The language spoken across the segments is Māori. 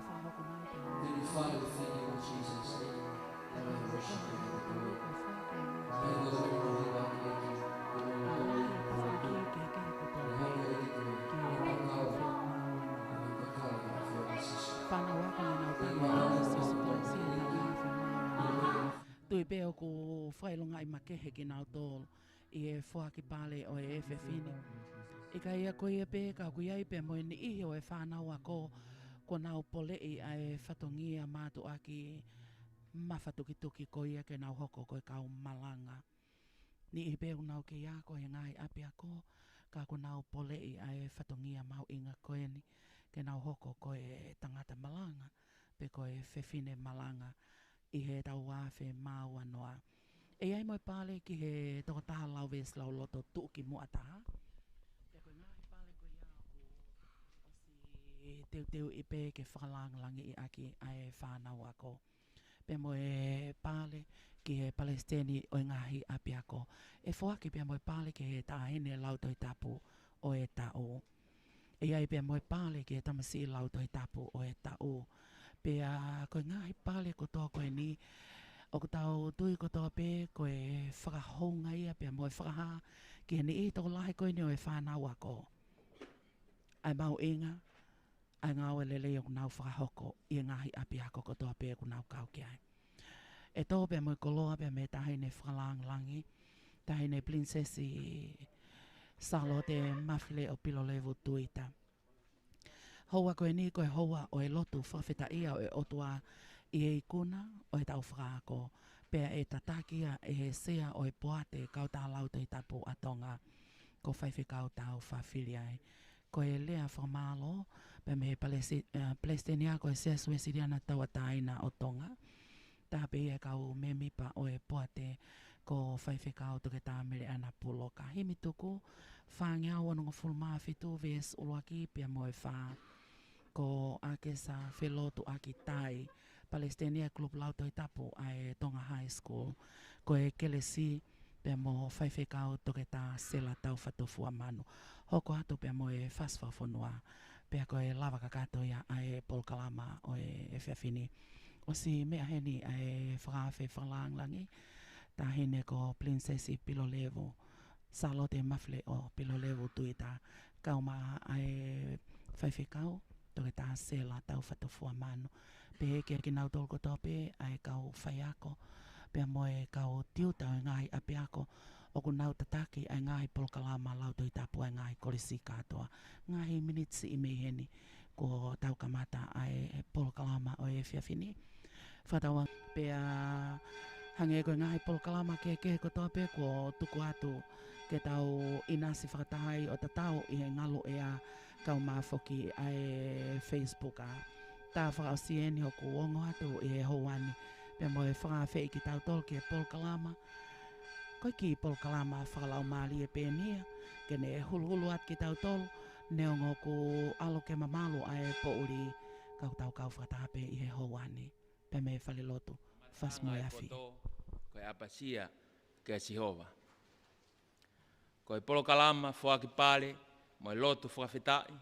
Thank you, Father, we thank you, Lord Jesus. Lord, I worship you, I adore you. Kaya mo daw yung mga kiki. Kumuloy, kumuloy. Kaya ito, ipakaw. Ipakaw ang afro basis. Tui peo ko whailonga I makehe ki nao tōl I e whaki pale o e fini. I ka ia koe e pē ka kui ai pē mo ni ihi o e whanau ako ko nao pole I a e whatongia mātu aki mawhatukituki ko ia ke nao hoko ko e kau malanga. Ni I pēu nao ke ia ko e ngai api ako ka ko nao pole I a e whatongia mau inga koe ni ke nao hoko ko e tangata malanga pe ko e whewhine malanga I he tau wāwhe māu anoa. E ai moi pāle ki he toko taha lau ves lau loto tuki mua taha. Pe koe ngahi pāle koe ia o si teu I pē ke whakalangalangi I aki ai whānau ako. Pe moi pāle ki he Palestini o ngahi api ako. E whoaki pe moi pāle ki he tāhene lautoi tapu o e tau. E ai pe moi pāle ki he tamasi lautoi tapu o e tau. Pe koe ngahi pāle ko toa koe ni, o ko tau tui ko toa pē koe whakahonga ia pe moe whakaha, ki he ni I toko lahi koe ni o e whanau ako. Ai mau inga, ai ngau e lele o nau whakahoko, I ngahi api ako ko toa pē ko nau kau ki ai. E tō pe moe koloa pe me tahine whakalangi, tahine princesi Salote mafile o pilo levu tuita. Hoa koe ni koe hoa o e lotu whawheta ia o e otua I e ikuna o e tau whakaako. Pea e tatakia e he sea o e poate kau tā lauta I tapu atonga ko whaiwhi kau tau whawhiri ai. Ko e lea whamalo pe me he Palestinia ko e sea suesiriana tau ataina o tonga. Tā pe e kau me mipa o e poate ko whaiwhi kau toke tā mere ana pulo ka himi tuku. Whangia wanonga fulmaa fitu ves uruaki pia moe whaa. Ko ake sa whelotu aki tai Palestinian Club Lauto I tapu ai Tonga High School. Ko e kelesi pe mo whaiwhekau toke tā sela tau whatofua manu. Hoko atu pe mo e whaswhafonua. Pe ko e lava kakato ia ai polkalama o e whiawhini. O si mea heni ai whakawhi whalanglangi. Tā hene ko Princesi Pilolevu. Salote mafle o Pilolevu tuita. Kauma ai whaiwhekau. Toke tā sela tau whatofua manu. Pe ke nau tolko tope ai kau whaiako. Pe moe kau tiutau ngai api ako. Oku nau tataki ai ngai polkalama lauto I tapu ai ngai kolisi katoa. Ngai minitsi I meheni ko tau kamata ai polkalama o e whiawhini. Whatawa pe hange koe ngai polkalama ke ko tope ko tuku atu ke tau inasi whakatahai o tatau I he ngalo ea kau mafoki ai Facebook a. Tā whakasieni o ku ongo atu I he houani. Pea mo e whakawhi ki tau tol ki e polkalama. Koe ki polkalama whakalau maali e pēnia. Kene e hulu at ki tau tol. Neongo ku alo ke mamalu ai po uri kau tau kau whakatape I he houani. Pea me whalilotu. Whas mo e afi. Koe apasia ke Sihova. Koe polkalama whaki pale. Mo e lotu whakawhetai,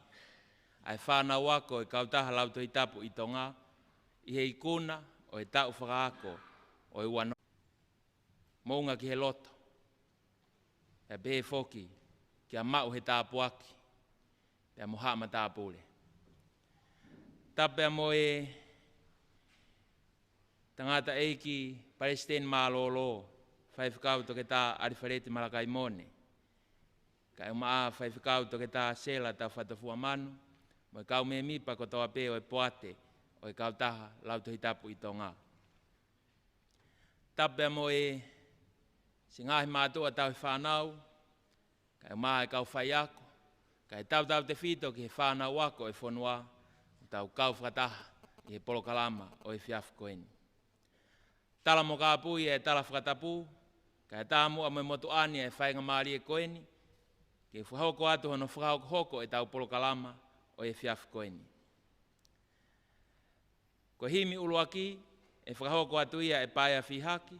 ai whanau ako e kautaha lauto I tapu I tonga, I he ikuna o e tau whakaako o e wano. Mounga ki he loto, e behe whoki ki a mau he tāpu aki, pe a mohama tāpule. Tape a mo e tangata eiki Palestine mālolo, whaiwhakau toke tā ariwhareti malakai mone. Ka e maa whaiwhikau toke tā sela tau whatofua manu, mo e kau me mipa ko toa pē o e poate, o e kau taha lauto hitapu I tonga. Tape mo e singahi mātua tau he whanau, ka e maa e kau whaiako, ka e tau te whito ki he whanau ako e whanua, tau kau whakataha I he polokalama o e whiafu koeni. Tala mo kāpui e tala whakatapu, ka e tāmu a me motu ani e whainga maari e koeni, ke whahoko atu hono whahoko hoko e tau polokalama o e whiafu koeni. Ko himi uluaki e whahoko atu ia e paia whihaki,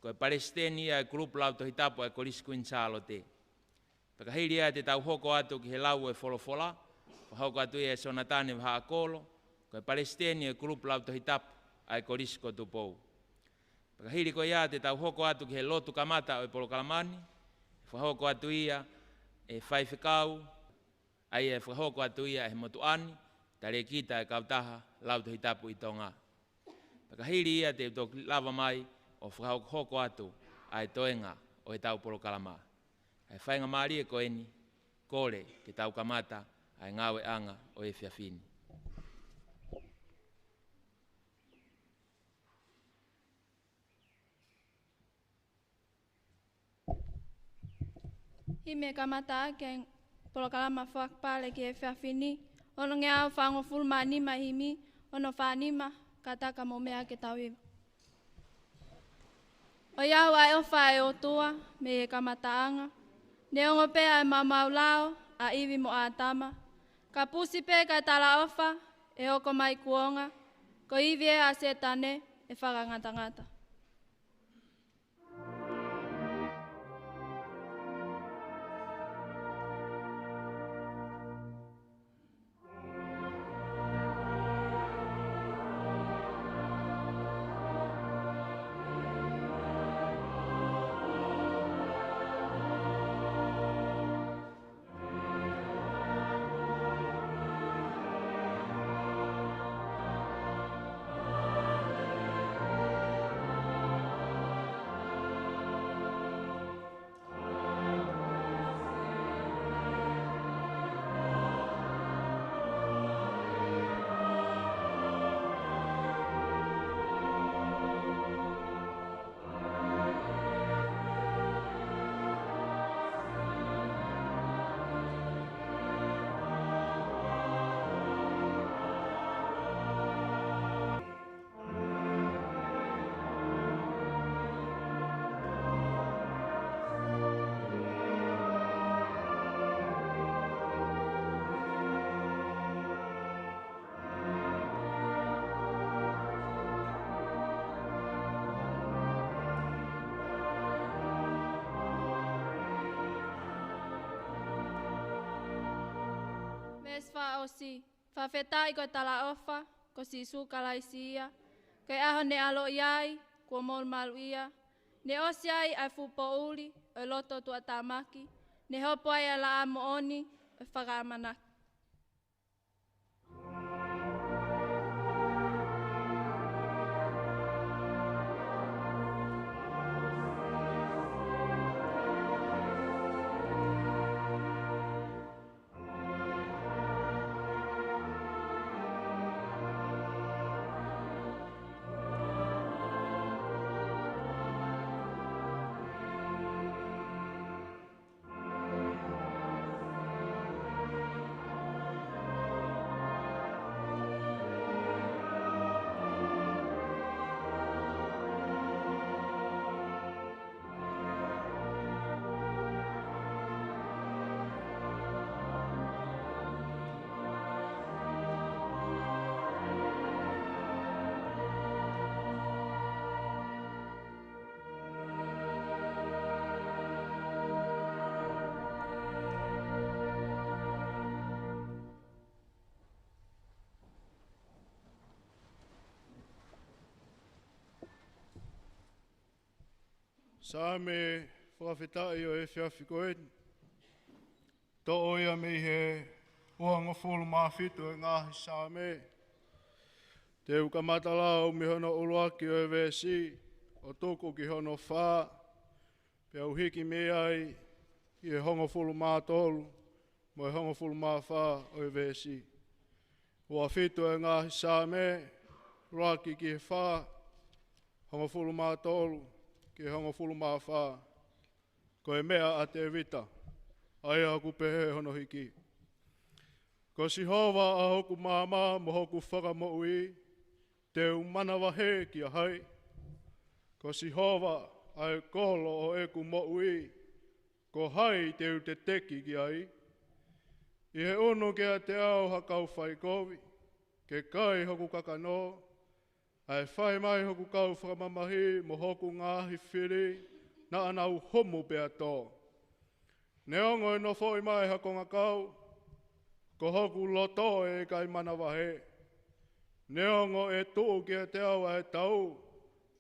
ko e Palestini ia e grupu lauto hitapo e kolisi kuin Salote. Pakahiri ia te tau hoko atu ki he lau e wholofola, whahoko atu ia e Sonatani waha akolo, ko Palestini e grup lau tohi tapu ai korisko tu pou. Pakahiri ko ia te tau hoko atu ki he lotu kamata o e Polokalamani, whahoko atu ia e whaiwhikau, ai e whahoko atu ia e motuani, tare kita e kautaha lau tohi tapu i tonga. Pakahiri ia te utok lava mai o whahoko atu ai toenga o e tau Polokalama. Ai whainga maari e koeni, kore ke tau kamata ai ngawe anga o e whiawhini. I me kamata ke Polokalama whakpale ki e whiawhini, ono ngea au whango fulma nima himi, ono whanima kataka mo mea ke tau iwa. O iau ai o whae o tua me e kamataanga, ne ongo pea e mamau lao a iwi mo a tama, ka pusi pe ka tala ofa e oko mai kuonga, ko iwi e a setane e whakangata-ngata. Mesfa osi, whawhetai ko tala ofa, ko si sukalaisia, kei aho ne alo iai, ko mol malu ia, ne osi ai ai fupo uli, o loto tua tamaki, ne hopo ai ala amo oni, o whakamanaki. Sa me whawhetai o e whiawhi koe. Tō oia mi he uanga fulu mawhitu e ngāhi sa me. Te uka matalau mi hono uluaki o e vesi, o tuku ki hono whā. Pea uhiki mi ai i e hongo fulu mātolu, mo e hongo fulu mawhā o e vesi. Ua whitu e ngāhi sa me, ruaki ki he whā, hongo fulu mātolu, ki hongo fulu mawhā. Ko e mea a te vita, ai a kupehe hono hiki. Ko si hova a hoku māma mo hoku whakamoui, te umana wahe ki a hai. Ko si hova ai kolo o eku moui, ko hai te u te teki ki ai. I he unu ke a te au hakau whai kovi, ke kai hoku kakano, ai whai mai hoku kau whakamamahi mo hoku ngāhi whiri, na anau homu pea tō. Ne ongo e no fōi mai hakonga kau, ko hoku loto e kai mana wahe. Neongo e tō kia te awa e tau,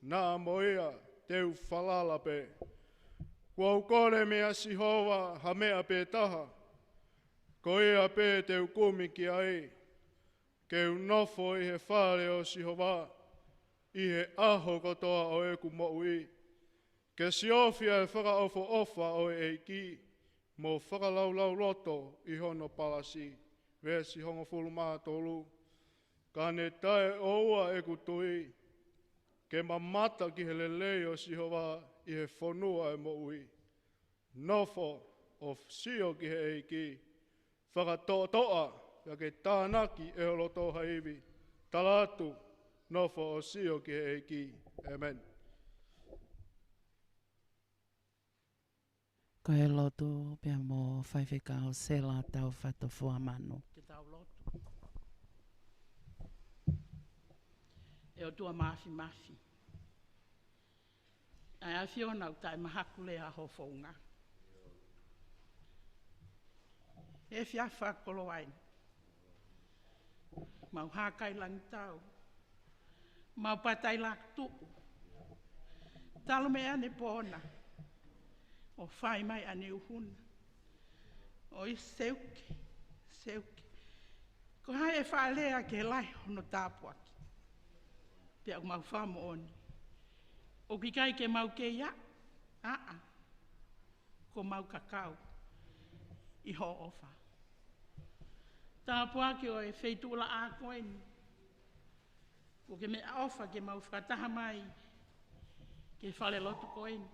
nā moia teu whalala pe. Kua ukore mea sihova ha mea pe taha, ko ea pe teu kumi ki ai, ke unofo i he whare o sihova, i he aho kotoa o e ku moui, ke siofia e whakaofo ofa o e eiki, mo whakalaulau loto i hono palasi, vesi hongo fulu maa tolu, ka ne tae oua e kutui, ke mamata ki he lelei o sihova i he whonua e moui. Nofo o sio ki he eiki, whakatoa ja ke tānaki e holoto haiwi, talatu nofo o sio ki he eiki. Amen. Ko e lotu pia mo whaiwhika o sela tau whato fuamano. Te tau lotu. E o tua mafi. Ai a whiona u tai mahakule a ho whaunga. E whiawha kolo ai. Mau hakai lang tau. Mau patai lak tuku. Talo me ane pōna. O whai mai ane uhuna. O i seuke. Ko hai e whaalea ke lai hono tāpuaki. Pea o mau whamo oni. O ki kai ke mau ke ia. Ko mau kakao. I ho ofa. Tāpuaki o e wheitula a koeni. Ko ke mea ofa ke mau whakataha mai. Ke whale lotu koeni.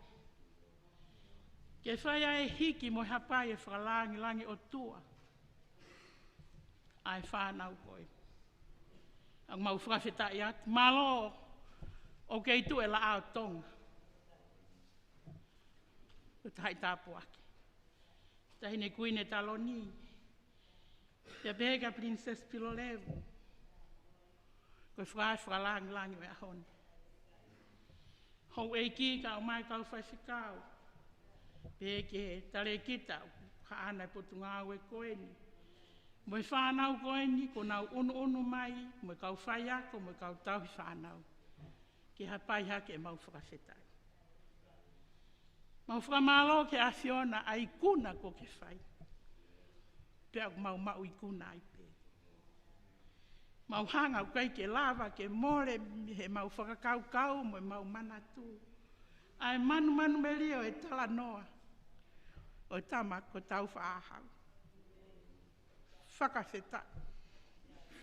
Ke whaia e hiki mo hapai e whakalangi o tua. Ai whanau koe. Ang mau whakawhetai atu. Malo o kei tu e la ao tonga. O tai tāpuaki. Tahine kuine taloni. Te bega Princess Pilolevu. Koe whakalangi o e ahone. Hou e ki ka o mai kau whaiwhikau. Peke tare kita ka ana potunga e koeni. Mo e whanau koeni, ko nau unu mai, mo e kau whaiako, mo e kau tauhi whanau. Ke hapai hake e mau whakawhetai. Mau whakamalo ke a whiona a ikuna ko ke whai. Pea mau ikuna ai pe. Mau hanga kai ke lava, ke more, he mau whakakaukau, mo e mau manatu. Ai manu me lio e tala noa. O tama ko tau whaahau. Whakawheta.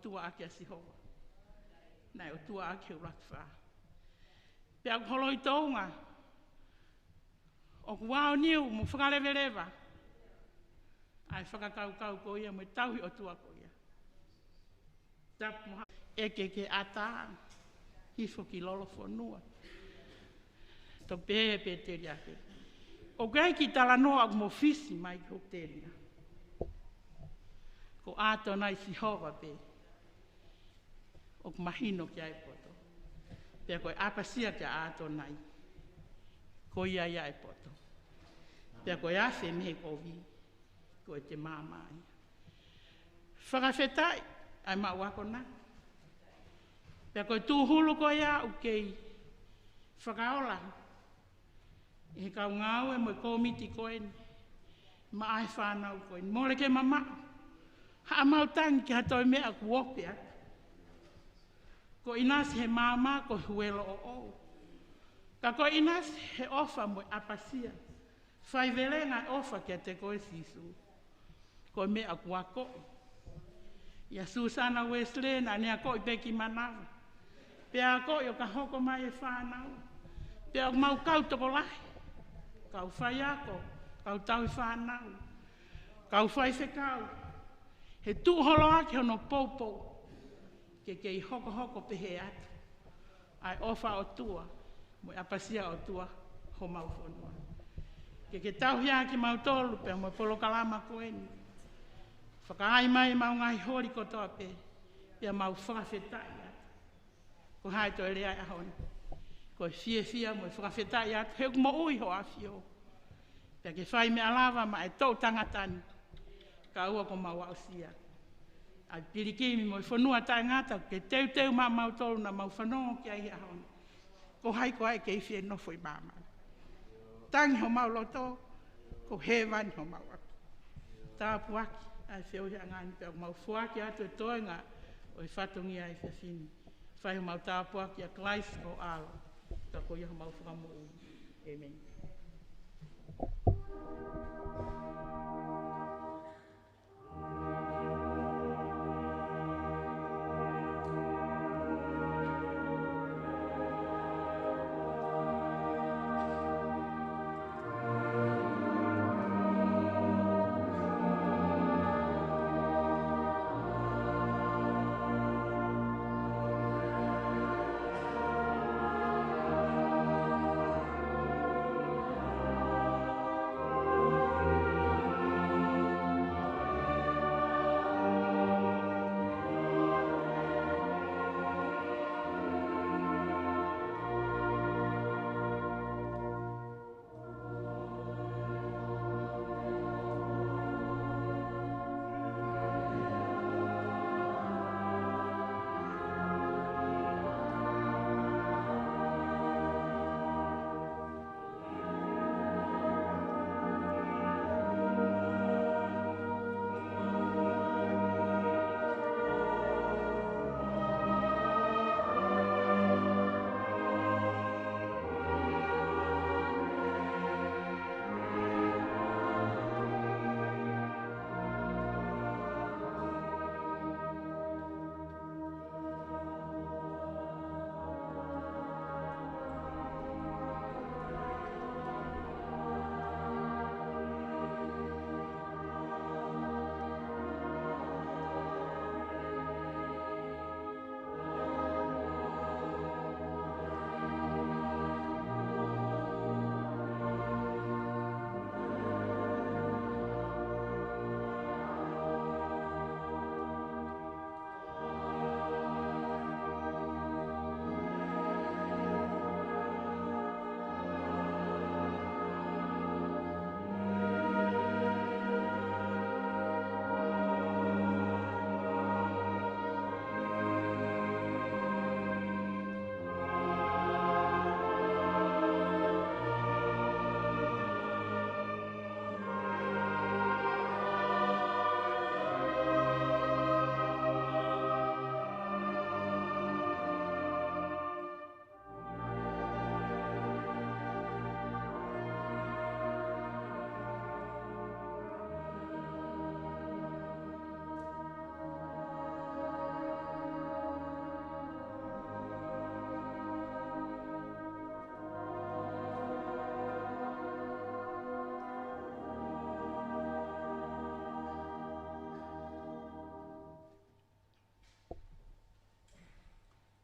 Tua ake a sihoa. Nei o tua ake o rakwha. Pea holo i tounga. O kuwao niu mo whakarewerewa. Ai whakakaukau ko ia mo e tauhi o tua ko ia. Tap moha. Eke ke ata. Hifo ki lolo whanua. To pepe te riake. O gai ki tala noa mo fisi mai ko teria. Ko ato nai si hova pe. O mahino ki ai poto. Pea koe apasia ki ato nai. Ko ia ai poto. Pea koe afe me ko vi. Koe te mamai. Whakawhetai. Ai mawako na. Pea koe tūhulu ko ia ukei. Whakaola. E kau ngau e mo e komiti koeni. Ma ai whanau koeni. Mole ke mama. Ha amautangi ki hatoi mea ku opea. Ko inasi he mama ko huelo o ou. Ka ko inasi he ofa mo apasia. Whai velenga ofa ki a te koe sisu. Ko mea ku ako. Ia Susana Wesley na nea ko i peki manawa. Pea ko i o ka hoko mai e whanau. Pea mau kau toko lahi. Kau whai ako, kau tau i whanau, kau whai whekau. He tūholo ake hono poupou, ke kei hoko pehe atu. Ai ofa o tua, mo apasia o tua, ho mau whanua. Ke tauhi ake mau tolu, pea mo polokalama koeni. Whakaai mai mau ngai hori kotoa pe, pea mau whakawhetai atu. Ko hai to ere ai ahoni. Ko fia mo whakawhetai atu, he mo ui ho awhio. Pea ke whai me alawa ma e tau tangatani, ka ua ko mau ausia. Ai pirikimi mo i whanua tai ngata, ke teu ma mau tolu na mau whanongo ki ai ahon. Ko hai ke i whie nofo i māma. Tangi ho mau loto, ko he wani ho mau aki. Tā puaki, ai whiu hea ngāni pēo mau fuaki atu e toenga o i whatongi ai whiawhini. Whai ho mau tā puaki a Clive o alo. Tā ko ia ho mau whakamu ui. Amen.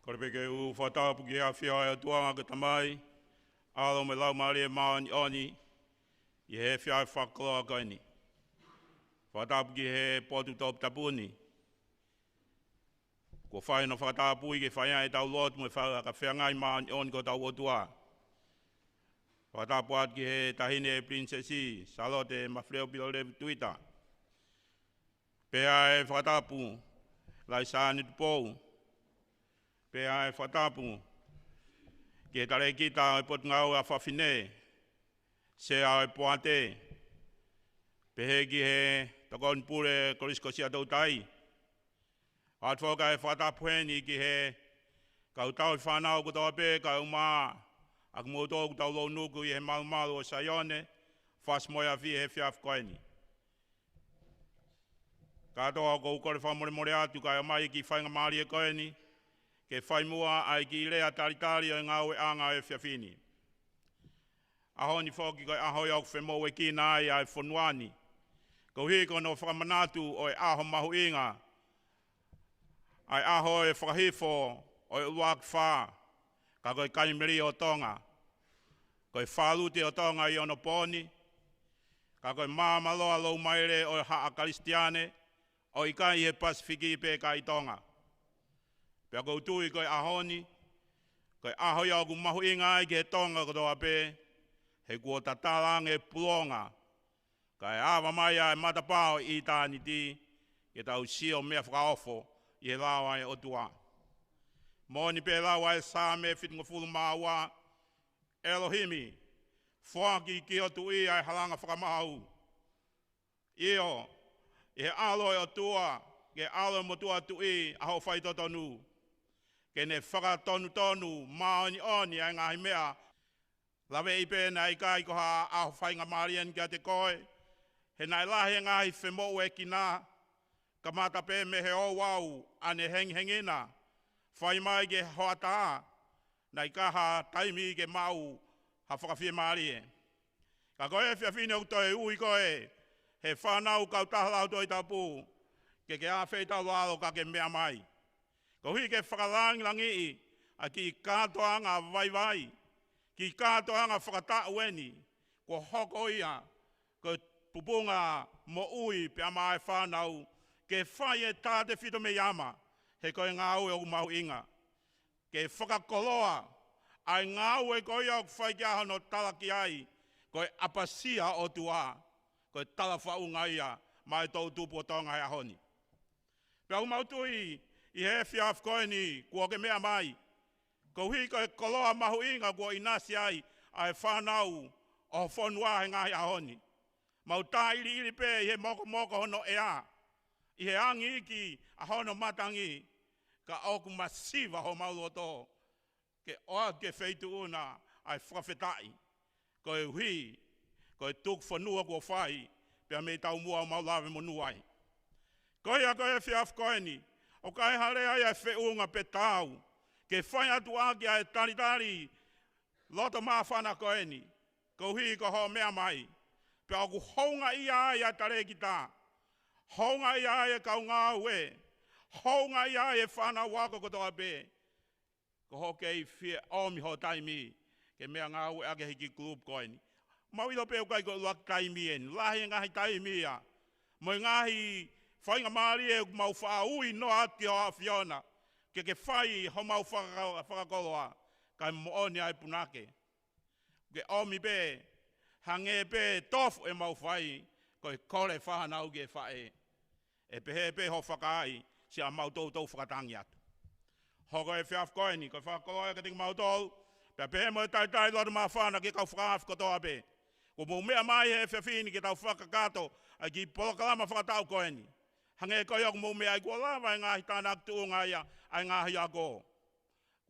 Kore peke u whatapu ki a whia e tuanga ka tamai, alo me lau maari e maani oni, i he whia e whakaloa kaini. Whatapu ki he potu taup tapuni. Ko whai no whatapu i ke whaia e tau lotu me whaka ka whiangai maani oni ko tau otua. Whatapu at ki he tahine e princesi, Charlotte Mafreo Pilorev Twitter. Pea e whatapu, lai saani tupou. Pea e whatapu, ki e tare kita e pot ngau a whawhine, se a e poate, pehe ki he takon pure korisko si a tau tai. At whoka e whatapu heni ki he kau tau i whanau ko tau ape, kau maa, ak moto ko tau lo nuku i he malu o Sayone, whas moia fi he whiaf koeni. Katoa ko ukore whamore atu kai o mai ki whainga maari e koeni, ke whai mua ai ki rea taritari o ngau e anga e whiawhini. Aho ni whoki kai aho iau whemo e ki na ai ai whonuani. Ko hiko no whakamanatu o e aho mahu inga. Ai aho e whakahifo o e uak wha. Ka koe kaimeri o tonga. Koe whaluti o tonga i ono poni. Ka koe māmaloa lau maire o e haa karistiane. O i kai he Pasifiki pe kai tonga. Pea kou tui koe ahoni, koe aho iau ku mahu inga ai ki he tonga koto ape, he kua tatarang e puronga. Kai awa mai ai matapao i tāni ti, ke tau sio mea whakaofo i he lawa e o tua. Moni pe lawa e sa me whitunga fulu maua, Elohimi, whaki ki o tu i ai halanga whakamau. Io, e alo e o tua, ke alo mo tua tu i a ho whai totonu. Ke ne whakatonu tonu, maoni oni ai ngahi mea, lawe i pēna i kai koha a ho whai ngā marian kia te koe, he nai lahe ngahi whemo e ki nā, ka mata pē me he o wau, ane hengina, whai mai ke hoata, nai kaha taimi ke mau, ha whakawhia marie. Ka koe whiawhine o toi ui koe, he whanau kau tahalau toi tapu, ke a whetau lalo ka ke mea mai. Ko hui ke whakalangi i, a ki katoa ngā vai, ki katoa ngā whakatau eni, ko hoko ia, ko pupunga mo ui pe mai whanau, ke whai e tāte whito me yama, he koe ngā ue o mau inga. Ke whakakoloa, ai ngā ue koe au whai kia hono tala ki ai, koe apasia o tua, koe tala whaunga ia, mai tau tupu o tonga hea honi. Pea umautui, i he whiaf koe ni, kua ke mea mai, ko hui koe koloa mahu inga kua inasi ai, ai whanau o whanua he ngahi ahoni. Mau tā iri pē i he moko hono ea, i he angi iki a hono matangi, ka oku masiva ho maulu o tō, ke oa ke wheitu una ai whakawhetai, koe hui, koe tuk whanua kua whai, pia me tau mua o maulawe monuai. Koe a koe whiaf koe ni, o kai hare ai ai whiunga pe tau, ke whai atu ake ai taritari, loto maa whana koe ni, ko hui ko ho mea mai, pe aku honga ia ai ai tare ki tā, honga ia ai e kau ngā ue, honga ia ai e whana wako kotoa pē, ko ho kei whie omi ho taimi, ke mea ngā ue ake hiki klub koe ni. Mau ilo pēo kai ko luak taimi en, lahi ngahi taimi ia, mo ngahi whainga maari e mau whaui no ati o a Fiona, ke whai ho mau whakakoloa, kai mooni ai punake. Ke omi pē, hange pē tofu e mau whai, koe kore whanau ke whae. E pehe pē ho whakai, si a mau tau whakatangi atu. Hoko e whiaf koe ni, koe whakakoloa e kating mau tau, pea pehe mo e tai loro maa whana ke kau whakaaf kotoa pē. Ko mou mea mai he whiawhini ke tau whakakato, a ki polokalama whakatau koe ni. Hange koe aku mou mea i kua lawa e ngahi tāna aktuunga ia, ai ngahi a ko.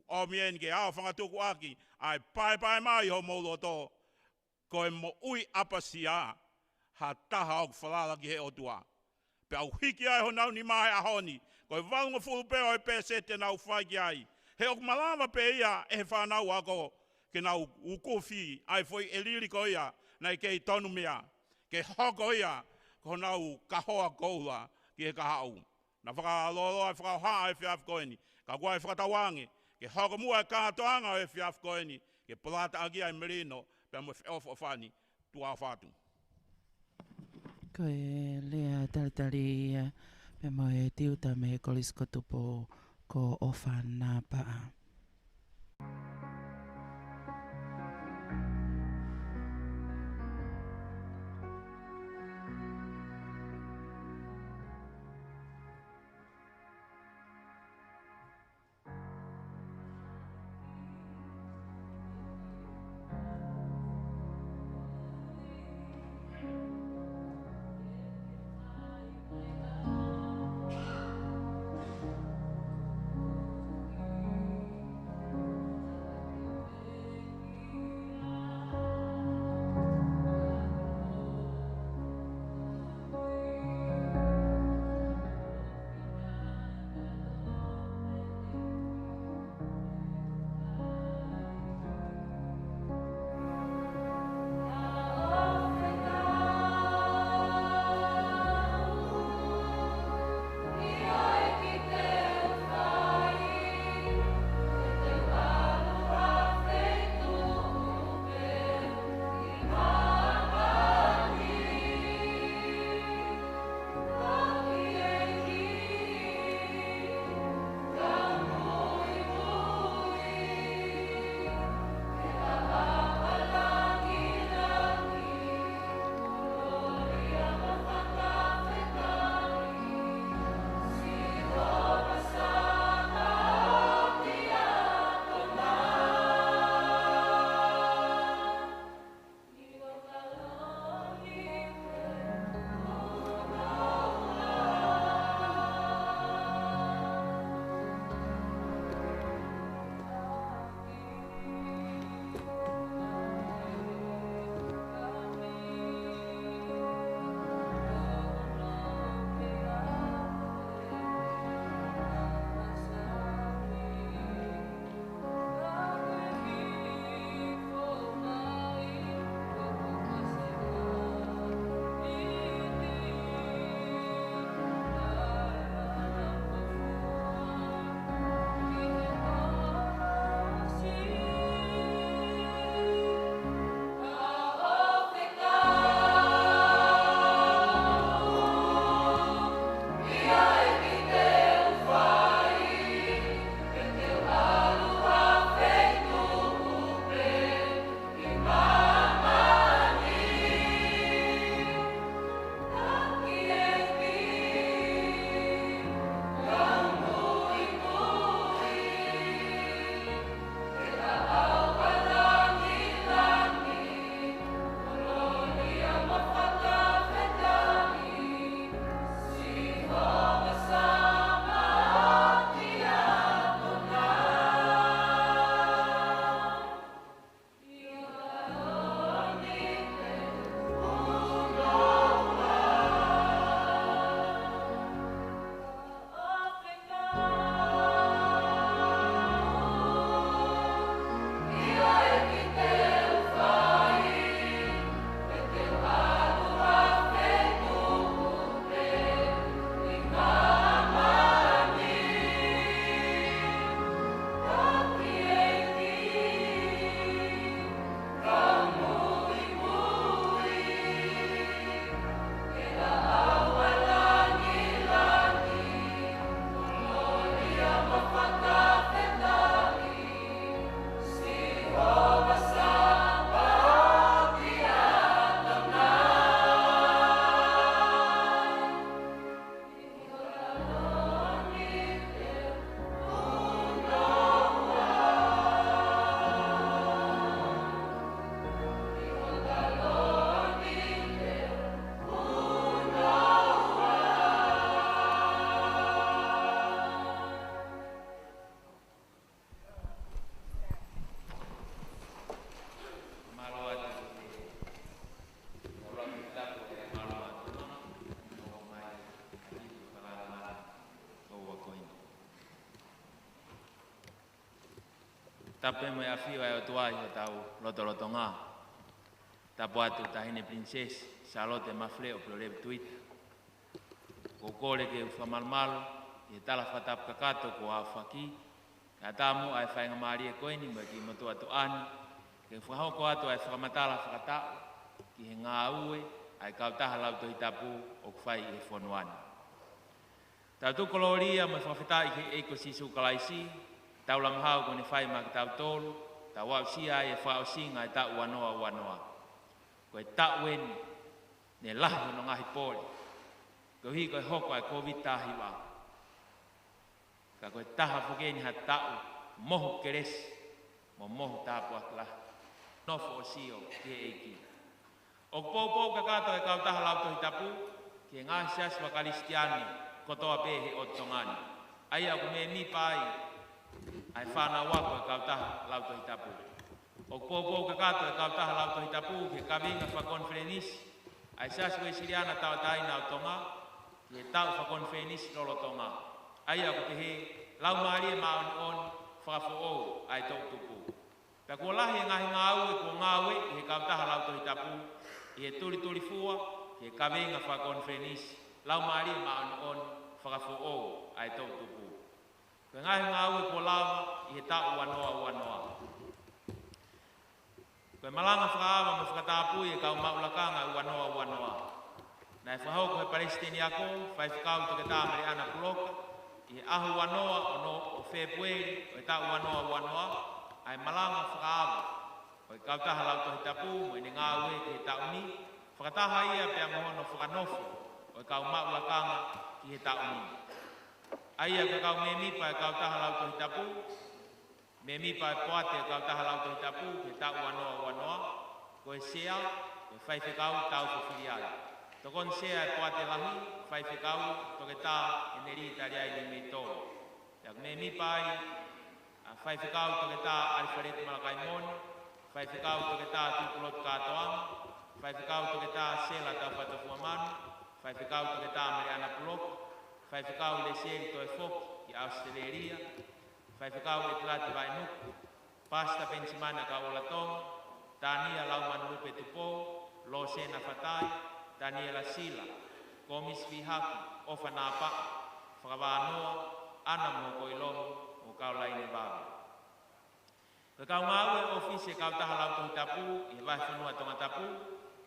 O mien ke ao whangatuku aki, ai pai mai ho mou loto, koe mo ui apasia, ha taha o whalala ki he otua. Pe au hiki ai ho nau ni mai a honi, koe valunga fulu peo e pese te nau whai ki ai. He ok malama pe ia e whanau ako, ke nau ukuwhi ai foi e liri ko ia, nei kei tonu mea, ke hoko ia, ko nau kahoa koula ki he kahau. Na whakalolo ai whakauhaa e whiaf koeni, ka kua e whakatawange, ke hoko mua e kātoanga e whiaf koeni, ke polata agi ai merino, pe mo whiof whani, tua whatu. Ko e lea talitali pe mo e tiuta me kolisko tupo ko ofana paa. tape mo ya fio e tuai o tau loto ngā. Tapo atu tahine princess, Charlotte Mafle o Proleb Twitter. Ko kore ke ufamalmalo, e tala fatap kakato ko a faki, ka tamu ai whainga maari e koini mo ki motu atu ani, ke whahau ko atu ai whakamatala whakatau, ki he ngā ue, ai kautaha lau tohi tapu o kwhai e whonuani. Tautu koloria mo whawhitai ke eiko sisu kalaisi, tau lamhau ko ne whai ma ki tau tolu, tau wau sia e whao singa e tau wanoa. Ko e tau eni, ne lahi no ngahi pole, ko hi ko e hoko ai COVID tahi wa. Ka ko e taha pukeni ha tau, mohu keresi, mo mohu tapu akla, nofo o sio ke eiki. O poupou ka kato e kautaha lau tohi tapu, ke ngahi sias wa kalistiani, kotoa pehe o tongani. Ai aku me mi pai, ai whana wako e kautaha lau tohi tapu. O poupou ka kato e kautaha lau tohi tapu, ke kavinga wha konferenisi, ai sias koe siriana tau taina o tonga, ke tau wha konferenisi lolo tonga. Ai aku te he, lau maari e maoni on, whakafo ou ai tau tupu. Pea kua lahi e ngahi ngā ue, kua ngā ue, he kautaha lau tohi tapu, i he turi fua, ke kavenga wha konferenisi, lau maari e maoni on, whakafo ou ai tau tupu. Pea ngahi ngā ue kua lava, i he tau wanoa. Koe malanga whakaawa mo whakatapui e kau maulakanga wanoa. Nai whahau ko he Palestini ako, whai whakau toke tāmere ana puloka, i he ahu wanoa o Februari, o e tau wanoa, ai malanga whakaawa. O e kautaha lau tohi tapu, mo ene ngā ue ki he tau ni, whakataha ia pia mohono whakanofo, o e kau maulakanga ki he tau ni. Aia ka kau me mipa e kautaha lau tohi tapu, me mipa e poate e kautaha lau tohi tapu, ki he tau wanoa, ko e sea, ko e whaiwhekau tau whiwhiriai. Tokon sea e poate lahi, whaiwhekau, toke tā e neri tariai ni me tōru. Yak me mipa ai, whaiwhekau toke tā ariwharet malakai moni, whaiwhekau toke tā tūkulot kātoanga, whaiwhekau toke tā sela tau whatofua manu, whaiwhekau toke tā mariana pulok, whaiwhekau le seri toi fok ki Australia, whaiwhekau e tlati vai nuku, pasta pensimana ka ola tonga, tānia lauman rupe tupou, lo sena whatai, tānia la sila, komis vihaki, ofa nāpa, whakawānoa, ana moko ilomu, o kau laine vāwe. Ka kau ngāwe ofisi e kau taha lau tohi tapu, i he wahi whanua tonga tapu,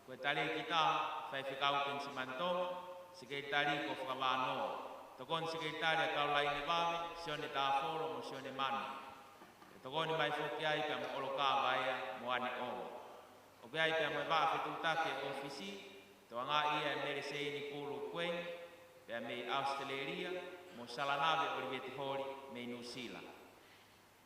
koe tale ki tā, whaiwhekau pensimantonga, sekretari ko whakawānoa. Tokon sekretari a kau laine vāwe, sione tā whoro mo sione manu. Tokoni mai whoki ai pia mo oloka vaea mo ane owa. O ke ai pia mo e waa whetutake ofisi, toa ngā ia e mere seini kulu kwen, pia me Australia, mo salanawe o riveti hori me New Zealand.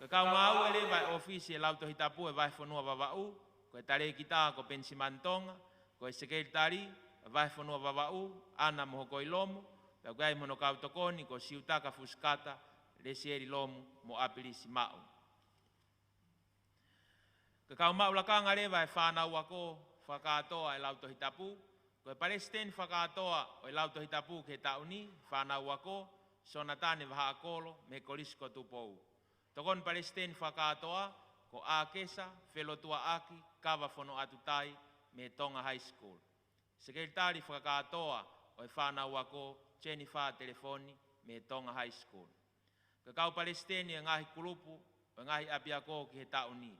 Ka kau ngā ue le vai ofisi e lau tohi tapu e vai whanua wawau, ko e tare ki tā ko pensimantonga, ko e sekretari, e vai whanua wawau, ana mo hoko i lomu, pia ko ai mono kau tokoni ko siutaka fuskata, le sieri lomu mo apirisi mau. Ka kau maulakanga le vai whanau ako, whakatoa e lau tohi tapu, ko e Palestine whakatoa o e lau tohi tapu ke tauni, whanau ako, sonatane waha akolo me kolisko tupou. Tokon Palestine whakatoa, ko Akesa, whelotua aki, kawa whono atutai, me Tonga High School. Sekretari whakatoa o e whanau ako, Jennifer telefoni, me Tonga High School. Ka kau Palestine e ngahi kulupu, o ngahi apiako ki he tauni.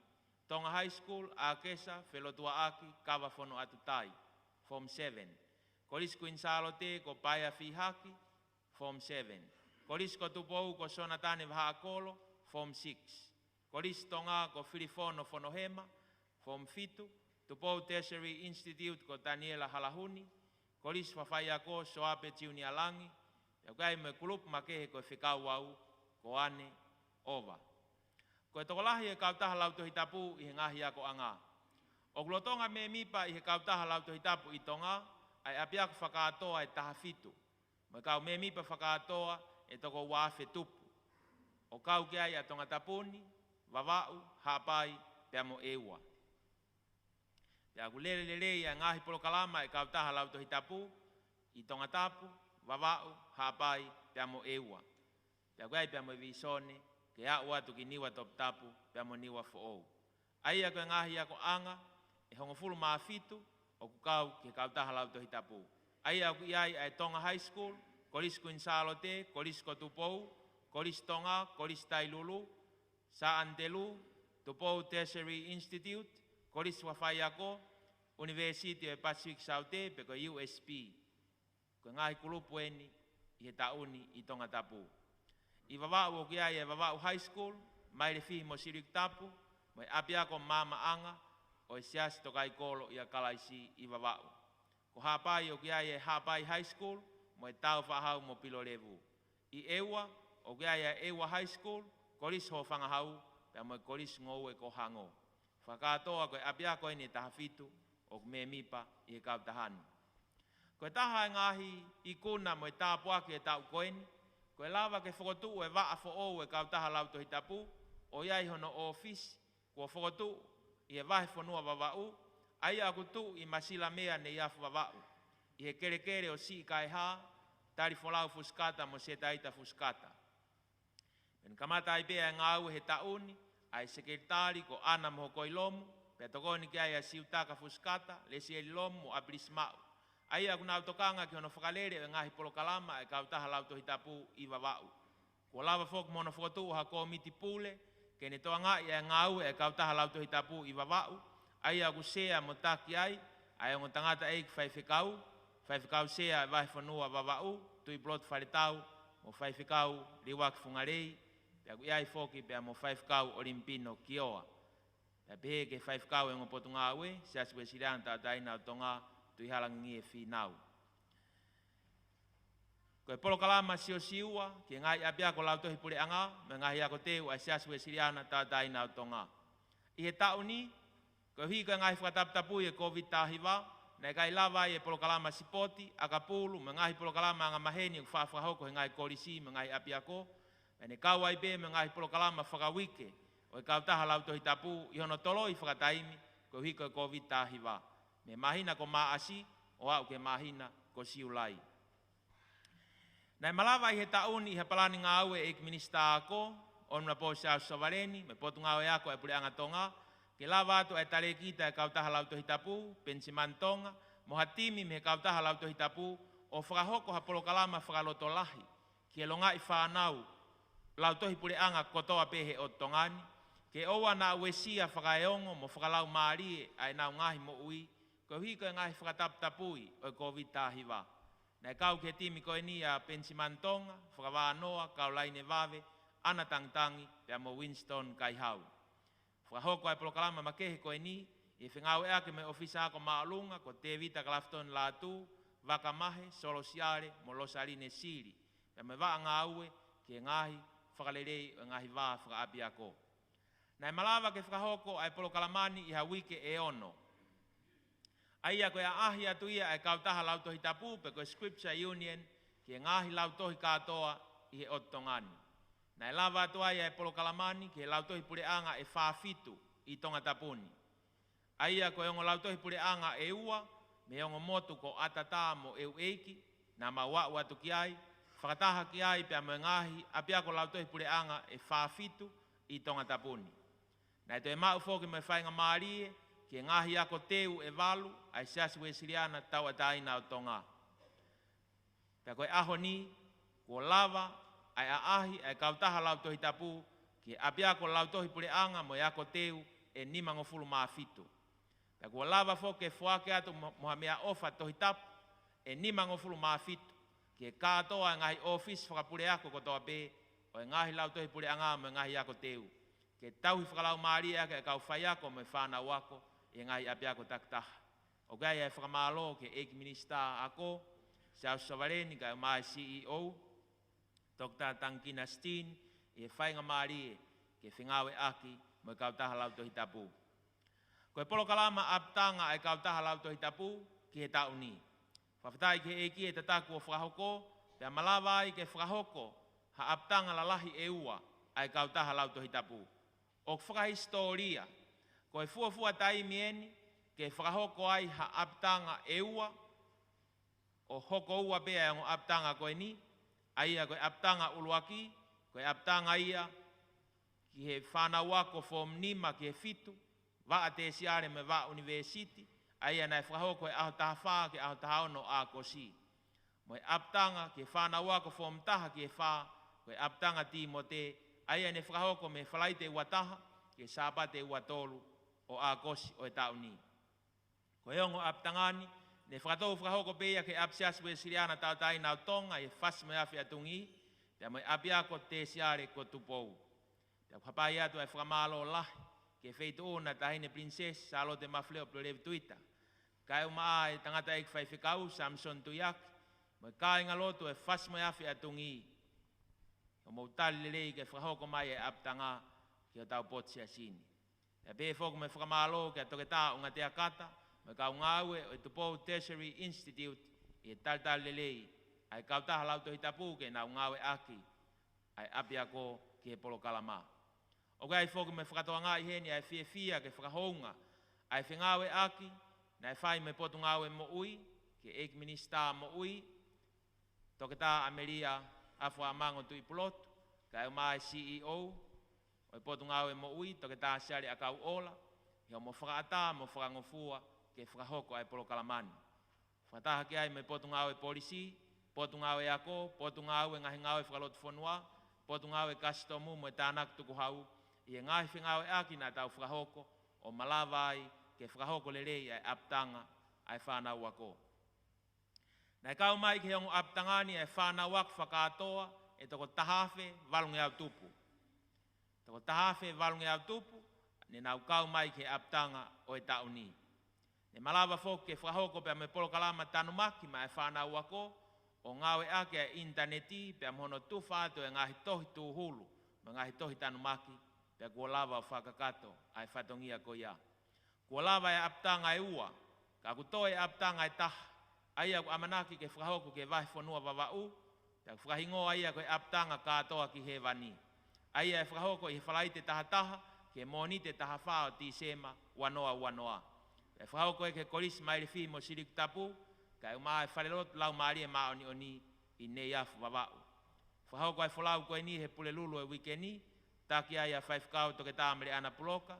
Tonga High School, Akesa, whelotua aki, kawa whono atutai, Form 7. Kolisko insalote ko Paia Fihaki, Form 7. Kolisko tupou ko Sonatane Vahakolo, Form 6. Kolis tonga ko Filifono Fonohema, Form 5. Tupou Tertiary Institute ko Daniela Halahuni. Kolis Fafaya ko Soape Junior Langi. Ya kai me kulup makehe ko Fikau Wau, ko ane ova. Ko e tokolahi e kautaha lau tohi tapu i he ngahi ako anga. O glotonga me mipa i he kautaha lau tohi tapu i tonga, ai apiaku whakatoa e taha fitu. Mo kau me mipa whakatoa e toko wafe tupu. O kau ki ai a tonga tapuni, wawau, hapai, pia mo ewa. Pia ku lele i a ngahi polokalama e kautaha lau tohi tapu, i tonga tapu, wawau, hapai, pia mo ewa. Pia ku ai pia mo visone, ke a watu ki niwa top tapu pe mo niwa fo o aia ko ngahi ako anga e hongo fulu maafitu o ku kau ke kau taha lau to hitapu aia ku iai ai Tonga High School kolis ku insalote kolis ko tupou kolis Tonga kolis Tailulu sa antelu tupou Tertiary Institute kolis wafai ako University of Pacific Saute pe ko USP ko ngahi kulupu eni i tauni i Tonga tapu i vavau o kia e vavau high school mai le fihi mo sirik tapu mo apia ko mama anga o sias to kai kolo ia kalaisi i vavau ko hapai o kia e hapai high school mo tau fahau mo pilo levu i ewa o kia e ewa high school kolis ho fanga hau pe mo kolis ngou e ko hango fakatoa ko apia ko ni tahafitu o me mipa i kau tahani ko taha ngahi i kuna mo tapua ke tau koeni ko lava ke fokotu e va fo o e kau taha lau to hitapu o iai hono office ko fokotu i e vai fonua vavau ai aku tu i masila mea ne ia vavau i he kere o si kai ha tari folau fuskata mo se taita fuskata en kamata ai pe ngau he tauni ai sekretari ko ana mo koilomu pe tokoni ke ai siutaka fuskata le si lomu abrisma ai aku na tokanga ki ono whakalere e ngahi polokalama e kau taha lau to hitapu i vavau. Ko lava fok mono fotu ha komiti pule, ke ne toa ngai e ngau e kau taha lau to hitapu i vavau. Ai aku sea mo taki ai o tangata eik whaifikau sea e vahi whanua vavau, tui blot wharetau, mo whaifikau liwak fungarei, pe aku iai foki pe mo whaifikau olimpino kioa. Pe pehe ke whaifikau e ngopotunga aue, se aswe siranta taina o tonga, tui halangi e whinau. Ko e polokalama siua, ki ngai apia ko lautohi pule anga, me ngahi ako teu a siasu e siriana taina o tonga. I he tau ni, ko hika ngai whakataptapu e COVID tahiwa, na kai lava e polokalama sipoti, akapulu, me ngahi polokalama anga maheni, whawhahoko he ngai korisi, me ngahi apia ko, me kau ai be, me ngahi polokalama whakawike, o e kau taha lautohi tapu, i hono tolo i whakataimi, ko hika e COVID tahiwa. Me mahina ko maasi, o au ke mahina ko siulai. Nai malawa i he tauni i he palani ngā aue e minista ako, o mna po siau savareni, me potu ngā aue ako e pule anga tonga, ke lava atu e tare kita e kautaha lautohi tapu, pensiman tonga, mo hatimi me kautaha lautohi tapu, o whakahoko ha polokalama whakaloto lahi, ke longa i whanau, lautohi pule anga kotoa pehe o tongani, ke owa na uesia whakaeongo mo whakalau maari ai nau ngahi mo ui, ko hiko e ngahi whakataptapui o COVID tahiwa. Nei kau ke timi ko ni a pensimantonga, whakawanoa, kau laine vave, ana tangtangi, pe mo Winston Kaihau. Whakahoko ai polokalama makehe ko ni, i whengau ea ke me ofisa ako maalunga, ko te vita kalafton latu, wakamahe, solosiare, mo losaline siri. Pe me waa ngā ue, ke ngahi, whakalerei o ngahi waa whakaapi ako. Nei malawa ke whakahoko ai polokalamani i ha wike e ono. Aia koe ahi atu ia e kautaha lautohi tapu pe koe Scripture Union ki e ngahi lautohi katoa i he otongani. Nai lava atu aia e polokalamani ki he lautohi pule anga e whaafitu i tonga tapuni. Aia koe ongo lautohi pule anga e ua, me ongo motu ko atata mo eu eiki, na mawau atu ki ai, whakataha ki ai pe amo ngahi, apia ko lautohi pule anga e whaafitu i tonga tapuni. Nai to e mau foki me whainga maarie, ki ngahi ako teu e walu, ai siasu e siriana tau ataina o tonga. Pea koe aho ni, ko lava, ai ahi, ai kautaha lautohi tapu, ki apia ko lautohi pule anga mo ako teu e nimango fulu maafitu. Pea ko lava fo ke fuake atu moha mea ofa tohi tapu, e nimango fulu maafitu, ki e katoa ngahi office whakapule ako kotoa pe, o e ngahi lautohi pule anga mo e ngahi ako teu. Ke tauhi whakalau maari ake e kau whai ako mo e whana wako, e ngai apia ko taktaha. O gai e whakamalo ke eki minista ako, Siau Savareni kai mai CEO, Dr. Tankina Steen, e whainga maari ke whingawe aki mo e kautaha lautohi tapu. Ko e polokalama aptanga e kautaha lautohi tapu ki he tauni. Whawhatai ke eki e tataku o whakahoko, pia malawai ke whakahoko ha aptanga lalahi e ua ai kautaha lautohi tapu. O whakahistoria, ko e fuafua tai mieni, ke whakahoko ai ha aptanga e ua, o hoko ua bea o aptanga koe ni, aia koe aptanga uluaki, koe aptanga ia, ki he whanau ako form nima ki he fitu, wa a te siare me wa university, ai ana e whahoko e aho taha wha ki aho taha ono a kosi. Mo e aptanga ki he whanau ako form taha ki he wha, ko e aptanga ti mo te, ai ana e whahoko me whalaite ua taha, ki he sāpate ua tolu o a kosi o e tauni. Ko e ongo aptangani, ne whakatou whakahoko peia ke apsias we siriana tau tai nau tonga e whas me awhi atungi, te mo e apia ko te siare ko tupou. Te whapai atu e whakamalo lahi, ke wheitu ona tahine princess sa alo te mafleo plerev tuita. Kai umaa e tangata ek whai whikau, Samson Tuyaki, mo e kāinga lotu e whas me awhi atungi. O mo tali lelei ke whakahoko mai e aptanga ki o tau potsia sini. Te pe whoku me whakamalo ke toke tā unga te akata, me kau ngaue o Tupou Tertiary Institute i e tal lelei ai kau taha lauto hitapu ke nau ngaue aki ai apia ko ki he polo kalama. O kai whoku me whakatoa ngā i heni ai fia ke whakahounga ai whengaue aki na e whai me potu ngaue mo ui ke ek minister mo ui toke tā Ameria afua amango tui pulotu kai o mai CEO o e potu ngaue mo ui toke tā siari a kau ola i o mo whakaata mo whakangofua ke whakahoko ai polo kalamani. Whataha ki ai me potu ngāwe polisi, potu ngāwe ako, potu ngāwe ngahi ngāwe whakalotu whanua, potu ngāwe kastomu mo e tānak tuku hau, i e ngahi whingāwe aki nā tau whakahoko o malawai ke whakahoko lelei ai aptanga ai whanau ako. Nai kau mai ke hongo aptangani ai whanau ako whakatoa e toko tahawhe valungi au tupu. Toko tahawhe valungi au tupu, ne nau kau mai ke aptanga o e tauni. Ne malawa fok ke whahoko pia me polo kalama tanumaki ma e whanau ako, o ngawe ake a interneti pia mohono tūwhātu e ngahi tohi tūhulu, ma ngahi tohi tanumaki pia kua lava o whakakato ai whatongia ko ia. Kua lava e aptanga e ua, ka kutoe e aptanga e taha, ai aku amanaki ke whahoko ke vahi whanua wawau, pia whahingo ai ako e aptanga kātoa ki he vani. Ai e whahoko i he whalaite taha taha, ke monite taha whao ti sema wanoa. E whahoko e ke korisi mai le whi mo siriku tapu, ka e umaa e wharelotu lau maari e maa oni i nei afu wawau. Whahoko e whalau koe ni he pule lulu e wikeni, taki ai a whaifukau toke tā mele ana puloka,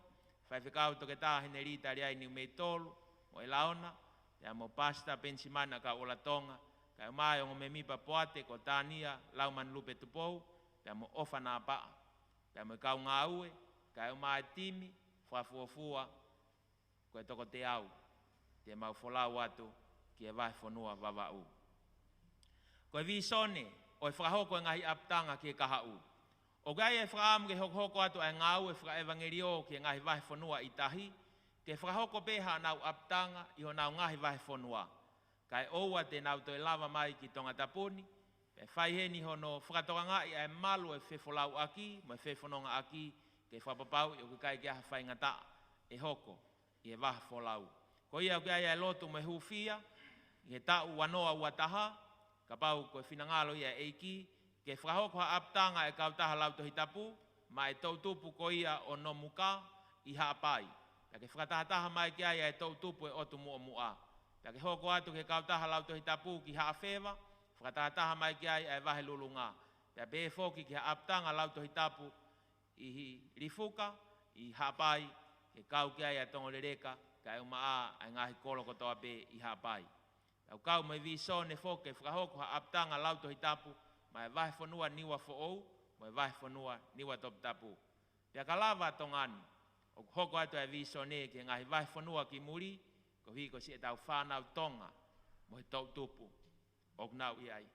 whaifukau toke tā hene rita ri ai ni umei tolu, mo e laona, ya mo pasta pensimana ka ola tonga, ka e umaa e ongo me mipa poate ko tānia lau man lupe tupou, ya mo ofa nā paa, ya mo e kau ngā ue, ka e umaa e timi, whafuafua, ko e toko te au, te mau wholau atu ki e vai whanua wawau. Ko e visone, o e whakahoko e ngahi aptanga ki e kahau. O gai e whakaamu ke hoko atu e ngau e whaka evangerio ki e ngahi vai whanua i tahi, ke whakahoko peha nau aptanga i ho nau ngahi vai whanua. Ka e oua te nau to e lava mai ki tonga tapuni, e whaiheni hono whakatoka ngai e malu e whewholau aki, mo e whewhanonga aki, ke whapapau i o kai ki aha whaingata e hoko. I e waha wholau. Ko ia kia ia e lotu me hufia, i he tau wanoa ua taha, ka pau ko e whinangalo ia eiki, ke whakahoko ha aptanga e kau taha lauto hitapu, ma e tautupu ko ia o no muka i haapai. Pia ke whakataha mai kia ia e tautupu e otu mua mua. Pia ke hoko atu ke kau taha lauto hitapu ki haafewa, whakataha mai kia ia e wahe lulunga. Pia be foki ki ha aptanga lauto hitapu i rifuka, i haapai, ke kau kia ia tongo lereka, ka e umaa ai ngahi kolo kotoa pe i hapai. Kau mai viso ne foke whakahoko ha aptanga lauto hitapu, mai vahe whanua niwa fo'ou, mai vahe whanua niwa top tapu. Pia ka lava tongani, o hoko atu e viso ne ke ngahi vahe whanua ki muri, ko hiko si e tau whanau tonga, mo he tau tupu, o nau i ai.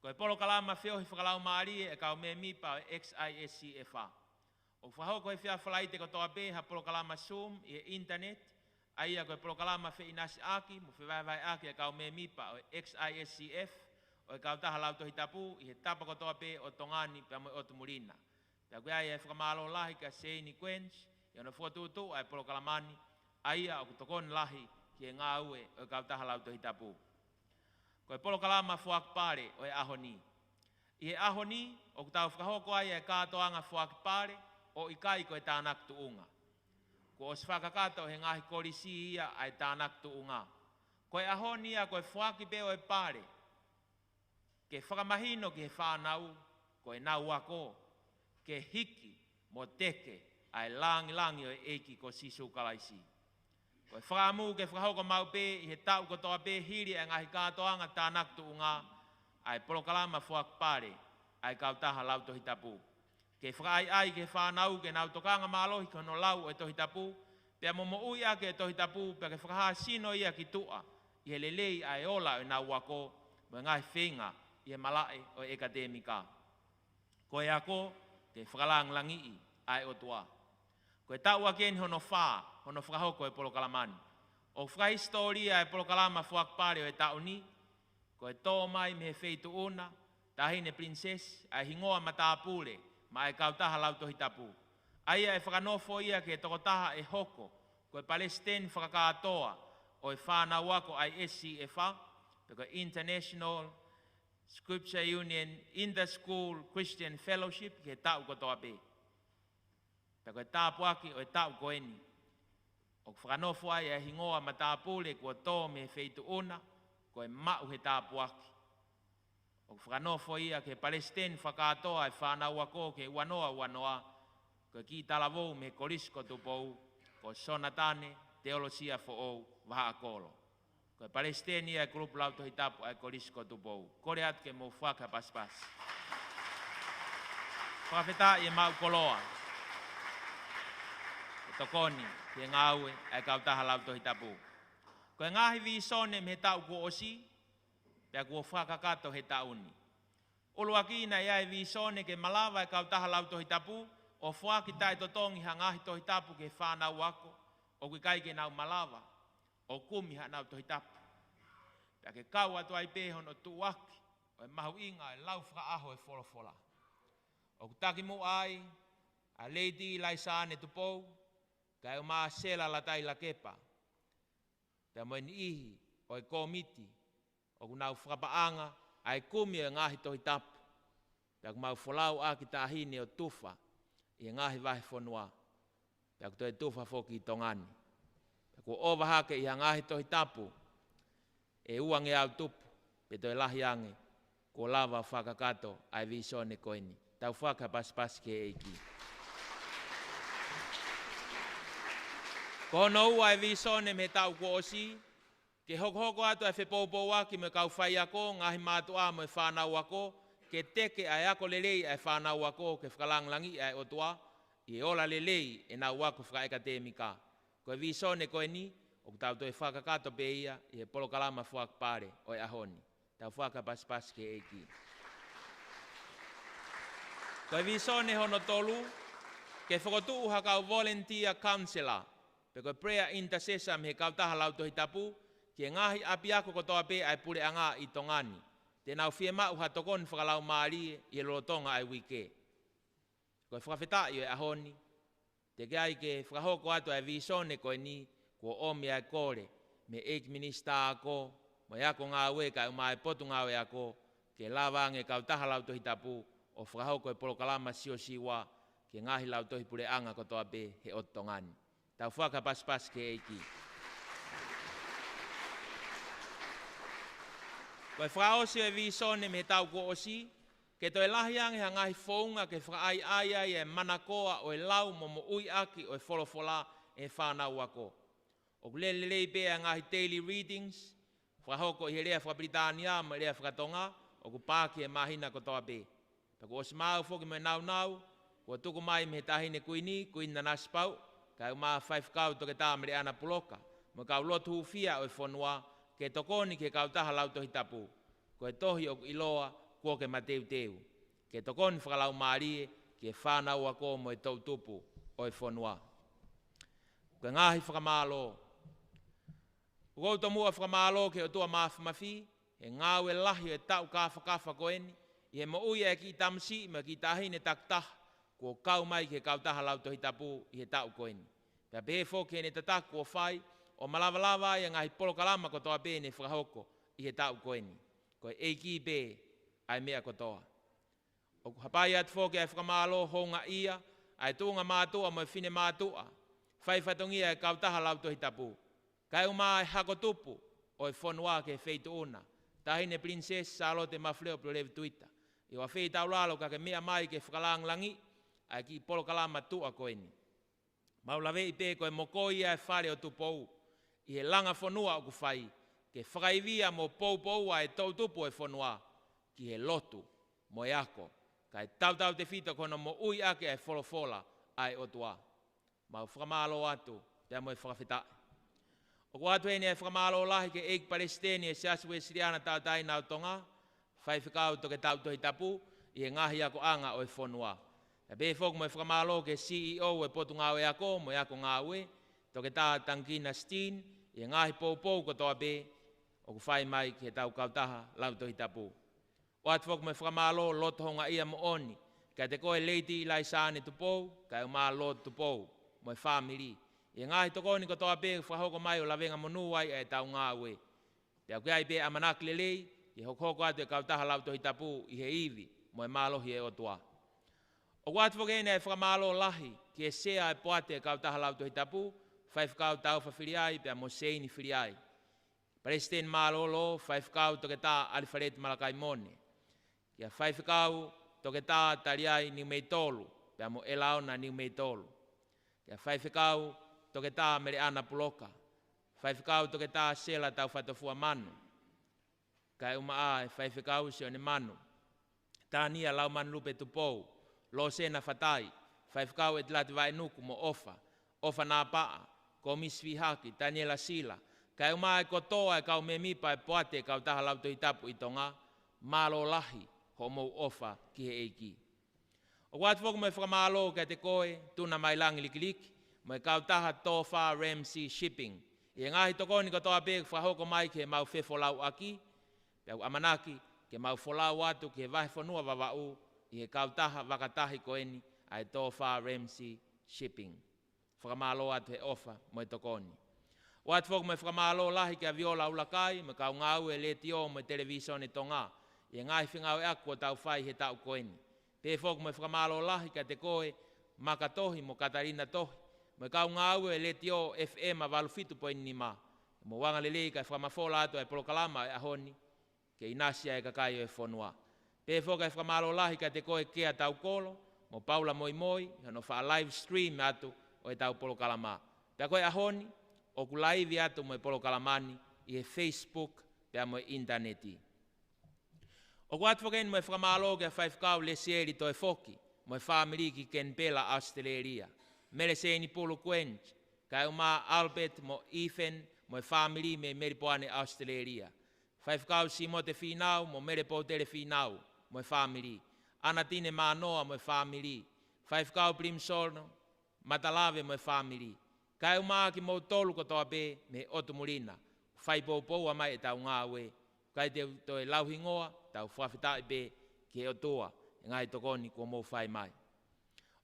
Ko e polo kalama whiohi whakalau maari e kau me mipa o XISCFA. O whahoko e whia whalaite ko toa pe ha polo kalama Zoom i e internet, aia ko e polo kalama whi inasi aki, mo whiwaiwai aki e kau me mipa o XISCF, o e kau taha lauto hitapu i he tapa ko toa pe o tongani pe mo o tumurina. Pia koe aia e whakamalo lahi ka seini quench, i ono whuatutu a e polo kalamani, aia o kutokoni lahi ki e ngā ue o e kau taha lauto hitapu. Ko e polo kalama whuakpare o e ahoni. I e ahoni, o kutau whakahoko aia e kātoanga whuakpare, o i kai ko e tānak tuunga. Ko o whakakato he ngahi korisi ia ai tānak tuunga. Ko e ahoni ia ko e whaki pe o e pare. Ke whakamahino ki he whanau, ko e nau ako. ke hiki mo teke ai langi o eki ko sisu kalaisi. Ko whakamu ke whakahoko maupe i he tau ko toa pe hiri e ngahi kātoanga tānak tu unga ai polokalama fuakpare ai kautaha lau tohi tapu. Ke whakai ai ke whanau ke nau tokanga mālohi kono lau e tohi tapu, pia momo ui ake e tohi tapu, pia ke whakaha sino ia ki tua, i he lelei ai ola e nau wako, mo ngai whenga i he malae o ekademika. Ko e ako, ke whakalang langi ai o tua. Ko e tau ake ni hono wha, hono whakahoko e polokalamani. O whakahistoria e polokalama fuakpare o e tau ni, ko e tō mai me he wheitu una, tahine princess, ai hingoa matapule, ma e kautaha lau tohi tapu. Aia e whakanofo ia ke tokotaha e hoko, ko e Palestine whakakatoa, o e whānau wako ai esi e wha, peko International Scripture Union Inter-School Christian Fellowship ke tau kotoa pe. Peko e tāpuaki o e tau koeni. O whakanofo ai e hingoa matapule ko tō me wheitu una, ko e mau he tāpuaki. O whakanofo ia ke Palestine whakatoa e whanau ako ke wanoa, ko ki talavou me korisko tupou, ko sonatane, teolosia fo ou, waha akolo. Ko Palestine ia e grupu lau tohi tapu e korisko tupou. Kore atu ke mou whaka paspas. Whakawheta i e mau koloa. E tokoni, ke ngaue e kautaha lau tohi tapu. Ko e ngahi vi sone me tau ko osi, pia kua whakakato he tauni. Uluakina ia e visone ke malawa e kautaha lau tohi tapu, o whaki tai totongi hangahi tohi tapu ke whanau wako, o kui kai ke nau malawa, o kumi ha nau tohi tapu. Pia ke kau atu ai pehon o tuwaki, o e mahu inga e lau whakaaho e wholofola. O kutaki mu ai, a leiti lai saane tupou, kai o maa sela la tai la kepa. Pia mo ni ihi, o e komiti, o kunau whakapaanga, ai kumi e ngahi tohi tapu. Pia kumau wholau a ki tāhine o tufa, i ngahi vahe whonua. Pia kutoe tufa whoki i tongani. Pia ku ova hake i ngahi tohi tapu, e uange au tupu, pe toi lahi ange, ko lava whakakato ai visone koini. Tau whaka pas ke eiki. Ko no ua e visone me tau ko osi, ke hoko atu e whepoupo waki me kau whai ako, ngahi mātu a mo e whanau ako, ke teke ai ako lelei e whanau ako, ke whakalanglangi ai otua, i ola lelei e nau wako whakaekatemika. Ko e visone koe ni, o tau toi whakakato pe ia, i he polokalama whakpare o e ahoni. Tau whaka pas ke eiki. Ko e visone hono tolu, ke whakotuu hakau volunteer counselor, pe koe prayer intercessor me he kautaha lau tohi tapu, ke ngahi api ako kotoa pe ai pule anga i tongani. Te nau fie mau ha tokon whakalau maari i e lotonga ai wike. Koe whakawheta i e ahoni, te ke ai ke whakahoko atu ai visone koe ni, ko omi ai kore, me 8 minister ako, mo iako ngā ue ka umai potu ngā ue ako, ke lawange kautaha lau tohi tapu, o whakahoko e polokalama sio siwa, ke ngahi lau tohi pule anga kotoa pe he o tongani. Tau whaka pas ke eiki. Koe whaosi e visone me tau ko osi, ke toi lahiange ha ngahi whounga ke whaai ai e manakoa o e lau momo ui aki o e wholofola e whanau ako. O kulelelei pe a ngahi daily readings, whahoko i he rea Whakabritania ma rea Whakatonga, o ku pāki e mahina kotoa pe. Pako osi mau whoki me nau, kua tuku mai me he tahine kuini na naspau, kai uma 5 kau toke tā mere ana puloka, mo kau lotu ufia o e whonua, ke tokoni ke kau taha lau tohi tapu, ko e tohi o iloa, kua ke mateu teu, ke tokoni whakalau maarie, ke whanau ako mo e tau tupu o e whonua. Ko e ngahi whakamalo, ukouto mua whakamalo ke o tua mafi, e ngau e lahi e tau kafa koeni, i he mo uia e ki tamsi, ma ki tahine taktaha, ko kau mai ke kau taha lau tohi tapu i he tau koeni. Pea pēwho ke ne tataku o whai, o malawalawa i ngahi polokalama kotoa pē ne whakahoko i he tau koeni. Ko e eiki pē ai mea kotoa. O hapai atu whoke ai whakamalo honga ia, ai tūnga mātua mo e whine mātua, whaiwhatongia e kau taha lau tohi tapu. Kai uma e hako tupu o e whonua ke wheitu una. Tahine princess Charlotte Mafleo pro levi tuita. I wa whei tau lalo ka ke mea mai ke whakalang langi, ai ki polo kalama tu a koeni. Maulawe i pe koe mokoi e whare o tupou, i he langa whanua o ku whai, ke whakaivia mo pou a e tautupu e whanua, ki he lotu, mo e ako, ka e tau te whita kono mo ui ake e wholofola ai o tua. Mau whakamalo atu, te amo e whakawhita. O ko atu ene e whakamalo lahi ke eik Palestini e siasu e siriana tautai nau tonga, whai whikau toke tautohi tapu, i he ngahi ako anga o e whanua. E be fok mo e whakamalo ke CEO e potu ngau e ako, mo e ako ngau e, toke tā tangkina steen, i he ngahi pou ko toa be, o ku whai mai ke tau kautaha lautohi tapu. O atu fok mo e whakamalo loto honga ia mo oni, ka te koe leiti i lai saane tupou, ka e maa loto tupou, mo e whamiri. I ngahi tokoni ko toa pe whahoko mai o lawenga monu ai e tau ngā ue. Te au kai pe amanak lelei, i hoko atu e kautaha lautohi tapu i he iwi, mo e malohi e otua. O watu whakene e whakamalo lahi, ki e sea e poate e kautaha lautohi tapu, whai whakau tau whawhiriai pe a mo seini whiriai. Palestine malolo, whai whakau toke tā alifareti malakai mone. Ki a whai whakau toke tā tariai niu mei tolu, pe a mo elao na niu mei tolu. Ki a whai whakau toke tā mere ana puloka. Whai whakau toke tā sela tau whatofua manu. Kai uma a e whai whakau se o ne manu. Tā nia lau manu lupe tupou. Lo sena whatai. Whai whakau e tilati vai nuku mo ofa. Ofa nā paa. Ko miswi haki. Tā nia la sila. Kai uma e kotoa e kau me mipa e poate e kau taha lautohi tapu i tonga. Malo lahi. Ho mou ofa ki he eiki. O watu whoku me whakamalo ka te koe. Tuna mai langi likiliki. Mo e kau taha tofa Ramsey Shipping. I ngahi tokoni ko toa pe whahoko mai ke mau whefolau aki. Pau amanaki ke mau folau atu ke vahe whanua wawau. I he kau taha wakatahi koeni ai tofa Ramsey Shipping. Whakamalo atu he ofa mo e tokoni. O atu whoku me whakamalo lahi ke a viola ulakai. Me kau ngau e leti o mo e televisione tonga. I ngahi whingau e aku o tau whai he tau koeni. Pe whoku me whakamalo lahi ka te koe makatohi mo Katarina tohi. Mo kau ngau e leti o FM a walufitu po ini ma. Mo wanga lelei ka whamafola atu e polokalama e ahoni. Ke inasia e kakai o e whonua. Pe whoka e whamalo lahi ka te koe kea tau kolo. Mo Paula moi moi. Hano wha live stream atu o e tau polokalama. Pea koe ahoni. O ku live atu mo e polokalamani. I e Facebook. Pea mo e interneti. O ku atu whaken mo e whamalo ke a whaifkau le sieri to e whoki. Mo e whamiri ki ken pela Australia. Mele seini pulu kwench, kai uma Albert mo Ethan mo e family me meripoane Australia. Whaifkau si mo te whinau mo meripo tere whinau mo e family. Anatine manoa mo e family. Whaifkau Primsorno, Matalave mo e family. Kai uma ki mo tolu ko toa pe me otumurina. Whaipopou a mai e tau ngāwe. Kai te to e lauhingoa, tau whawhitai pe ki o toa. Ngai tokoni ko mo whai mai.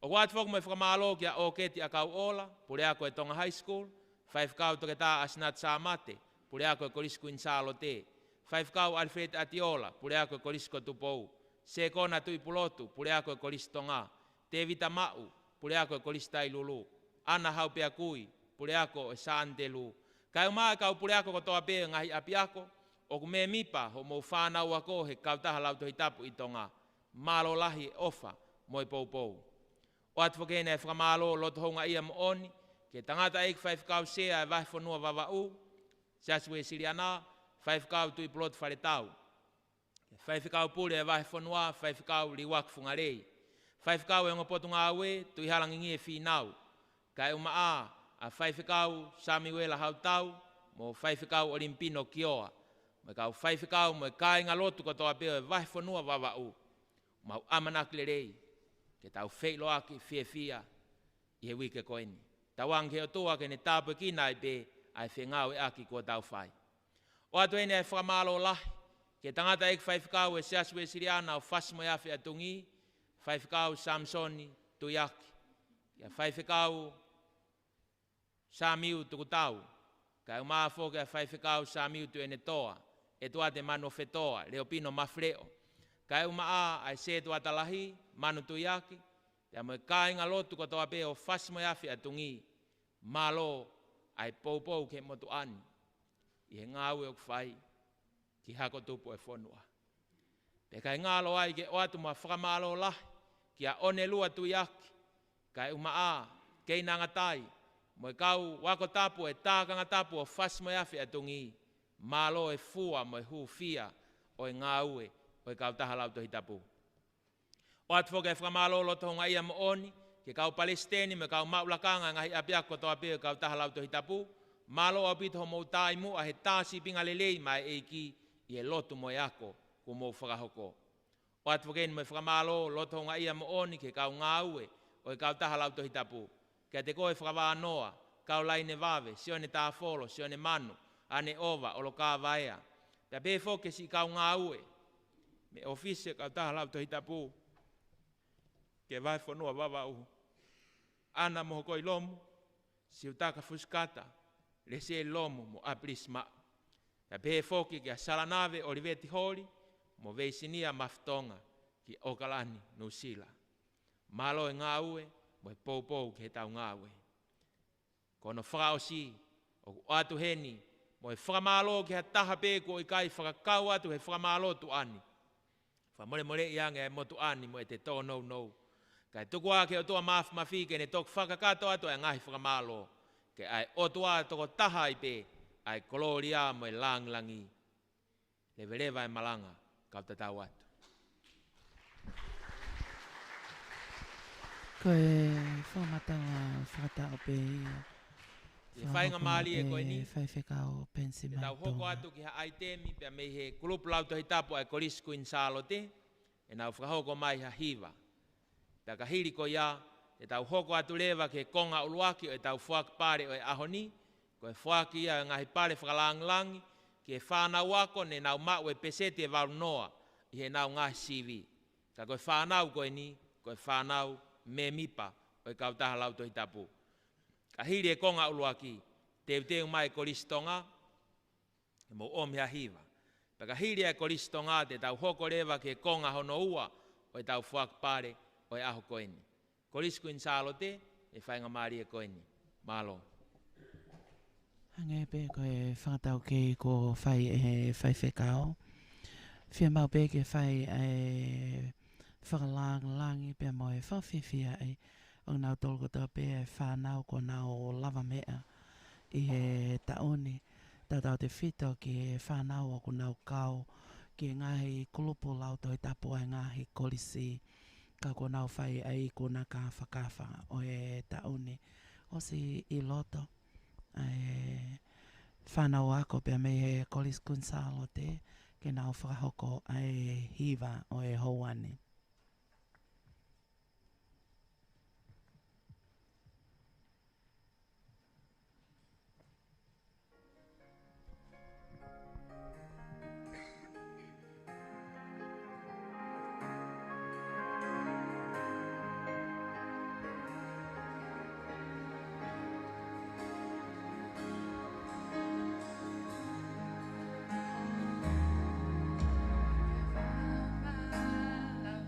O watu whoku me whakamalo kia o keti a kau ola, pure ako e Tonga High School, whaifkau toke tā asinat sā mate, pure ako e korisku insalo te, whaifkau Alfred Atiola, pure ako e korisko tupou, se kona tui pulotu, pure ako e koris tonga, te vita mau, pure ako e koris tailulu, ana haupea kui, pure ako e saantelu, kai umaa kau pure ako ko toa pe ngahi api ako, o kume mipa ho mou whanau ako he kau taha lautohi tapu i tonga, malo lahi ofa, moi pou. O atu whakene e whakamalo loto honga ia mo oni, ke tangata eik whaifkau sea e vahe whanua wawau, se asu e siriana, whaifkau tui plot wharetau. Whaifkau pule e vahe whanua, whaifkau liwak whungarei. Whaifkau e ngopotu ngā ue, tui halangi ngie whinau. Kai uma a whaifkau Samuela hautau, mo whaifkau Olimpino kioa. Mo kau whaifkau mo e kai ngā lotu katoa peo e vahe whanua wawau. Mau amanak lerei. Ke tau wheilo aki whia i he wike koeni. Tau ange o toa ke ne tāpu kina i pe ai whengau e aki kua tau whai. O atu ene e whamalo lahi, ke tangata ek whaifkau e siasu e siriana o whasmo e awhi atungi, whaifkau Samsoni tuiaki. Ia whaifkau Samiu tukutau, ka umaa whoke a whaifkau Samiu tu ene toa, e tua te mano whetoa, leo pino mafreo. Kai umaa ai se tu atalahi, manu tuiaki, ya mo kai ngā lotu ko toa pe o whasmo yafi atungi, malo ai pou ke motu ani, i he ngāwe o kwhai, ki hako tupu e whonua. Pe kai ngālo ai ke o atu ma whakamalo lahi, ki a one lua tuiaki, Kai umaa, kei nangatai, mo kau wako tapu e tākanga tapu o fas mo afi atungi, malo e fua mo hu fia o ngā ue o kau tahalau to hitapu. O atu foke whamalo lo tohunga ia mo oni, ke kau Palestini me kau maulakanga ngahi apiako to api o kau tahalau to hitapu, malo o pito mo taimu a he tāsi pinga lelei mai eiki i e lotu mo ako ku mo whakahoko. O atu foke me whamalo lo tohunga ia mo oni ke kau ngā ue o kau tahalau to hitapu. Kia te koe whakawanoa, kau laine vave, sione tāwholo, sione manu, ane ova, olo kā vaea. Pea pē foke si kau ngā ue, me ofise kau tahalau to hitapu, ke vai whanua wawau. Ana moho koi lomu, si utaka fuskata, le se lomu mo aprisma. Pea pē foke kia salanave oliveti holi, mo veisinia maftonga ki Okalani, Nusila. Malo e ngā ue, mo e pou ke tau ngā ue. Kono whakao si, o atu heni, mo e whakamalo ke ha taha pēko i kai whakakau atu he whakamalo tu ani. Whamore i ange e motu ani mo e te tō nou. Kai tuku a ke o tua mafi ke ne toku whakakato atu e ngahi whakamalo. Ke ai o tua toko taha i pē, ai koloria mo e langlangi. Lewa e malanga, kau tatau atu. Koe whamatanga whakatao pe Te whainga maali e koe ni. Whai whekao pensi Te mai tau hoko atu ki ha aitemi, pia mei he kulupu lau tohi tapu ai korisku in salote, e nau whakahoko mai ha hiva. Pia ka hiri ko ia, te tau hoko atu lewa ke konga uluaki o e tau whuak pare o e ahoni, ko e whuaki ia ngahi pare whakalanglangi, ki e whanau ako ne nau mau e pesete e waru noa, i he nau ngahi CV. Ka koe whanau koe ni, koe whanau me mipa o e kau taha lau tohi tapu. Ka hiri e konga uluaki, teu mai koristonga, e mo omi ha hiva. Ka hiri e koristonga te tau hoko rewa ke konga hono ua, o e tau whuak pare o e aho koeni. Korisku in salote, e whainga maari e koeni. Malo. Hange pe koe whakatau ke ko whai e whai whekao. Whia mau pe ke whai e whakalangi pe mo e whawhiwhia e o nau tolko tau pe e whanau ko nau lava mea i he taoni. Tatau te whito ki e whanau o ko nau kau ki ngahi kulupu lau toi tapu e ngahi kolisi ka ko nau whai ai ko na ka whakawha o e taoni. O si i loto e whanau ako pe me he kolis kunsalo te ke nau whakahoko ai hiva o e houani. La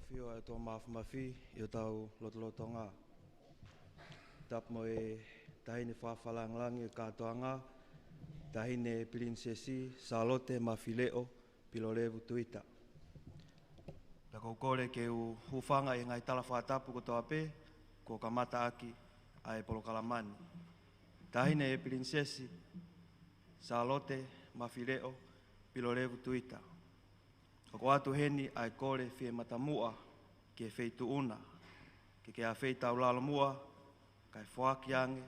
Fio e tō mafi i o tau lotolotonga. Tap mo e tahine whawhalanglangi o katoanga, tahine prinsesi Salote Mafileo Pilolevu Tuita. Ta koukore ke u hufanga i ngai tala whatapu ko toa pe, ko kamata aki ai Polokalamani. Tahine e prinsesi Salote Mafileo Pilolevu Tuita. Ko atu heni ai kore fie matamua ke feitu una, ke a feita ulalo mua, kai whaaki ange,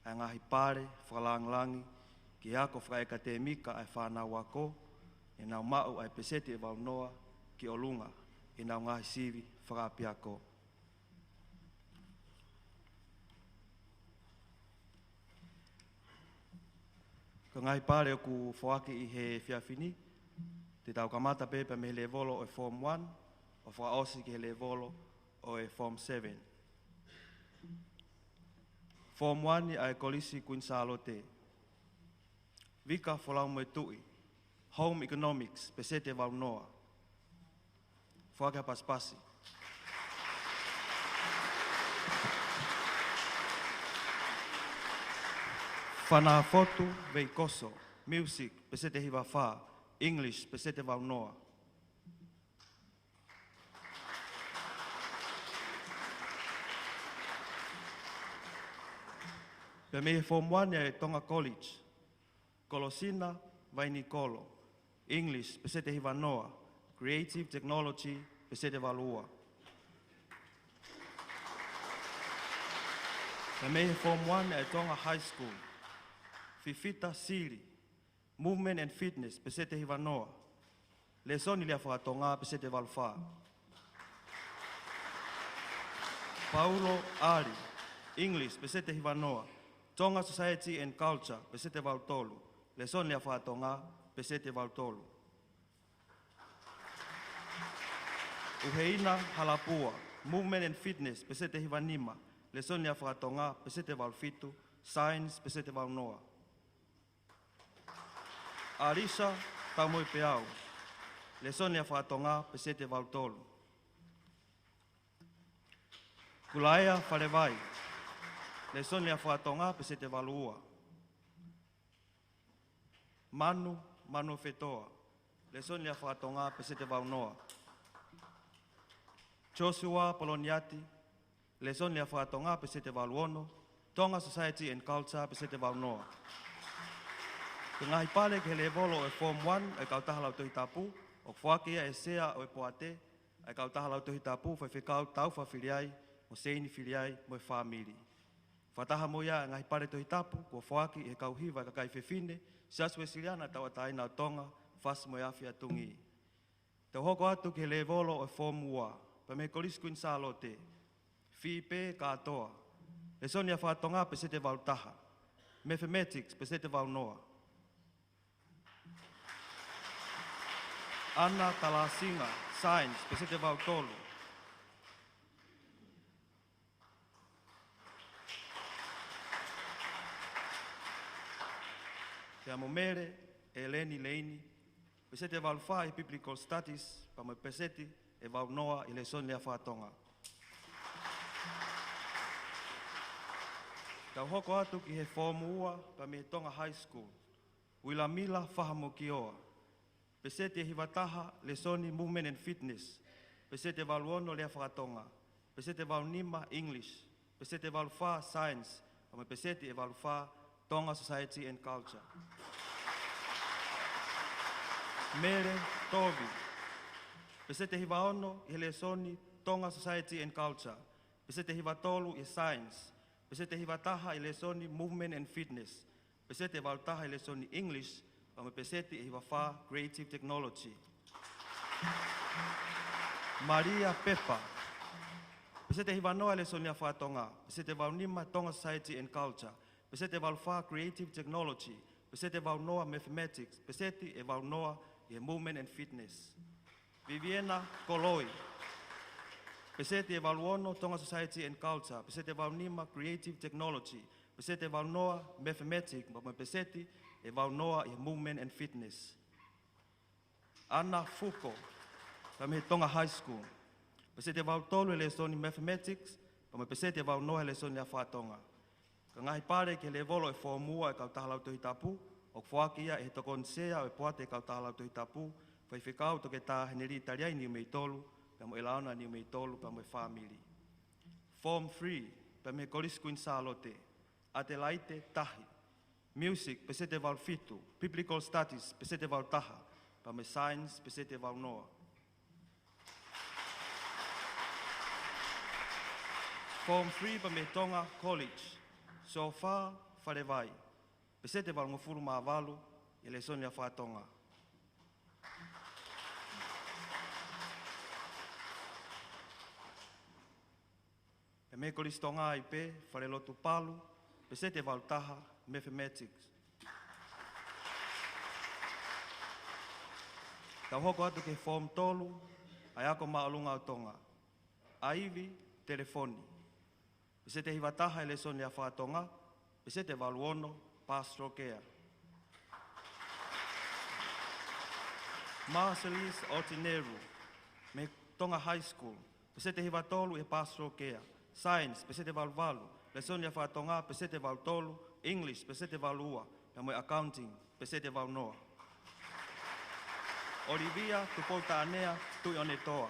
ai ngahi pare, whalanglangi, ki ako whaeka te mika ai whanau wako, e nau mau ai pesete e waunoa ki olunga, e nau ngahi sivi whakapi ako. Ka ngahi pare o ku whaaki i he whiawhini, te tau kamata pepe me le volo o Form 1, o whaosi ki le volo o Form 7. Form 1 ai kolisi Queen Salote. Vika whalau mo e tui. Home Economics, pesete waunoa. Whaka paspasi. Whana fotu veikoso. Music, pesete hiwa wha. English, pesete waunoa. Pe me Form 1 e Tonga College. Kolosina, Vainikolo. English, pesete hiwanoa. Creative Technology, pesete valua. Pe me Form 1 e Tonga High School. Fifita Siri. Movement and Fitness, pesete hiwanoa. Lesoni lia whakatonga, pesete valfa. Paulo Ari. English, pesete hiwanoa. Tonga Society and Culture, pesete valtolu. Lesoni lia whakatonga, pesete valtolu. Uheina Halapua. Movement and Fitness, pesete hiwanima. Lesoni lia whakatonga, pesete valfitu. Science, pesete valnoa. Arisa Tamoi Peau. Lesoni lia whakatonga, pesete valtolu. Kulaia Wharewai. Lesoni lia whakatonga, pesete valua. Manu Fetoa. Lesoni lia whakatonga, pesete valnoa. Joshua Poloniati. Lesoni lia whakatonga, pesete valuono. Tonga Society and Culture, pesete valnoa. Ke ngahi pale ke le volo e Form 1 e kautaha lau tohi tapu, o whakia e sea o e poate, e kautaha lau tohi tapu, whai whikau tau whawhiriai, mo seini whiriai, mo e whamiri. Whataha moia e ngahi pale tohi tapu, ko whaki e kauhiwa e kakai whiwhine, siasu e siriana tau ataina o Tonga, whas mo e awhia tungi. Te hoko atu ke le volo e Form 1, pa me kolisi Queen Salote, whipe katoa, e sonia whatonga pesete valtaha, mathematics pesete valnoa. Ana Talasinga, Science, pesete vautolo. Te amomere, Eleni Leini, pesete valfa e Biblical Studies, pa mo pesete e valnoa i le son lea whatonga. Tau hoko atu ki he Form 1 pa me Tonga High School. Wilamila Fahamokioa. Pesete hiwataha lesoni Movement and Fitness. Pesete valuono lea whakatonga. Pesete valunima English. Pesete valufa Science. Pa me pesete e valufa Tonga Society and Culture. Mere Tovi. Pesete hiwaono i lesoni Tonga Society and Culture. Pesete hiwatolu i Science. Pesete hiwataha i lesoni Movement and Fitness. Pesete valutaha i lesoni English. Pa me pesete hiwafa Creative Technology. Maria Pepa. Pesete hiwanoa i lesoni a whatonga. Pesete valunima Tonga Society and Culture. Pesete valfa Creative Technology. Pesete valnoa Mathematics. Pesete e valnoa i Movement and Fitness. Viviana Koloi. Pesete e valuono Tonga Society and Culture. Pesete valunima Creative Technology. Pesete valnoa Mathematics. Ma pesete e valnoa i Movement and Fitness. Ana Fuko. Pa me Tonga High School. Pese te wau tolu e lesoni mathematics, pa me pese te wau noa e lesoni a whātonga. Ka ngahi pare ke le volo e whomua e kau tahalau tohi tapu, o whakia e tokon sea o e poate e kau tahalau tohi tapu, whai whikau toke tā heneri tariai ni mei tolu, pa mo e laona ni mei tolu, pa mo e whamiri. Form 3, pa me koriskuin sālote, a te laite tahi. Music, pese te wau fitu, biblical studies, pese te wau taha, pa me science, pese te wau noa. Form 3 pa me Tonga College. So far, whare vai. Pese te wau ngofuru maa walu, e le sonia whātonga. E me koris tonga ai pe, whare lotu palu, pese te wau taha, mathematics. Tau hoko atu ke form tolu, ai ako maalunga o tonga. Aivi, telefoni. Pese te hiwa taha e le sonia whātonga, pese te waluono, pastoral care. Marcelis Otineru, me Tonga High School, pese te hiwa tolu e pastoral care. Science, pese te walu, le sonia whātonga, pese te walu tolu, English, pese te walu ua, me moe accounting, pese te walu noa. Olivia, tupouta anea, tui one toa.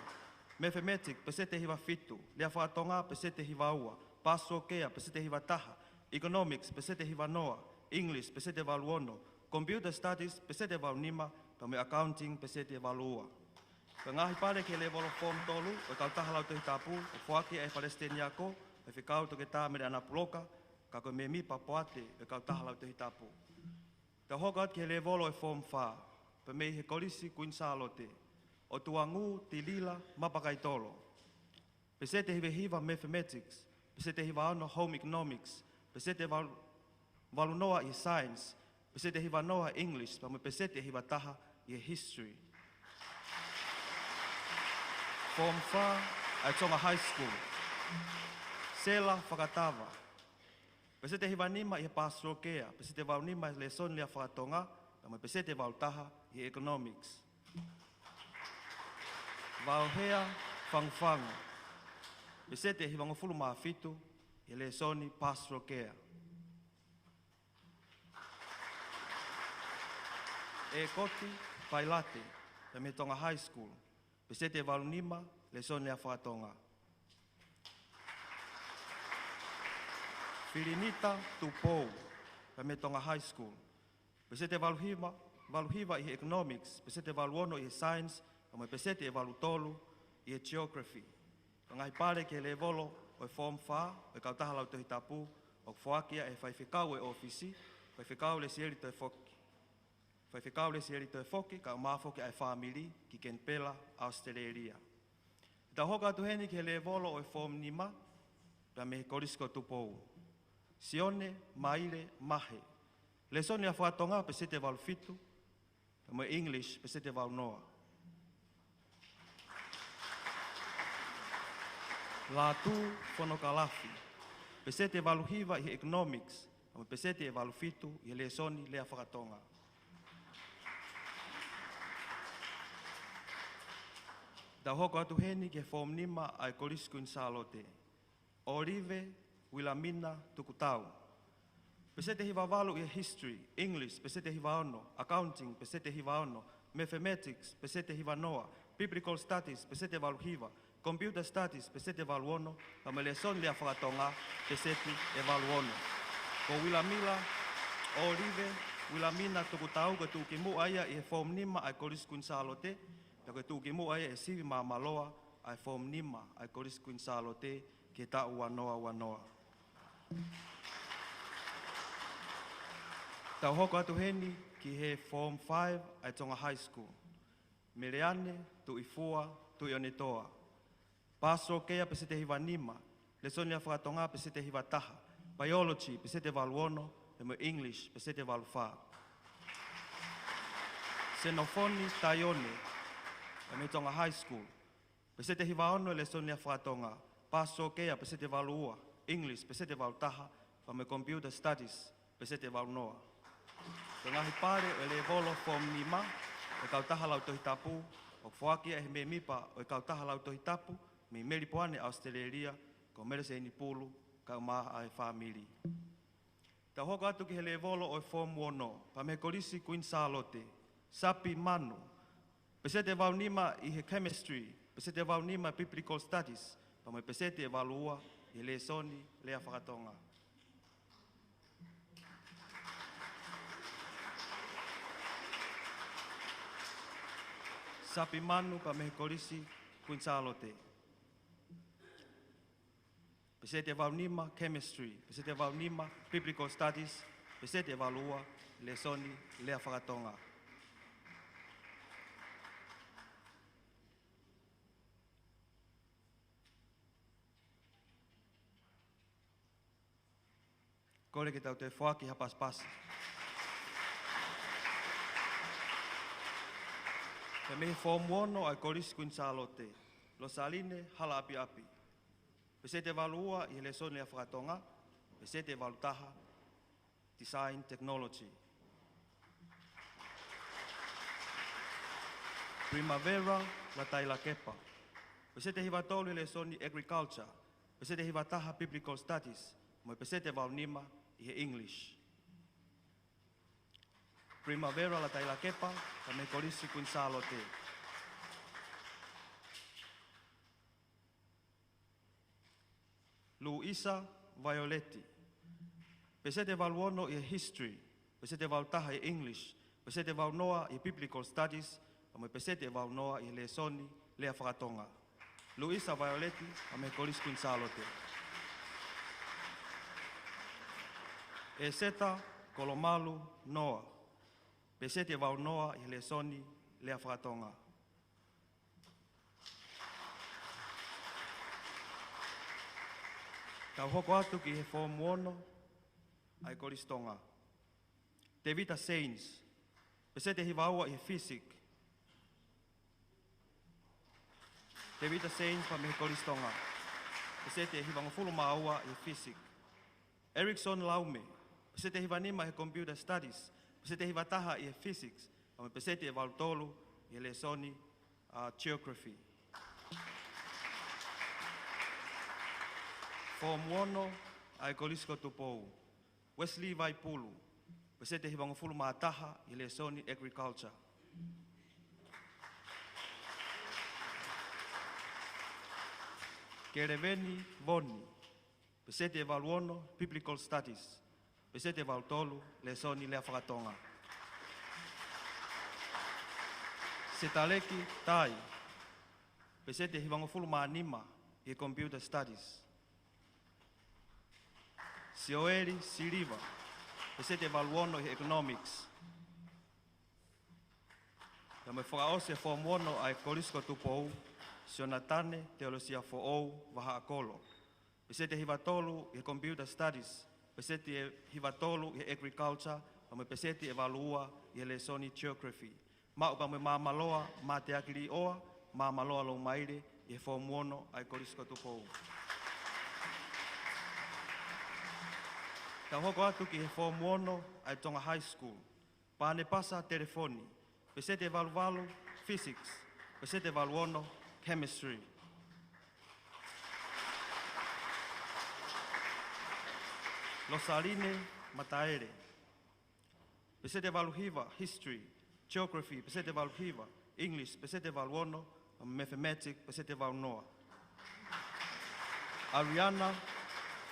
Mathematics, pese te hiwa fitu, lea whātonga, pese te hiwa ua. Pastoral care, pese te hiwa taha. Economics, pese te hiwa noa. English, pese te walu ono. Computer studies, pese te walu nima. Pa me accounting, pese te walu ua. Ka ngahi pare ke le walo form tolu, o kau tahalau te hitapu, o whakia e Palestinian ko, e whikau toke tā mere ana puloka, ka koe me mi papoate, e kau tahalau te hitapu. Ka hokat ke le walo e form 4, pa me he kolisi kuin sālote, o tuangu, tilila, mapakai tolo. Pese te hiwa mathematics, pese te hiwa ano home economics, pese te walu noa i science, pese te hiwa noa English, pa me pese te hiwa taha i history. Form 4, ai Tonga High School. Sela whakatawa. Pese te hiwa nima i pastoral care, pese te walu nima i le son lea whakatonga, pa me pese te walu taha i economics. Wauhea whangwhangu. Pese te hiwa ngofulu maa fitu, i le soni pastoral care. E koti pailate, pe me Tonga High School. Pese te walu nima, le soni lea whakatonga. Firinita tupou, pe me Tonga High School. Pese te walu hiwa i economics, pese te walu ono i science, pa me pese te walu tolu i geography. Ka ngai pare ke le volo o e form 4, o e kau tahalau te hitapu, o whakia e whaiwhikau e ofisi, whaiwhikau le sieri te whoki. Whaiwhikau le sieri te whoki, ka mafoki ai whamiri ki Kenpela, Australia. Ta hoka atu heni ke le volo o e form 5, pa me korisko tupou. Sione, maire, mahe. Le soni a whatonga pese te walu fitu, pa me English pese te walu noa. Lātū whanokalafi. Pese te walu hiwa i economics, pa me pese te walu fitu i le soni lea whakatonga. Ta hoko atu heni ke form 5 ai koriskuin sālote. Orive, Wilhelmina, Tukutau. Pese te hiwa walu i history, English, pese te hiwa ono, accounting, pese te hiwa ono, mathematics, pese te hiwa noa, biblical studies, pese te walu hiwa, computer studies, pese te walu ono, pa me le son lea whakatonga, pese te e walu ono. Ko Wilhelmina, Orive, Wilhelmina, Tukutau, ka tuki mu aia i form 5 ai koriskuin sālote, ta koe tūki mu aia e sivi maa maloa ai form 5 ai koriskuin sālote ke ta ua noa. Tau hoko atu heni ki he form 5 ai Tonga High School. Mereane, tu ifua, tu ionetoa. Pastoral care pese te hiwa 5, le sonia whakatonga pese te hiwa taha. Biology pese te walu ono, e mo English pese te walu wha. Xenofoni taione, e me Tonga High School. Pese te hiwa ono le sonia whakatonga. Pastoral care pese te walu ua, English pese te walu taha, pa me computer studies pese te walu noa. Ka ngahi pare o le volo form 5, e kau taha lau tohi tapu, o whakia e me mipa o e kau taha lau tohi tapu, mi melipoane Australia, ko merese ni pulu, ka ma ai family. Ta hoko atu ki hele volo o form 1, pa me kolisi Queen Charlotte, sapi manu, pesete vaunima i he chemistry, pesete vaunima biblical studies, pa me pesete evalua i le soni lea whakatonga. Sapi manu pa me kolisi Queen Charlotte. Pesete vaunima chemistry, pesete vaunima biblical studies, pesete evalua le soni lea whakatonga. Kore ki tau te whaki hapaspasi. Pe mehi form 1 ai kolisi Queen Charlotte, lo saline hala api api. Pesete valua i le soni a whakatonga, pesete valutaha, design technology. Primavera la taila kepa. Pesete hiva tolu i le soni agriculture, pesete hiva taha biblical studies, mo pesete vaunima i he English. Primavera la taila kepa, ka me kolisi Queen Charlotte. Luisa Violetti. Pesete valuono i history, pesete valtaha i English, pesete valnoa i biblical studies, ma pesete valnoa i le soni lea whakatonga. Luisa Violetti, a me kolisi Queen Charlotte. E seta Kolomalu Noa. Pesete valnoa i le soni lea whakatonga. Tau hoko atu ki he form 1 ai koristonga. Devita Saints. Pesete hivaua i he physics. Devita Saints pa me he koristonga. Pesete hivangofulu maaua i he physics. Erickson Laume. Pesete hivanima he computer studies. Pesete hivataha i he physics. Pa me pesete valtolu i he lesoni geography. Form 1 ai kolisiko tupou. Wesley Vaipulu. Pesete hivangofulu maataha i lesoni agriculture. Kereveni Boni. Pesete evaluono biblical studies. Pesete valtolu lesoni lea whakatonga. Setaleki Tai. Pesete hivangofulu maanima i computer studies. Sioeli Siliva, pesete valuono i economics. Ja me whakaose form 1 ai kolisko tupou, Sionatane teolosia fo'ou waha akolo. Pesete hivatolu i computer studies, pesete hivatolu i agriculture, ja me pesete evalua i lesoni geography. Maupa me maamaloa, ma te akili oa, maamaloa lo maire i form 1 ai kolisko tupou. Ka hoko atu ki he form 1 ai Tonga High School. Pane pasa telefoni. Pesete valu physics. Pesete valuono chemistry. Losaline Mataere. Pesete valuhiva history, geography, pesete valuhiva English, pesete valuono mathematics, pesete valunoa. Ariana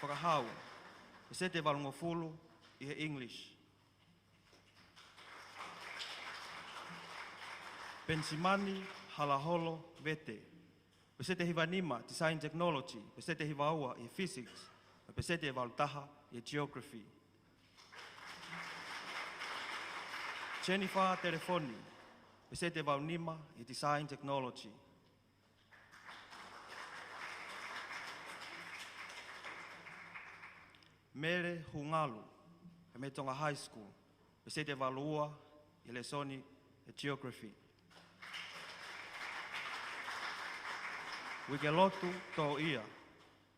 Whakahau. Pesete valungofulu i he English. Pensimani Halaholo Vete. Pesete hivanima design technology. Pesete hivaua i physics. Pesete valutaha i geography. Jennifer Telefoni. Pesete valunima i design technology. Mere Hungalu, me Tonga High School, pesete valua i lesoni e geography. Wigelotu to ia,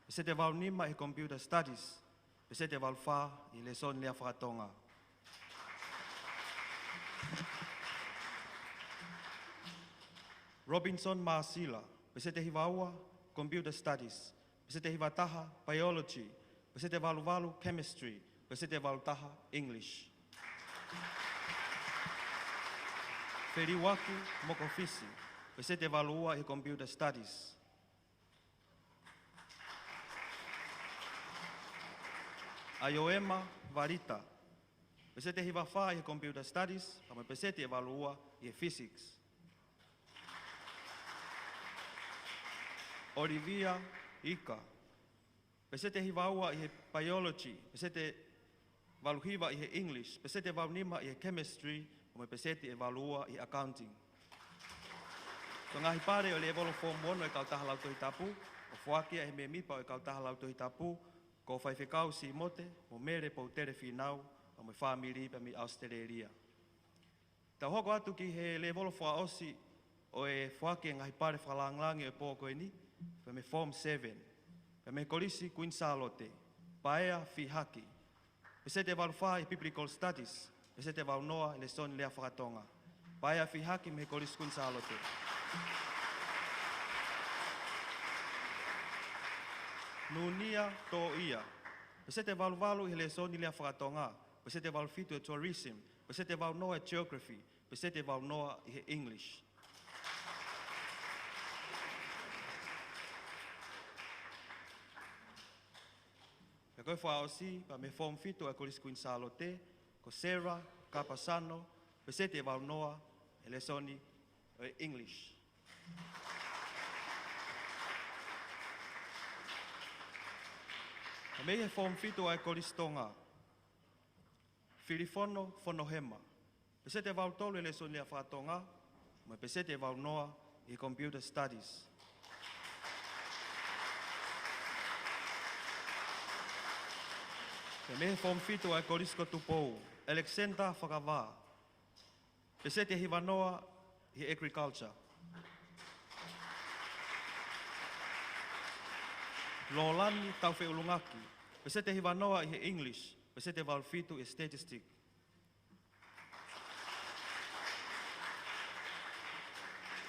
pesete valunima i computer studies, pesete valfa i lesoni lea whakatonga. Robinson Maasila, pesete hivaua Computer Studies. Pesete hivataha, Biology. Pesete valu Chemistry. Pesete valutaha, English. Feriwaki, Mokofisi. Pesete valua e Computer Studies. Ayoema Varita. Pesete hivafa e Computer Studies, kama pesete evalua e Physics. Olivia Ika. Pesete hivaua e Biology, pesete valuhiva e English, pesete valunima e Chemistry, kama pesete evalua e Accounting. So ngahi pare o le evolo form 1 e kautaha lauto hitapu, o fuakia e me mipa o kautaha lauto hitapu, ko whaifekau si mote, mo mere po tere whinau, o me whamiri pa mi Australia. Ta hoko atu ki he le volo wha osi, o e whake ngahi pare whalanglangi o pōko ni, pa me Form 7, pa me kolisi Queen Charlotte, paea fi haki. Pesete walu wha i Biblical Studies, pesete walu noa i le soni lea whakatonga. Paea fi haki me kolisi Queen Charlotte. Nunia to ia. Pesete valu i le soni lea whakatonga. Pesete valu fitu e tourism. Pesete valu noa e geography. Pesete valu noa i he English. Ka koe whaosi pa me form fitu e kolisi Queen Charlotte, ko Sarah, Kapasano, pesete valu noa e le soni e English. A mei he form fitu ai koristonga. Filifono fonohema. Pesete vau tolu le son lea whatonga, ma pesete vau noa i Computer Studies. A mei he form fitu ai korisko tupou. Alexander Whakawā. Pesete hiva noa i Agriculture. Lolani tauwhi ulungaki. Pesete hiva noa i he English. Pesete valfitu i statistic.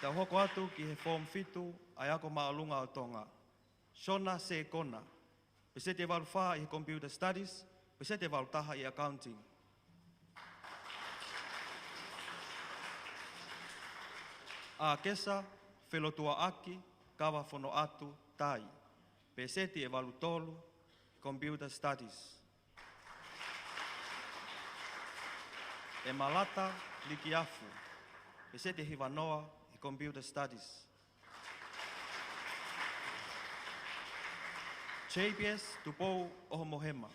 Tau hoko atu ki he form fitu ai ako maalunga o tonga. Shona se kona. Pesete valwha i he Computer Studies. Pesete valtaha i Accounting. A kesa, whelotua aki, kawa whono atu, tai. Pesete e valutolu, Computer Studies. E malata, liki afu. Pesete hiva noa, i Computer Studies. JPS, tupou oho mohema.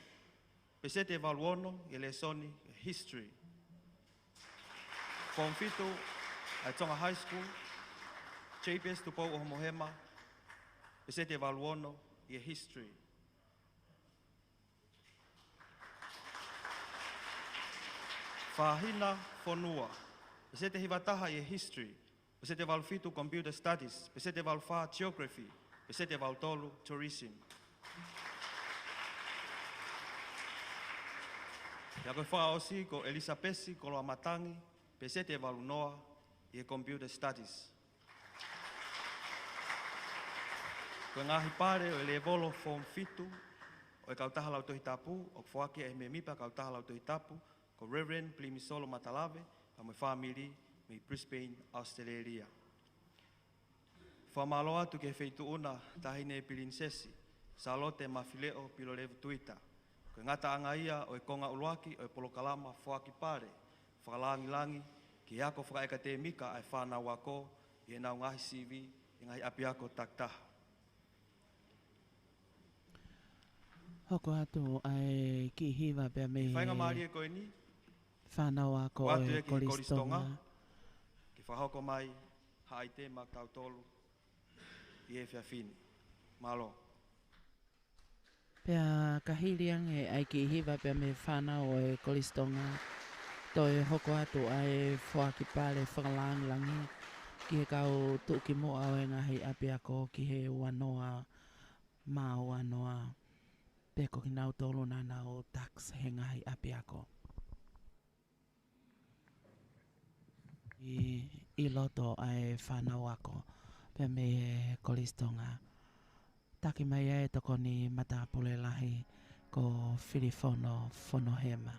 Pesete valuono, i lesoni, History. Form fitu, ai Tonga High School, JPS tupou oho mohema, pesete valuono i History. Whahina whonua, pesete hiwataha i History, pesete valufitu Computer Studies, pesete valwha Geography, pesete valtolu Tourism. Ia koe wha osi ko Elisa Pesi ko loa matangi, pesete valunoa i Computer Studies. Koe ngahi pare o le volo form fitu, o e kautaha lau tohi tapu, o kwhaki e me mipa kautaha lau tohi tapu, ko Reverend Plimisolo Matalave, pa me whamiri me Brisbane, Australia. Whamalo atu ke feitu una tahine Pilinsesi, Salote mawhileo pilo levu tuita. Koe ngata anga ia o e konga uluaki o e polokalama whaki pare, whakalangi-langi, ki ako whakaeka te mika ai whanau ako, i e nau ngahi CV, i ngahi api ako taktaha. Hoko atu ai ki hiwa pia me Whainga maari e koe ni, whanau ako watu e e ki koristonga, koristonga. ki whahoko mai, haai te makau tolu, i e whiawhini. Malo. Pea kahiriang e ai ki hiwa pia me whanau e koristonga. Toi hoko atu ai whaki pale whakalangi ki he kau tuki mo au e ngahi api ako ki he wanoa mā wanoa. Peko ki nau tolu nā nau tax he ngahi api ako. I loto ai whanau ako pia me koristonga. Taki mai e toko ni matapule lahi ko Filifono Fonohema.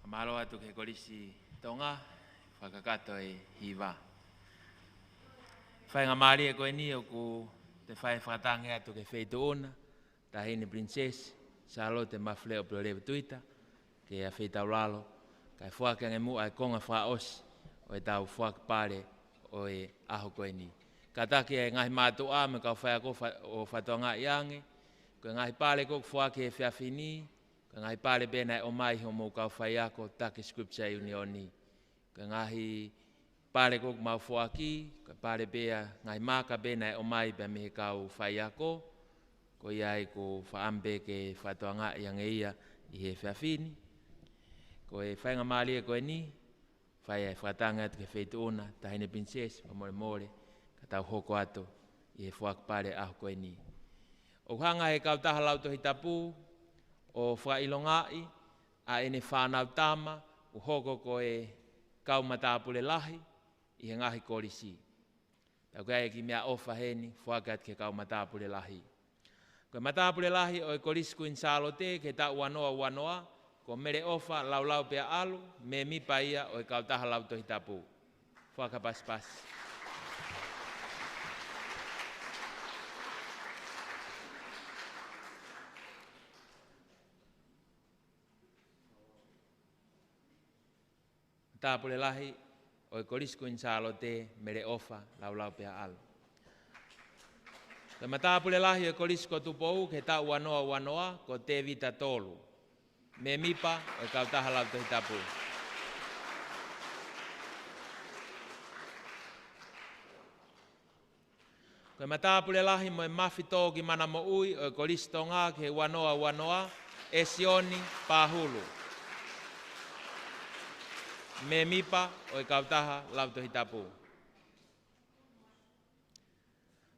Malo atu ke kolisi tonga whakakato e hiwa. Whai ngā maari e koe ni o ku te whai whakatange atu ke whaituona, tahini princess, Charlotte mafleo pio lewe tuita, ke a whaitau lalo, kai whuake nge mua e konga whaosi, o e tau whuake pare o e aho koe ni. Ka taki e ngahi mātua me kau whai ako o whatoanga iange, ko ngahi pare ko whuake e whiawhini, ko ngahi pare bena e o mai ho mou kau whai ako take scripture unioni. Ko ngahi pare ko mau whuaki, ko pare bea ngahi maka bena e o mai bea mihe kau whai ako, ko iai ko whaambe ke whatoanga iange ia i he whiawhini. Ko e whainga maali e koe ni, whai e whakatanga atu ke whaituona, tahine princess, mamore more, ka tau hoko atu i he whuak pare aho koe ni. O hanga he kau taha lauto hitapu, o whailongai, a ene whanau tama, o hoko ko e kau matapule lahi, i he ngahi korisi. Tau kai ki mea ofa heni, whuaka atu ke kau matapule lahi. Ko matapule lahi o e korisku in Salote, ke tau wanoa wanoa, ko mere ofa lau pea alu, me mipa ia o e kau taha lauto hitapu. Whaka pas. Matapule lahi o e korisku in Salote, mere ofa lau pea alu. Ko matapule lahi o e korisku tupou, ke tau wanoa, ko te vita tolu. Me mipa o kau taha lauto hitapu. Koe matapule lahi mo e mawhito ki mana mo ui o e koristo ngā ke wanoa e sioni pāhulu. Me mipa o kau taha lauto hitapu.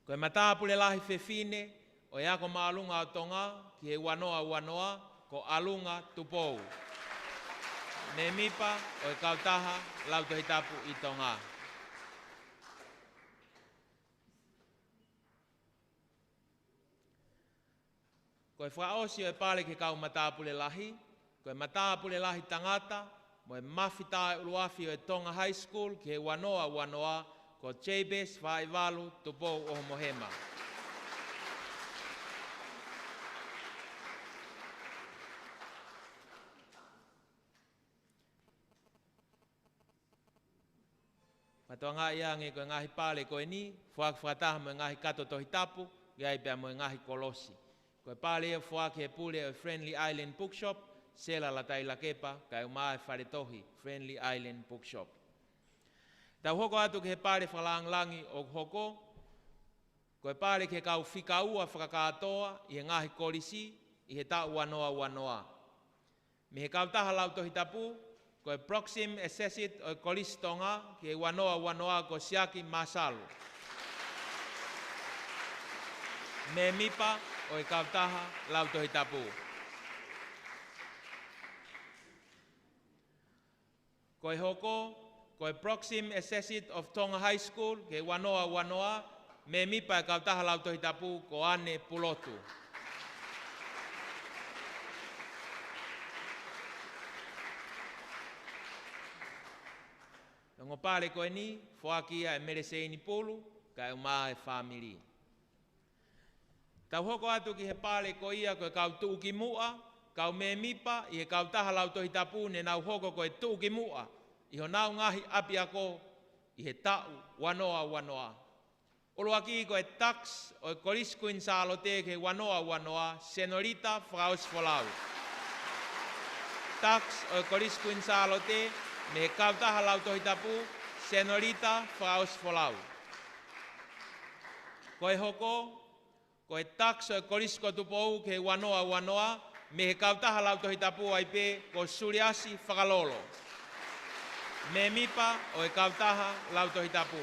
Koe matapule lahi whewhine o e ako maalunga o tonga ki he wanoa ko alunga tupou. Me mipa o e kau taha lauto hitapu i tonga. Ko e whaosi o e pale ke kau matapule lahi, ko e matapule lahi tangata, mo e mawhita e uruafi o e Tonga High School ki he wanoa ko Jabez Whaivalu tupou o Mohema. Matoanga iange ko ngahi pale ko ni, whakataha mo ngahi kato tohi tapu, gai pia mo ngahi kolosi. Ko pale e whake e pule o Friendly Island Bookshop, sela la taila kepa, kai umae whare tohi, Friendly Island Bookshop. Tau hoko atu ke he pale whalanglangi o hoko, ko pale ke kau whikaua whakakatoa, i he ngahi korisi, i he tau wanoa. Me he kau taha lau tohi tapu, ko e Proxim Associate o Kolistonga ki e wanoa ko Siaki Masalu. Me mipa o e kautaha lauto hitapu. Ko e hoko, ko e Proxim Associate of Tonga High School ki e wanoa, me mipa e kautaha lauto hitapu ko Ane Pulotu. Ngo pare koe ni, whakia e mereseini pulu, ka e maa e whamiri. Tau hoko atu ki he pare ko ia koe kau tuuki mua, kau me mipa, i he kau taha lau tohi tapu, ne nau hoko koe tuuki mua, i ho nau ngahi api ako, i he tau wanoa. Olo aki koe tax, o e koriskuin Salote ke wanoa, senorita Fraus Folau. Tax, o e koriskuin Salote, me kau taha lau tohi tapu, senorita Fraus Folau. Koe hoko, koe takso e korisko tupou ke wanoa, me he kau taha lau tohi tapu aipe ko Suriasi Whakalolo. Me mipa o e kau taha lau tohi tapu.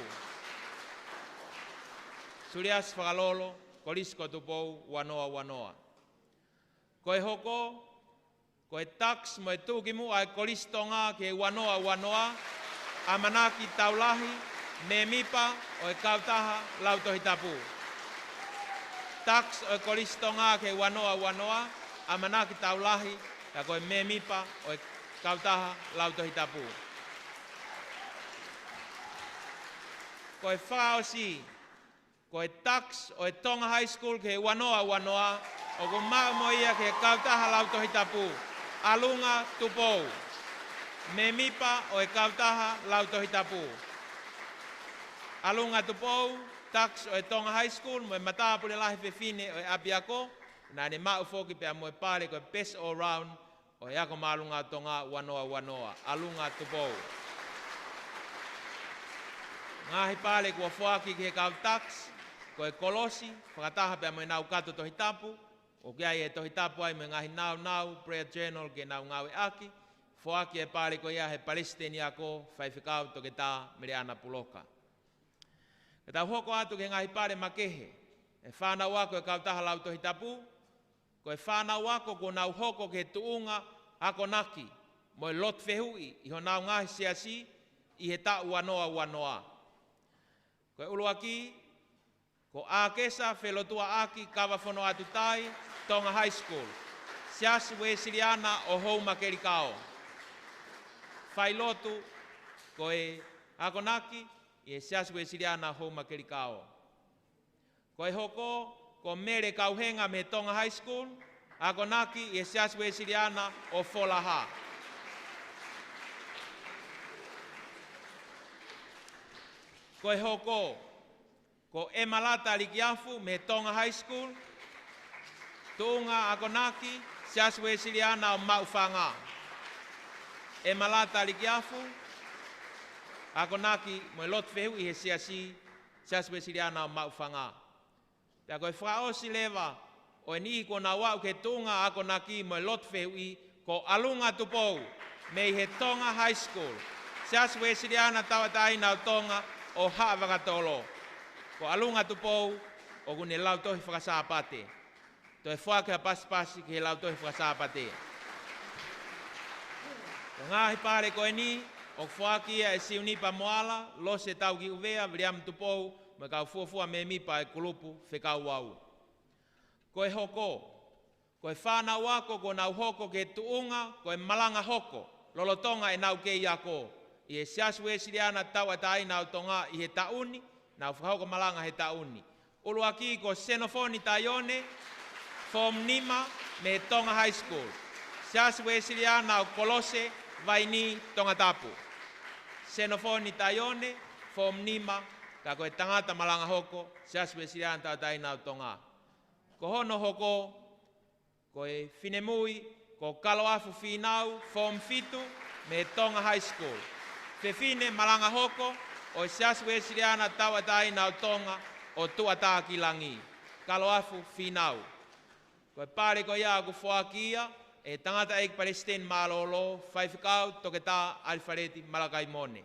Suriasi Whakalolo, korisko tupou wanoa. Koe hoko, ko e tax mo e tuki mua e koristonga ke wanoa, amanaki taulahi, me mipa o e kautaha lautohi tapu. Tax o e koristonga ke wanoa, amanaki taulahi, ta ko e me mipa o e kautaha lautohi tapu. Ko e whaosi ko e tax o e Tonga High School ke wanoa o ko maa mo ia ke kautaha lautohi tapu. Alunga tupou. Me mipa o e kautaha lautohi tapu. Alunga tupou, tax o e Tonga High School, mo e mataa pule lahi whewhine o e apiako, na ne maa ufoki pia mo e pare ko e best all round, o e ako maalunga tonga wanoa. Alunga tupou. Ngahi pale kua whaaki ke kau tax, ko e kolosi, whakataha pia mo e nau kato tohi tapu, o kia e tohi tapu ai mo e ngahi nau, prayer journal ke nau ngau e aki, whaaki e pale ko ia he Palestini ako, whaiwhikau to ke tā mere ana puloka. E tau hoko atu ke ngahi pare makehe, e whanau ako e kau taha lau tohi tapu, ko e whanau ako ko nau hoko ke tuunga ako naki, mo e lot whehui, iho nau ngahi siasi, i he ta wanoa. Ko e uluaki, ko ākesa whelotua aki kawa whono atu tai, Tonga High School. Siasi we siriana o hou makerikao. Whai lotu, ko e akonaki, i e siasi we siriana hou makerikao. Ko e hoko, ko mere kauhenga me Tonga High School, akonaki, i e siasi we siriana o Folaha. Ko e hoko, ko e malata likiafu me Tonga High School, tuunga akonaki, siaswe siliana o maufanga. E malata likiafu, akonaki, mo e lot fehu i he siaswe siliana o maufanga. Pea ko e whao si lewa, o e nihi ko na wau ke tuunga akonaki, mo e lot fehu i, ko alunga tupou, me he Tonga High School. Siaswe siliana tawatai na o Tonga, o haawanga tolo. Ko alunga tupou, o kune lau tohi whakasāpate. To e whake a pasi ki he lau tohi whakasāpate. Ko ngāhi pare ko e ni, o whakia e siunipa moala, lo se tau ki uvea, vriam tupou, me kau fuafua me mipa e kulupu, whekau wau. Ko e hoko, ko e whānau ako, ko nau hoko ke tuunga, ko e malanga hoko, lolotonga e nau kei ako. I e siaswe siriana tau atai nau tonga i he tauni, nau whakauka malanga he tauni. Uluaki ko Xenofoni Taione, Form Nima, me Tonga High School. Siaswe siriana o Kolose, Vaini, Tonga Tapu. Xenofoni Taione, Form Nima, ka koe tangata malanga hoko, siaswe siriana tau atai nau tonga. Ko hono hoko, ko e Finemui, ko Kaloafu Finau, Form Fitu, me Tonga High School. Fefine malanga hoko, o siaswe siriana tawatai nau tonga, o tuata ki langi. Kaloafu finau. Ko e pare ko ia ku whakia, e tangata eik Palestine malolo, whaiwhikau toke tā alfareti malakai mone.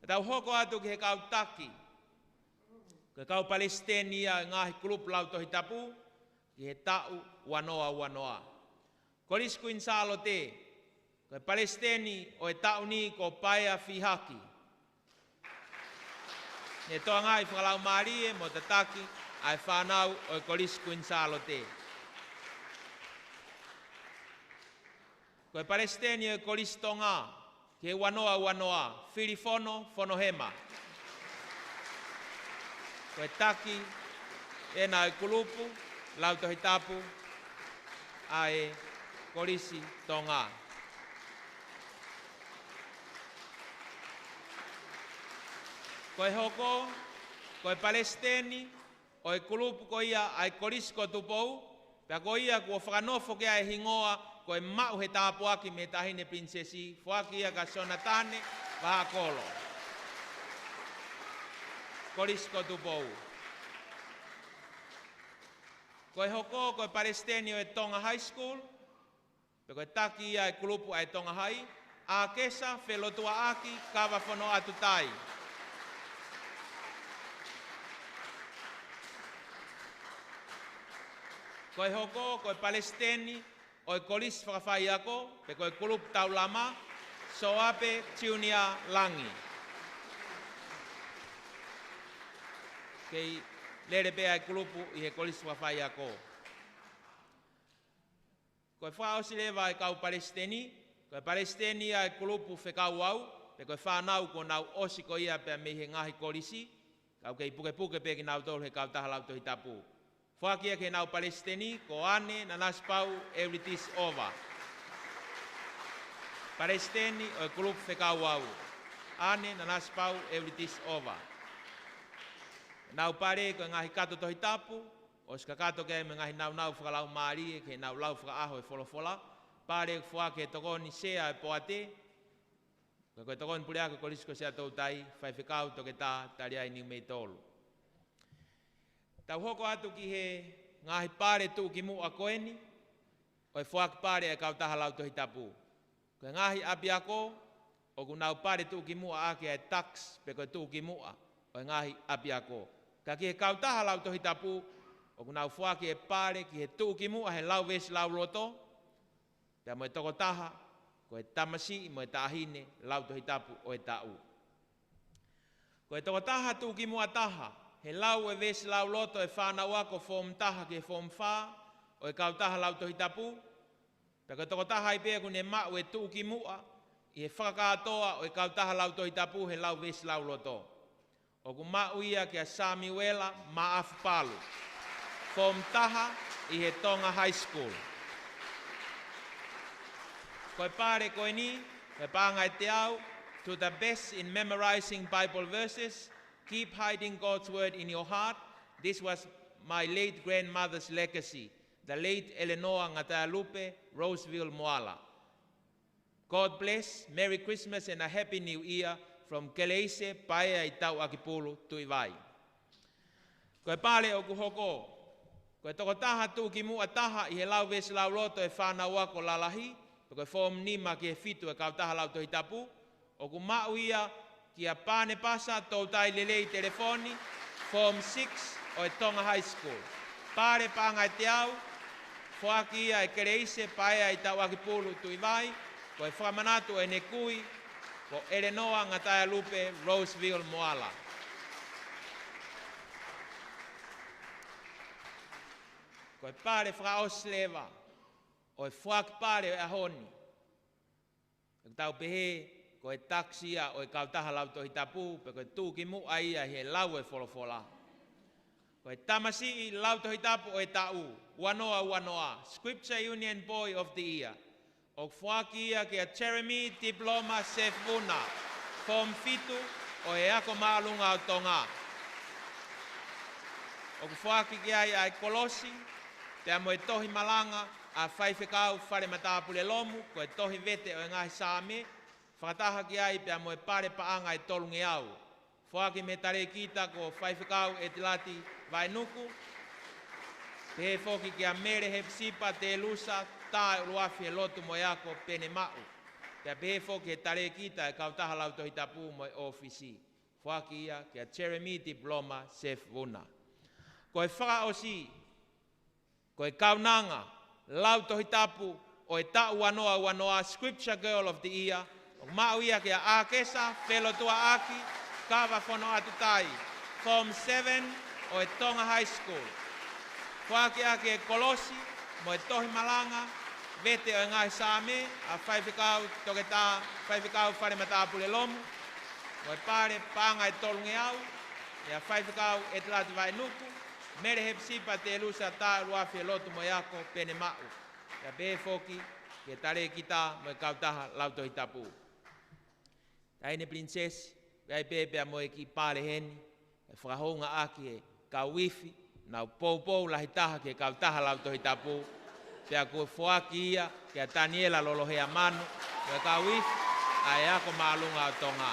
E tau hoko atu ki he kau taki, ko e kau Palestine ia ngahi kulup lau tohi tapu, ki he tau wanoa. Korisku insalo te, ko e Palestini o e tauni ko paia fihaki. Ne toa ngai whakalau marie mo te taki ai whanau o e korisku insalo te. Ko e Palestini o e koristonga ke wanoa, whirifono, whonohema. Ko e taki e na e kulupu, lau tohi tapu, ai korisi tonga. Ko e hoko, ko e Palestini, o e kulupu ko ia ai korisko tupou, pia ko ia kua whakanofo ke ai hingoa, ko e mau he tāpu aki me tahine prinsesi, whaki ia ka Sonatane, waha kolo. Korisko tupou. Ko e hoko, ko e Palestini o e Tonga High School, pia ko e taki ia e kulupu ai Tonga High, a kesa whelotua aki kawa whono atu tai. Ko e hoko, ko e Palestini, o e kolis whakawhai ako, pe ko e kulup tau lama, so ape tiunia langi. Kei lere pea e kulupu i he kolis whakawhai ako. Ko e whaosi lewa e kau Palestini, ko e Palestini a e kulupu whekau au, pe ko e whanau ko nau osi ko ia pea me he ngahi kolisi, Kau kei puke pe ki nau tolu he kau taha lau tohi tapu. Whakia ke nau Palestini, ko ane na naspau euritis ova. Palestini o kulup whekau au. Ane na naspau euritis ova. Nau pare ko ngahi kato tohi tapu, o ska kato ke me ngahi nau whakalau maari, ke nau lau whakaaho e wholofola, pare whake tokoni sea e poate, ko tokoni pureaka ko risko sea tau tai, whai whekau toke tā, tari ai niu mei tolu. Tau hoko atu ki he ngahi pare tu ki mua koeni, o e whaki pare e kau taha lau tohi tapu. Ko ngahi api ako, o ku nau pare tu ki mua ake e tax, pe koe tu ki mua, o e ngahi api ako. Ka ki he kau taha lau tohi tapu, o ku nau whaki e pare ki he tu ki mua he lau vesi lau roto, pia mo e toko taha, ko e tamasi mo e tahine lau tohi tapu o e tau. Ko e toko taha tu ki mua taha, he lau e vesi lau loto e whanau ako form taha ke form wha, o e kau taha lau tohi tapu, pe koe toko taha i pēku ne mau e tu ki mua, i he whakatoa o e kau taha lau tohi tapu he lau vesi lau loto. O ku mau ia ke a Samuela Maafu Palu, form taha i he Tonga High School. Koe pare koe ni, he pāngai te au, to the best in memorizing Bible verses, keep hiding God's word in your heart. This was my late grandmother's legacy, the late Eleanor Ngatalupe Roseville Moala. God bless, Merry Christmas and a Happy New Year from Keleise, Paea i Tau Akipulu, Tuivai. Koe pale o kuhoko, koe toko taha tu ki mua taha i he lau vesi lau roto e whanau ako lalahi, koe form nima ki he fitu e kau taha lau tohi tapu, o ku mau ia ki a pāne pasa tau tai lelei telefoni, form 6 o e Tonga High School. Pare pāngai te au, whaki ia e Kereise, Paea i Tau Akipulu Tuivai, koe whamanatu e Nekui, ko Eleanor Ngatalupe Roseville Moala. Koe pare whakaosleva, o e whaki pare e ahoni. E tau pehe, ko e taksia o e kautaha lau tohi tapu, pe koe tūki mua ia he lau e wholofola. Ko e tamasi i lau tohi tapu o e tau, wanoa, Scripture Union Boy of the Year. O whaki ia ke a Jeremy Diploma Sefuna, form fitu o e ako maalunga o tonga. O whaki ki ai ai Kolosi, te amo e tohi malanga, a whaiwhekau whare matapule lomu, ko e tohi vete o e ngahi sāme, whakataha ki ai pia mo e pare paanga e tolunge au. Whaki me tare kita ko whaiwhekau e tilati vainuku, pe he whoki ki a mere he psipa te lusa, tā e uruafi e lotu mo e ako pene mau. Pia pe he whoki e tare kita e kautaha lau tohi tapu mo e ofisi. Whaki ia ki a Jeremy Diploma Sefuna. Ko e whakaosi, ko e kaunanga, lau tohi tapu o e tau wanoa, Scripture Girl of the Year, o mau ia ke a Akesa, Whelo tua aki, kawa whono atu tai, form 7 o e Tonga High School. Whaki a ke Kolosi, mo e tohi malanga, vete o e ngai sāme, a whaiwhikau toke tā, whaiwhikau whare matapule lomu, mo e pare pānga e tolunge au, e a whaiwhikau e tlatu vai nuku, mere he psipa te lusa tā ruafi e lotu mo e ako pene mau. Ia pe foki, ke tare kita mo e kautaha lau tohi tapu. Taine princesi, gai pepea mo e ki pare heni, e whakahonga aki e kauwifi, nau pou lahi taha ke kautaha lau tohi tapu, pea koe whoaki ia, ke a Daniela lolohea manu, mo e kauwifi, a e ako maalunga o tonga.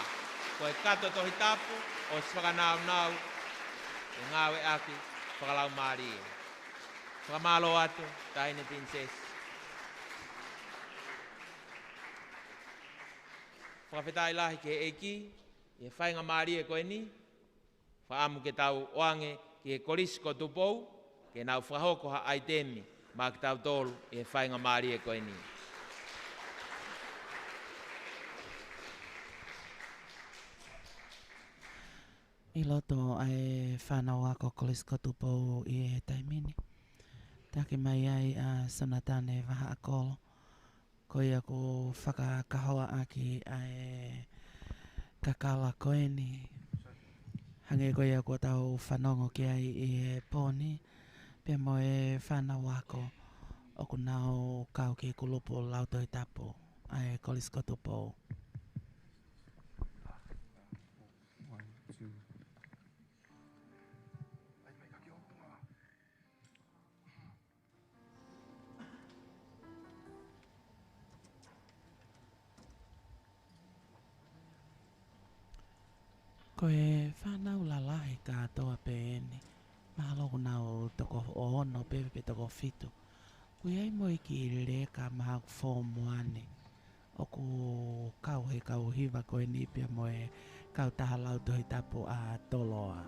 Ko e kato tohi tapu, o whakanau, e ngawe aki, whakalau maari e. Whakamalo atu, taine princesi. Whakawhetai lahi ke eiki, e whainga maari e koe ni, whaamu ke tau oange ki e korisko tupou, ke nau whahoko ha aitemi, ma ki tau tolu e whainga maari e koe ni. I loto ai whanau ako korisko tupou i e taimini. Taki mai ai a Sonatane waha akolo. Ko ia ko whakakahoa aki ai kakala koe ni Hange ko ia ko tau whanongo ki ai i e pōni. Pia mo e whanau ako. O ku nao kau ki kulupo lauto i tapo. Ai koliskoto po. Ko e whanau lalahi katoa pe eni. Mahalo ku nao toko o ono pepe toko fitu. Ko iai mo iki le ka maha ku fōmuane. O ku kau he kau hiva ko e nipia mo e kau taha lauto i tapo a toloa.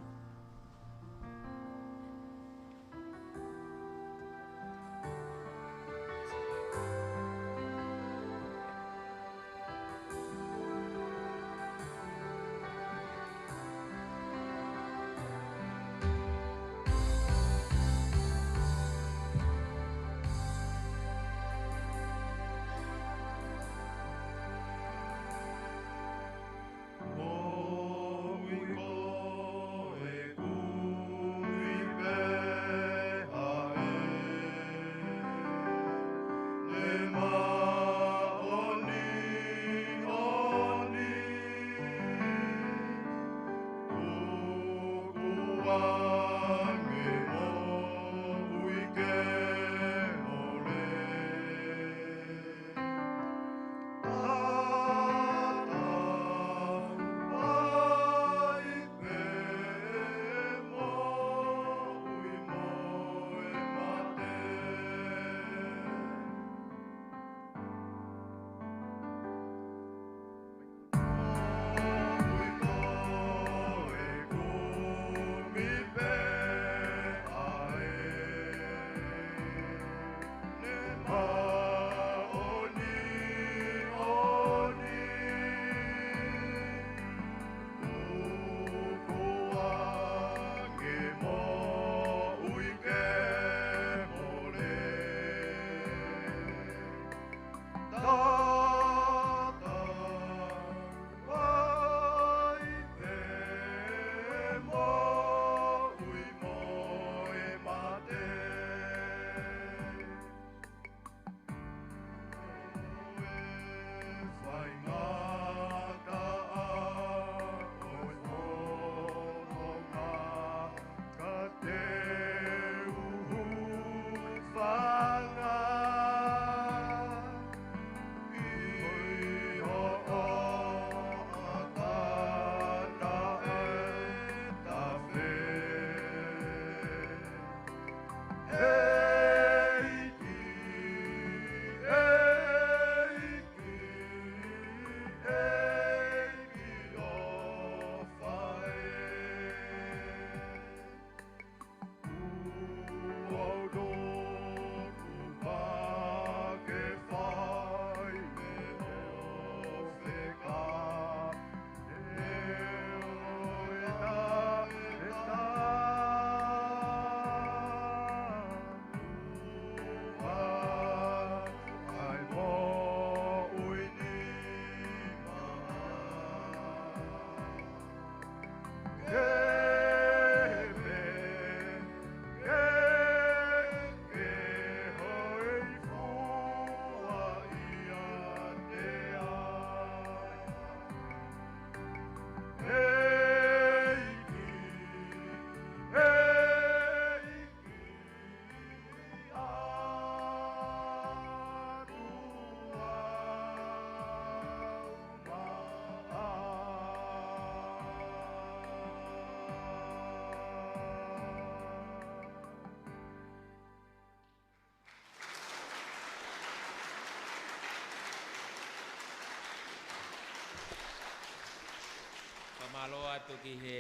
Malo atu ki he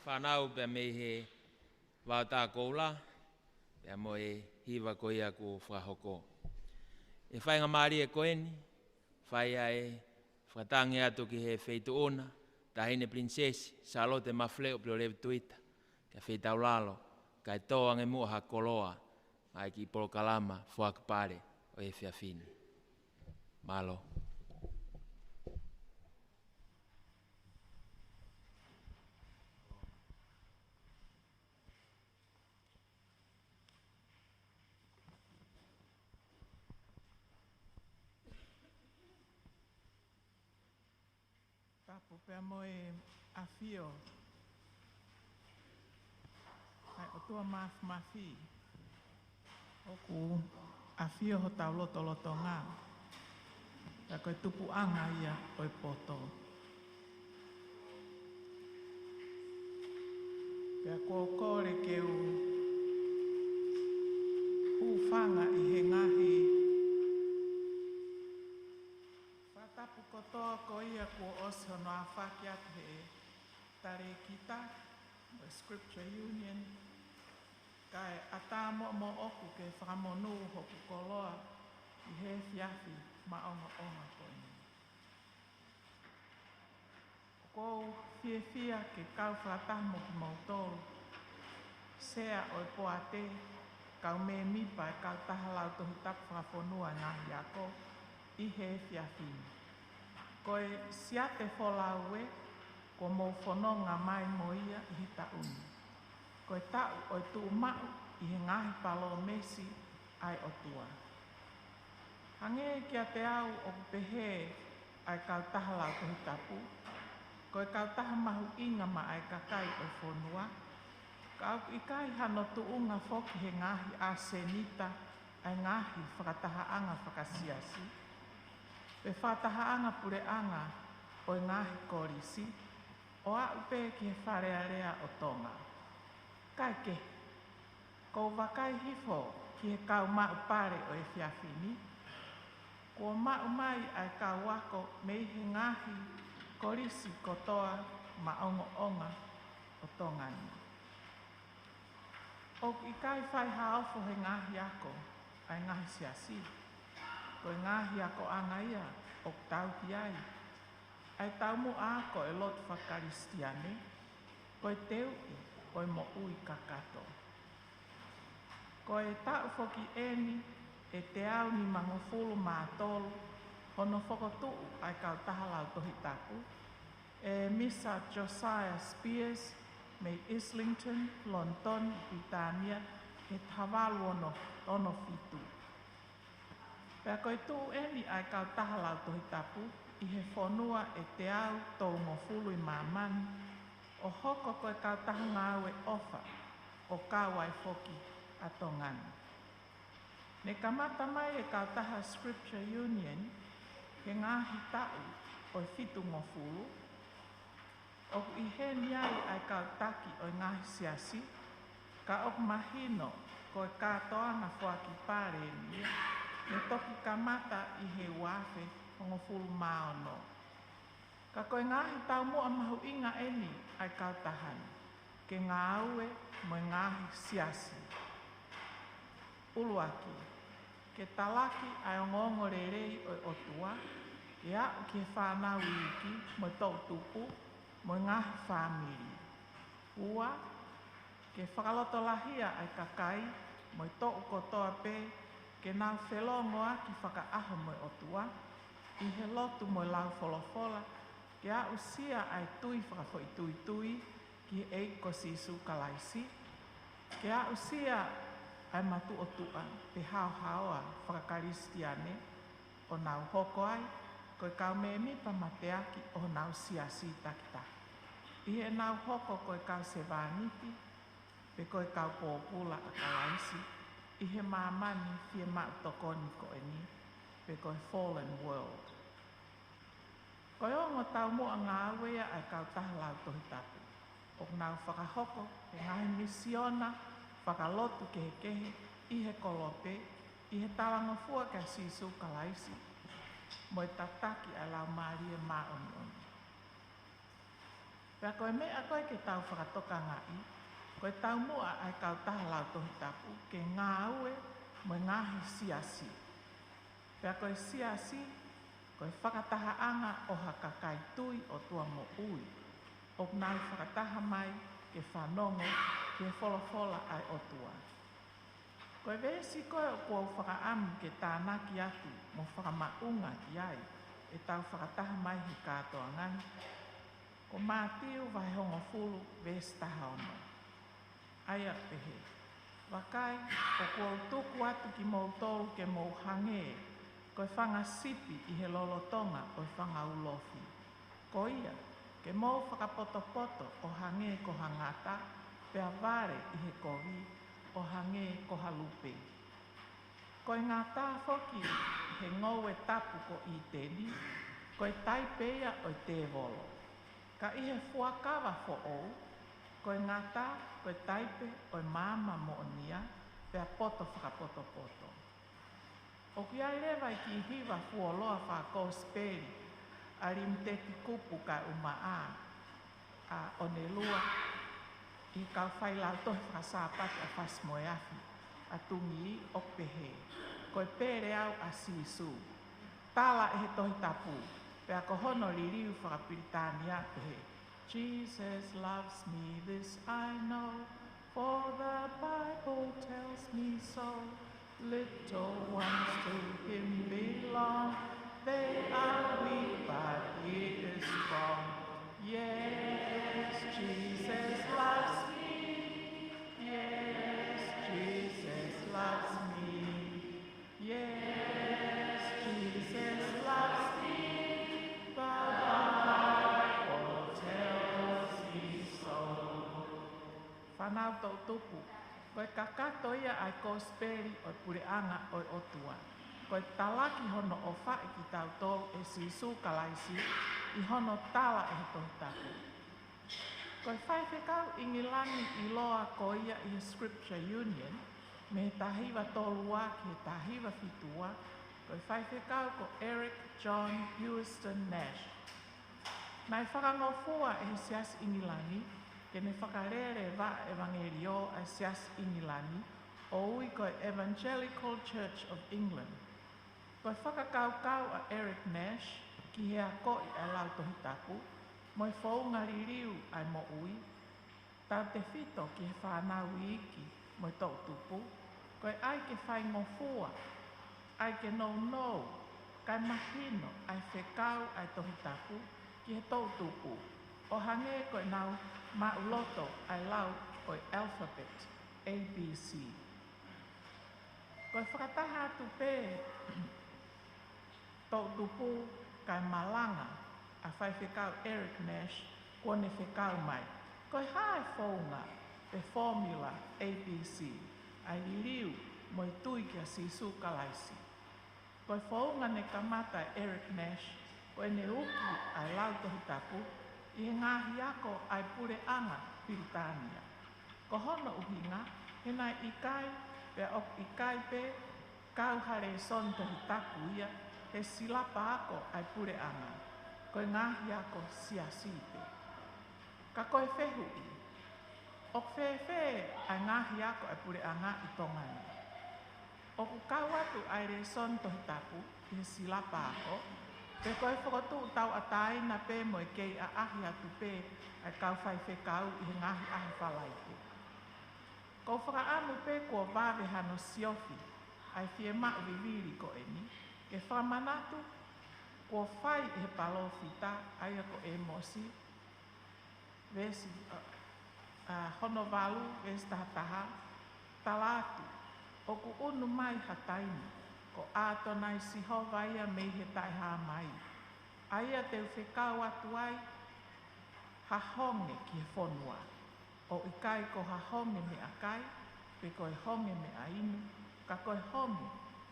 whanau pe me he wātā koula, pe mo e hiwa ko ia ku whahoko. E whainga maari e koeni, whai ai whatangi atu ki he wheitu ona, tahine prinsesi, Charlotte Mafleo pio lewe tuita, ka wheitau lalo, kai toange mua ha koloa, ai ki polokalama, whakapare o e whiawhini. Malo. tapu pea moe afio. Ai o tua mafi. Oku afio ho tau loto ngā. Pea koe tupu anga ia oi poto. Pea kōkore ke whanga i he ngahi. Whatapu kotoa ko ia kua osi hono a whaki atu he tare kita, o Scripture Union, kai ata mo oku ke whakamonu hoku koloa i he whiawhi maonga koini. Kou whiawhia ke kau whakatamu ki mautoro, sea oi poate, kau me mipa e kau tahalau tohi tapu whakafonua ngahi ako i he whiawhini. Koe siate wholaue, ko mou whanonga mai mo ia i hita uni. Koe tau oi tu mau i he ngahi palo mesi ai o tua. Hange kia te au o pehe ai kau tahalau tohi tapu, koe kau taha mahu inga ma ai kakai o whanua, kau i kai hano tuunga whoki he ngahi a senita ai ngahi whakatahaanga whakasiasi. Pe whatahaanga pure anga o ngahi korisi, o a upe ki he wharearea o tonga. Kai ke, kou wakai hifo ki he kau mau pare o e whiawhini, ko mau mai ai kau wako me he ngahi korisi kotoa ma onga o tongani. O i kai whai haofo he ngahi ako, ai ngahi siasi. Koe ngahi ako anga ia, o tau ki ai. Ai tau mu ako e lot whakaristiane, koe teu i, koe mo ui kakato. Koe tau whoki eni, e te au ni mangofulu mātolu, hono whakotuu ai kau tahalau tohi tapu, e Misa Josiah Spears, mei Islington, London, Britannia, he tawalu ono fitu. Pea koe tuu eni ai kau tahalau tohi tapu, i he whanua e te au tau ngofulu i mamani, o hoko koe kau taha ngāu e ofa, o kau ai whoki a tongani. Ne kamata mai e kau taha Scripture Union, he ngahi tau o fitu ngofulu, o i he niai ai kau taki o ngahi siasi, ka ok mahino koe kātoanga whaki pare ni, ne toki kamata i he wafe o ngofulu maono. Ka koe ngahi tau mua mahu inga eni ai kau tahani, ke ngā aue mo ngahi siasi. Uluaki, ke talaki ai o ngongo rerei o otua, e au ki he whanau iki mo tau tupu, mo ngahi whamiri. Ua, ke whakaloto lahia ai kakai, mo tau kotoa pe, ke nau whelongo aki whakaaho mo otua, i he lotu mo lau wholofola, ke au sia ai tui whakafo i tui, ki he eiko sisu kalaisi, ke au sia ai matu o tua, pe hao whakakaristiane, o nau hoko ai, koe kau me mipa mateaki o nau siasi takita. I he nau hoko koe kau se vāniti, pe koe kau pōpula a kalaisi, i he mamani fie mau tokoni ko e ni, pe koe fallen world. Koe ongo tau mua ngā awea ai kau tahalau tohi tapu. O nau whakahoko, he ngahi misiona, whakalotu kehe, i he kolope, i he tawanga fua ka sisu kalaisi, mo e tataki a lau Maria maoni. Pea koe mea koe ke tau whakatoka ngai, koe tau mua ai kau tahalau tohi tapu, ke ngā aue mo ngahi siasi. Pea koe siasi, koe whakataha anga o hakakai tui o tua mo ui, o nau whakataha mai ke whanongo ke wholofola ai o tua. Koe vesi koe o kua whakaamu ke tānaki atu mo whakamaunga ki ai, e tau whakataha mai he kātoa ngani. Ko mātiu vai hongo fulu vesi taha ono. Aia pehe. Wakai, o kua utuku atu ki mou tolu ke mou hange, koe whanga sipi i he lolotonga o whanga ulofi. Ko ia, ke mō whakapoto-poto o hange ko hangata, pea vare I he kovi o hange ko halupe. Ko I ngā tā whoki he ngau e tapu ko I teni, ko I taipeia o te volo. Ka I he fuakawa fo ou, ko I ngā tā, ko I taipe o māma mo nia, pea poto whakapoto-poto. O ki ai lewa I ki hiwa fuoloa whako speri, a rimteki kupu ka umaa, a onelua, I kau whailau tohi whakasāpati a whasmoe afi, a tungi o pehe, ko I pere au a sisu. Tala e he tohi tapu, pea ko hono ririu whakapiritania pehe. Jesus loves me, this I know, for the Bible tells me so. Little ones to him belong, they are weak, but he is strong. Yes, Jesus loves me. Yes, Jesus loves me. Yes, Jesus loves me. The Bible tells me so. Whanau tau tupu. Koe kakato ia ai ko speri o pureanga o otua. Koe talaki hono o whae ki tau tau e sisu kalaisi I hono tala e he tohi tapu. Koe whai whekau ingilani I loa ko ia I Scripture Union, me he tahiwa tolua ki he tahiwa fitua, koe whai whekau ko Eric John Houston Nash. Nai whakangofua e he sias ingilani, ke ne whakarere wa evangelio a sias ingilani, o ui koe Evangelical Church of England. Koe whakakau-kau a Eric Nash, ki hea koi a lau tohi tapu, moi whaunga ririu ai mo ui, tau te whito ki he whanau iki, moi tau tupu, koe ai ke whai ngofua, ai ke nou, kai mahino, ai whekau ai tohi tapu, ki he tau tupu, o hange koe nau mauloto ai lau koe alphabet, ABC. Koe whakataha atu pē, tau tupu kai malanga, a whai whekau Eric Nash, kone whekau mai. Koe hae whaunga, pe formula ABC, ai liu moi tui kia sisu kalaisi. Koe whaunga ne kamata Eric Nash, koe ne uki ai lau tohi tapu, I he ngahi ako ai pure anga Piritania. Ko hono uhinga, he nai ikai, pe ok ikai pe, kau hare son tohi tapu ia, he silapa ako ai pure anga. Koe ngahi ako siasipe. Ka koe whehu I. Ok whewhe ai ngahi ako ai pure anga I tongani. Oku kau atu ai re son tohi tapu, he silapa ako, pe koe whakotu tau atai na pe mo I kei a ahi atu pe ai kau whai whekau I he ngahi ahi whalai pe. Ko whakaamu pe kua wawe hano siofi ai fie mak viviri ko eni, ke whamanatu kua whai I he palofita ai ako e mosi, vesi hono walu, vesi tahataha, talatu, oku unu mai hataini, ko ato nai sihova ia mei he taiha mai. Aia te whekau atu ai, hahonge ki he whonua. O ikai ko hahonge me akai, pe koe honge me a inu, ka koe honge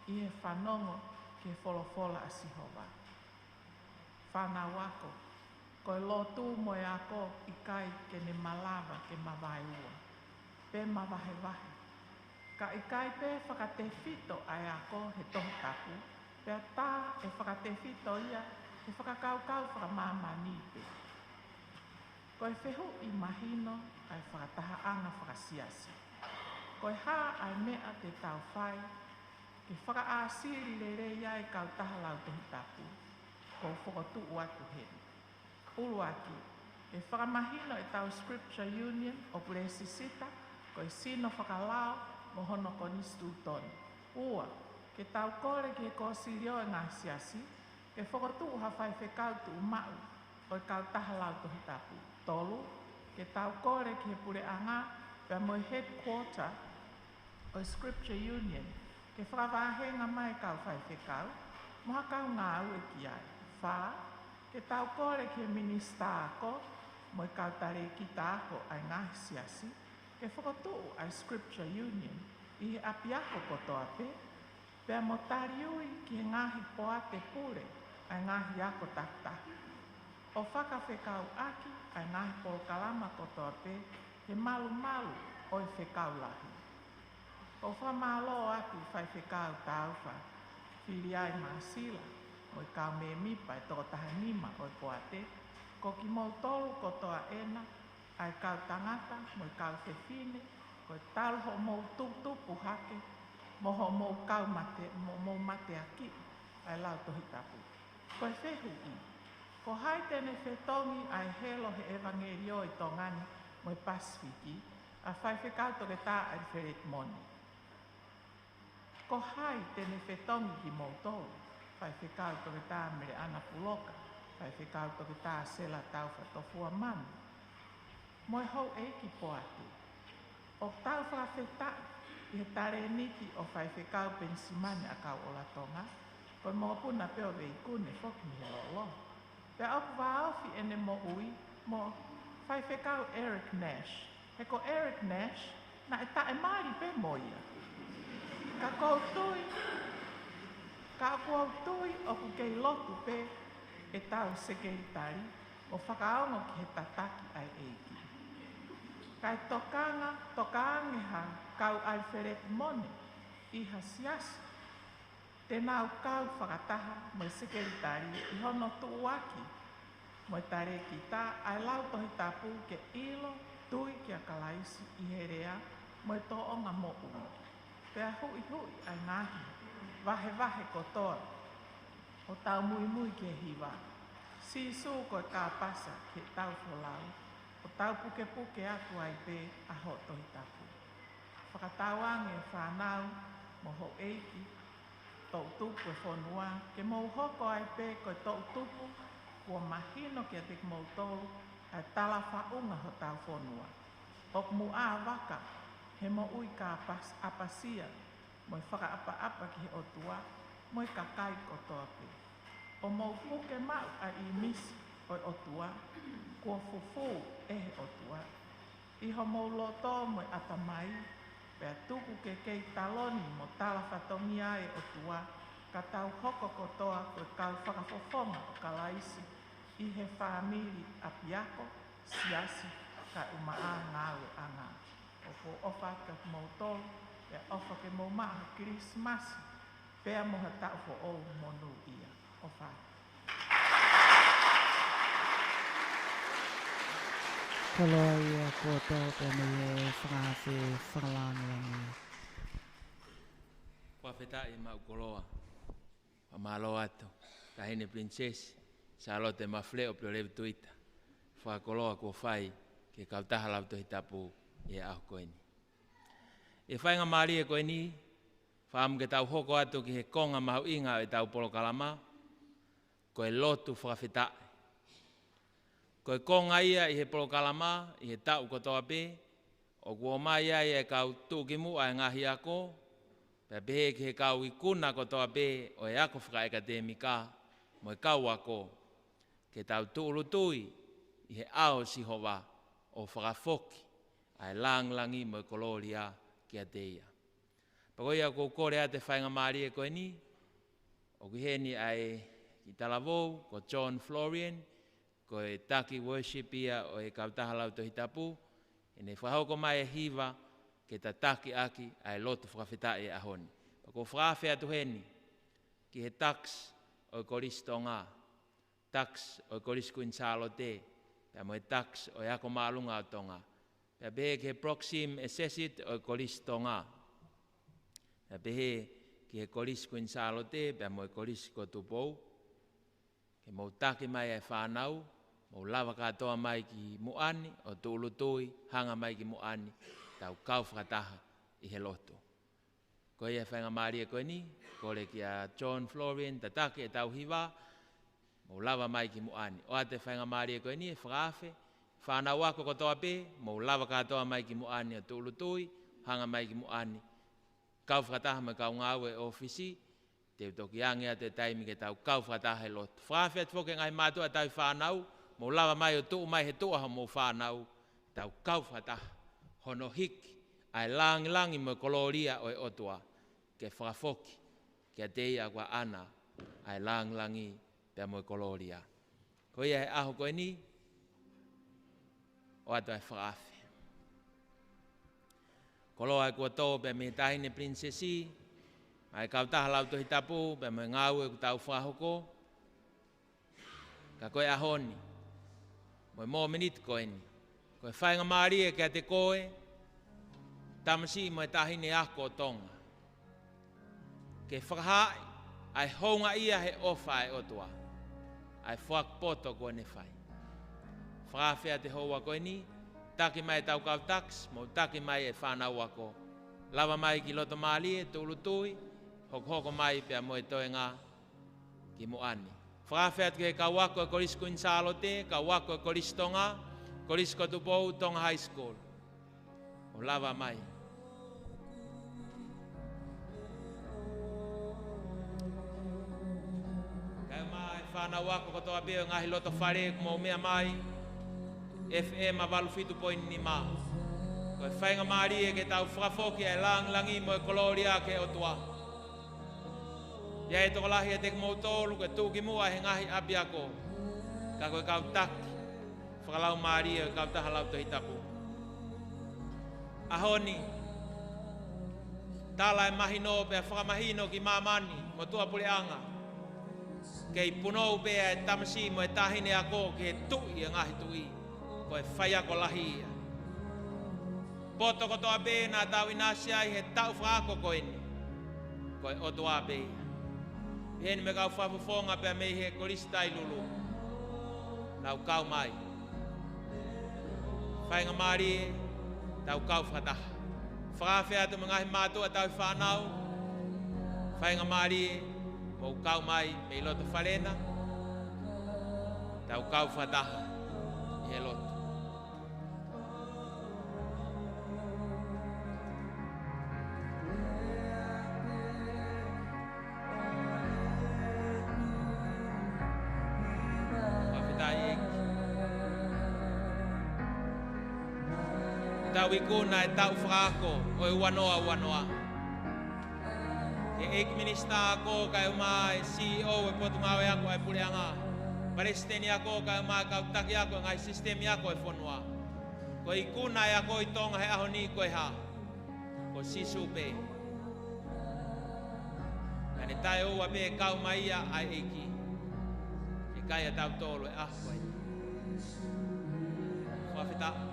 I he whanongo ki he wholofola a sihova. Whanau ako, koe lotu moe ako ikai ke ne malawa ke mawai ua, pe mawahe wahe. Ka ikai pe whakate whito ai ako he tohi tapu, pea tā e whakate whito ia, he whakakau-kau whakamāmani pe. Koe whehu I mahino ai whakataha anga whakasiasi. Koe hā ai mea te tau whai, ke whakaasiri rere ia e kautaha lau tohi tapu, ko whakotu atu heri. Uluaki, e whakamahino e tau Scripture Union o Puresisita, koe sino whakalao, mohono konistu toni. Ua, ke tau kore ke ko sirio e ngā siasi, ke whakotu hawhai whekau tu umau, o kau taha lau tohi tapu. Tolu, ke tau kore ke pure anga, pe moi headquarter, o Scripture Union, ke whakawahenga mai kau whai whekau, moha kau ngā ue ki ai. Whā, Ke tau kore ke minista ako, mo kau tare kita ako ai ngahi siasi, ke whakatuu ai Scripture Union, i he api ako koto ape, pea mo tariui ki he ngahi poate pure, ai ngahi ako taktahi. O whakawhekau aki, ai ngahi polo kalama koto ape, he malu malu o i whekau lahi. O whamalo atu whai whekau tauwha, whiri ai masila, mo i kau me mipa e toko taha nima o i poate, ko ki mau tolu kotoa ena, ai kau tangata, mo i kau whewhine, ko i talu ho mau tupu hake, mo ho mau kau mate, mo mate aki, ai lau tohi tapu. Ko e whehu i, ko hai tene whetongi ai helo he evangelio i tongani, mo i Pasifiki, a whai whekau toke tā ai Feret Moni. Ko hai tene whetongi ki mau tolu, whai whekau toke tā mere ana puloka, whai whekau toke tā sela tau whatofua manu. Moi hou eiki poatu. O tau whawhetai, i he tare niki o whai whekau pensimane a kau o la tonga, ko i mua puna peo veikune whoki mi he lolo. Pea opu waofi ene mo ui, mo whai whekau Eric Nash. He ko Eric Nash, na e tae maari pe moia. Ka koutui, ka koutui o ku kei lotu pe e tau sekeritari o whakaongo ki he tataki ai eiki. Kai tokaangeha kau ai Feret Moni i hasiasi. Tēnau kau whakataha mo sekeritari i hono tuuaki mo tare ki tā ai lau tohi tapu ke ilo tui ki a kalaisi i herea mo tō onga mo ui. Pea hui ai ngahi, wahe kotoa, o tau mui ke hiwa. Sisu ko ka pasa ke tau wholau, o tau puke atu ai pe a ho tohi tapu. Whakatauange whanau mo ho eiki, tau tupu e whonua, ke mau hoko ai pe ko tau tupu, kua mahino ki a te mau tau, ai tala whaunga ho tau whonua. O mu a waka, he mo ui ka apasia, mo i whakaapa ki he otua, mo i kakai kotoa pe. O mau puke mau a i misi o i otua, kua fufu e he otua. I ho mau loto mo i atamai, pea tuku ke kei taloni mo tala whatongia e otua, ka tau hoko kotoa ko i kau whakafofonga o kalaisi, i he whamiri apiako, siasi, ka umaa ngāwe anga. O ko ofa ka mau tolu, pea ofa ke mau maha Krismasi, pea moha tau ho o monu ia. Ofa. Koloa ia kua pe me e whangawhi whangalangi. Kua whetai mau koloa. Whamalo atu. Kahine princess. Charlotte mafle o pio lewe tuita. Whakoloa kua whai ke kautaha lau tohi tapu e aho koeni. E whainga maari e koeni, whaamu ke tau hoko atu ki he konga mahu inga e tau polo kalama, ko e lotu whakawhetai. Ko e konga ia i he polo kalama, i he tau kotoa pe, o kua mai ai e kau tūkimu ai ngahi ako, pea pehe ki he kau i kuna kotoa pe, o e ako whakaekatemika, mo e kau ako, ke tau tūrutui, i he ao sihowa o whakafoki, ai langlangi mo e koloria ki a teia. Pakoia ko kore a te whainga maari e koe ni, o kiheni ai ki Talavou, ko John Florian, ko e taki worship ia o e kautaha lau tohi tapu, e ne whahauko mai e hiva ke ta taki aki ai lotu whakawhetai e ahoni. Ko whakawhe atu heni, ki he tax o e koristonga, tax o e koriskuin Charlotte, pia mo e tax o e ako maalunga o tonga, pia behe ki he proxim esesit o e koristonga, pia behe ki he koriskuin Charlotte, pia mo e korisko tupou, ke mau taki mai e whanau, mau lava katoa mai ki muani, o tuulutui, hanga mai ki muani, tau kau whakataha i he loto. Ko ia whainga maari e koe ni, kore ki a John Florian, tataki e tau hiwa, mau lava mai ki muani. O ate whainga maari e koe ni, e whakawhe, whanau ako kotoa pe, mau lava katoa mai ki muani, o tuulutui, hanga mai ki muani, kau whakataha mai kau ngāwe ofisi, te toki angia te taimi ke tau kau whatahe lotu. Whawhia te whoke ngai mātua tau whanau, mo lawa mai o tuu mai he tuaha mo whanau, tau kau whataha, hono hiki, ai langi mo koloria o e otua, ke whakafoki, ke te ia kwa ana, ai langi pe mo koloria. Ko ia he aho koe ni, o ato e whakawhi. Koloa e kua tō pe me tahine prinsesi, ai kau taha lau tohi tapu, pe me ngau e ku tau whahoko, ka koe ahoni, mo mō minit koe ni. Koe whainga maari e kia te koe, tamasi mo e tahine ako tonga. Ke whakahai, ai honga ia he ofa e otua, ai whakpoto koe ne whai. Whakawhia te hoa koe ni, taki mai tau kau taks, mo taki mai e whanau ako. Lava mai ki loto maali e tūlu tui, hoko mai pia mo e toe ngā ki mo ani. Whakawhiat ke ka wako e korisko insalote, ka wako e koristonga, korisko tupou tonga high school. O lava mai. Kai mai whanau ako kotoa beo ngahi loto whare mo mea mai, FM a walufitu poin ni ma. Koe whainga maari e ke tau whakafoki e langi mo e koloria ke o tua. Ia e toko lahi e teki mou tōlu ke tūki mua he ngahi api ako. Ka koe kau taki. Whakalau maari e kau taha lau tohi tapu. Ahoni. Tala e mahino pe whakamahino ki mamani mo tua pule anga. Kei punou pe e tamasi mo e tahine ako ke tui e ngahi tui. Koe whai ako lahi ia. Poto kotoa be nā tau inasi ai he tau whaako koe ni. Koe otoa be. Heni me kau whafufonga pe mei he koristai lulu. Nau kau mai. Whainga maari e, tau kau whataha. Whakawhia tu mga himātua tau whanau. Whainga maari e, mou kau mai mei loto wharena. Tau kau whataha. I he loto. Tau i kuna e tau whakako o e wanoa. E eki minista ako kai uma e CEO e potungawe ako e puleanga. Presidenti ako kai uma e kautaki ako ngai sistemi ako e whanua. Ko i kuna e ako i tonga he aho ni koe ha. Ko sisu pe. Kane tae ua pe e kau maia ai eki. E kai a tau tolo e aho e. Whawhita.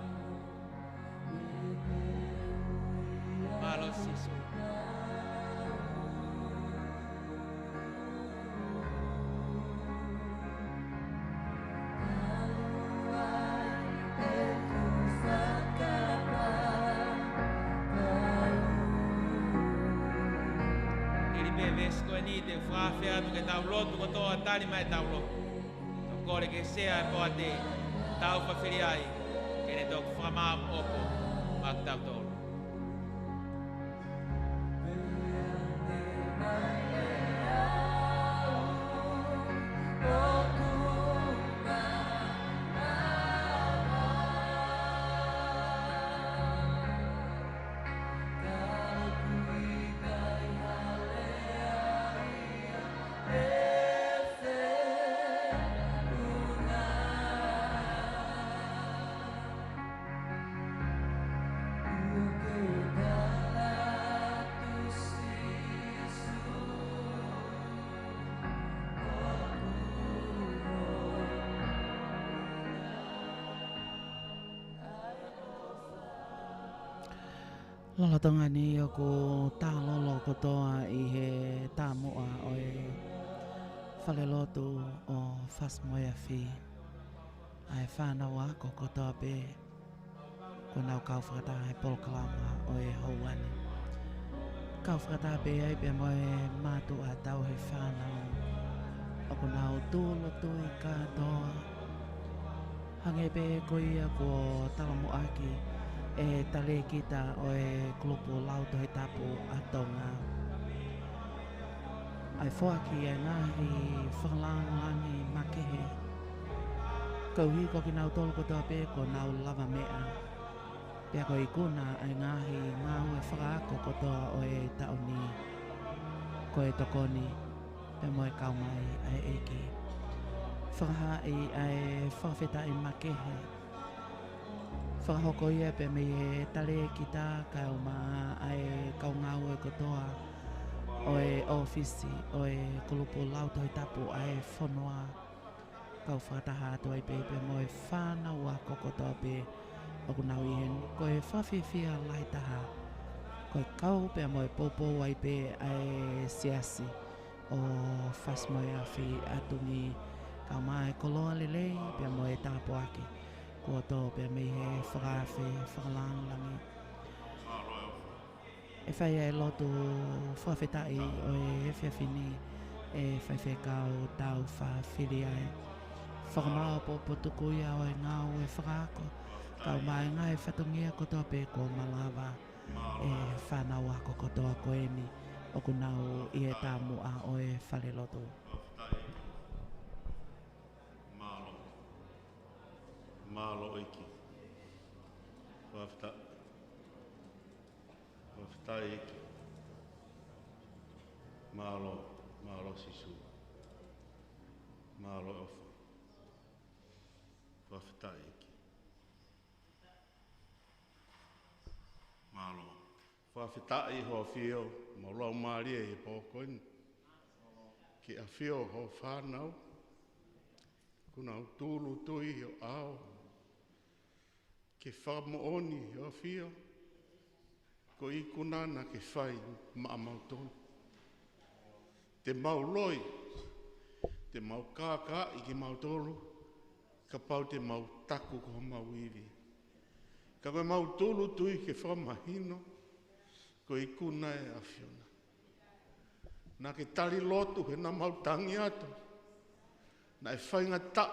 Malo sisu. Ili beves ko ni te whawhia tu ke tau lotu ko toa tari mai tau lotu. Kore ke sea e poa te tau whawhiri ai. Kene tōku whamam opo mak tau tōru. Lolotonga ni o ko tā lolo kotoa I he tā moa o e whalelotu o whasmoia whi. Ai whanau a ko kotoa pe ko nau kau whakata he polkalama o e houani. Kau whakata pe ai pe mo e mātu a tau he whanau o ko nau tūlo tui katoa. Hange pe ko ia ko talamu aki e tale kita o e klupu lauto he tapu a tonga. ai whoaki e ngahi whakalangi makehe. Kauhi ko ki nau tolu ko toa pe ko nau lava mea. Pea ko ikuna ai ngahi ngau e whakaako ko toa o e taoni. Ko e tokoni, pe moe kau mai ai eki. Whakaha i ai whakawheta i makehe. Whakahoko ia pe me e tale ki tā kau maa ai kau ngau e kotoa o e ofisi o e kulupu lauto i tapu ai whanua. Kau whakataha ato ai pe mo e whanau a kokotoa pe o kunau ihen. Ko e whawhiwhia lai taha. Ko e kau pe mo e popo ai pe ai siasi o whasmoe a whi atungi. Kau maa e koloa lelei pe mo e tapo ake. Kua tō pe me he whakawhi, whakalangi. E whai e lotu whawhetai o e whiawhini e whaiwhekau tau whawhiri ai. Whakamau po potuku ia o e ngau e whakaako. Kau mai ngai whatungia kotoa pe ko malawa e whanau ako kotoa koeni o kunau i e tāmu a o e whare lotu. Malo iki. Wafta iki. Malo sisu. Malo ofa. Wafta iki. Malo. Wafta i ho fio, malo mari e pokon. Ki a fio ho whanau. Kuna tulu tui o ao. Ke whamaoni o fio, ko i kunana ke whai maamautoni. Te mau loi, te mau kākā i ke mautoro, ka pau te mau taku ko mau iwi. Ka koe mau tulu tui ke whamahino, ko i kuna e a fiona. Nā ke tari lotu he nā mau tangi atu, nā e whainga ta,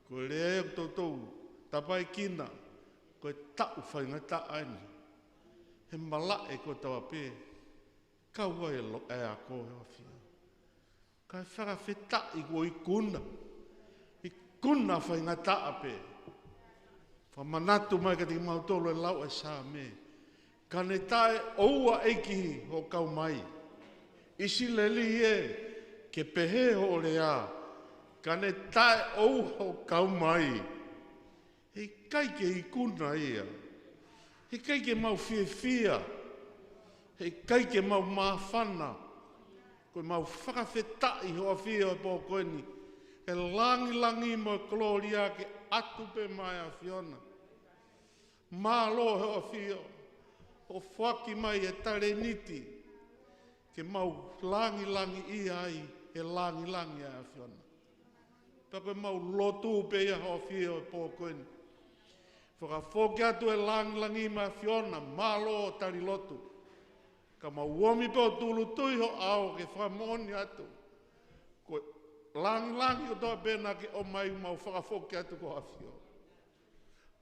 ko e rea o tautou, tapai kina, koe tau whainga ta aini. He mala e ko tawa pē, kaua e lo e a koe o whia. Kai whakawheta i ko i kuna whainga ta a pē. Whamanatu mai ka te mautolo e lau e sā me. Ka ne tae oua eiki ho kau mai. Isi leli e, ke pehe ho lea. Ka ne tae oua ho kau mai. Hei kaike i kuna ia. Hei kaike mau whiawhia. Hei kaike mau mawhana. Koe mau whakawhetai hoa whia o pōkoeni. E langi mo e kloria ke atu pe mai a whiona. Mālo hoa whia. O whaki mai e tare niti. Ke mau langi ia ai. E langi a whiona. Pako mau lotu pe ia hoa whia o pōkoeni. Whakawhoki atu e langi ma whiona, malo o tari lotu. Ka mau uomi pe o tulu tui ho ao ke whamoni atu. Ko langi o toa pēna ke o mai mau whakawhoki atu ko hawhio.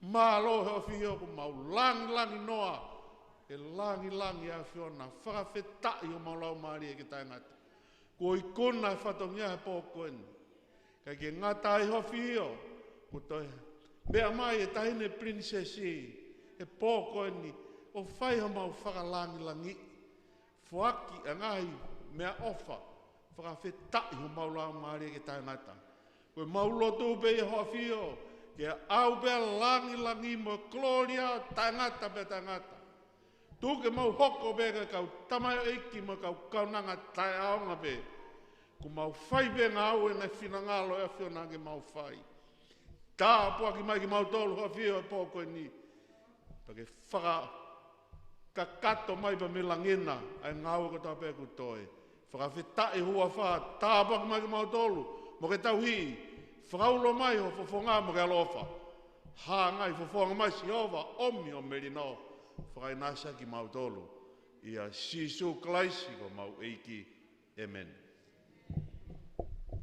Malo ho whio ko mau langi noa. E langi a whiona, whakawhetai o mau lau maari e ke taingata. Ko i kona e whatongia he pōkoeni. Kai ke ngata i ho whio, ko toi mea mai e tahine princesi, e pōkoeni, o whai ha mau whakalangi. Fuaki a ngai mea ofa, whakawhetai ho mau lau maari e ke taingata. Koe mau lotu pe i hoa whio, ke au pea langi mo gloria taingata pe taingata. Tuke mau hoko pe ka kau tamai eiki mo kau nanga tai aonga pe. Ko mau whai pe ngā au e nei whinangalo e whiona ke mau whai. Tā pua ki mai ki mau tolu hoa whio e pōkoeni. Pake whaka kakato mai pa me langena ai ngāua ka tāpea ku toi. Whakawhetai hua wha, tā pua ki mai ki mau tolu. Mo ke tau hi, whakaulo mai ho whawhonga mo ke alofa. Hā ngai whawhonga mai si ova, omi o merino. Whakainasa ki mau tolu. Ia sisu klaisi ko mau eiki. Amen.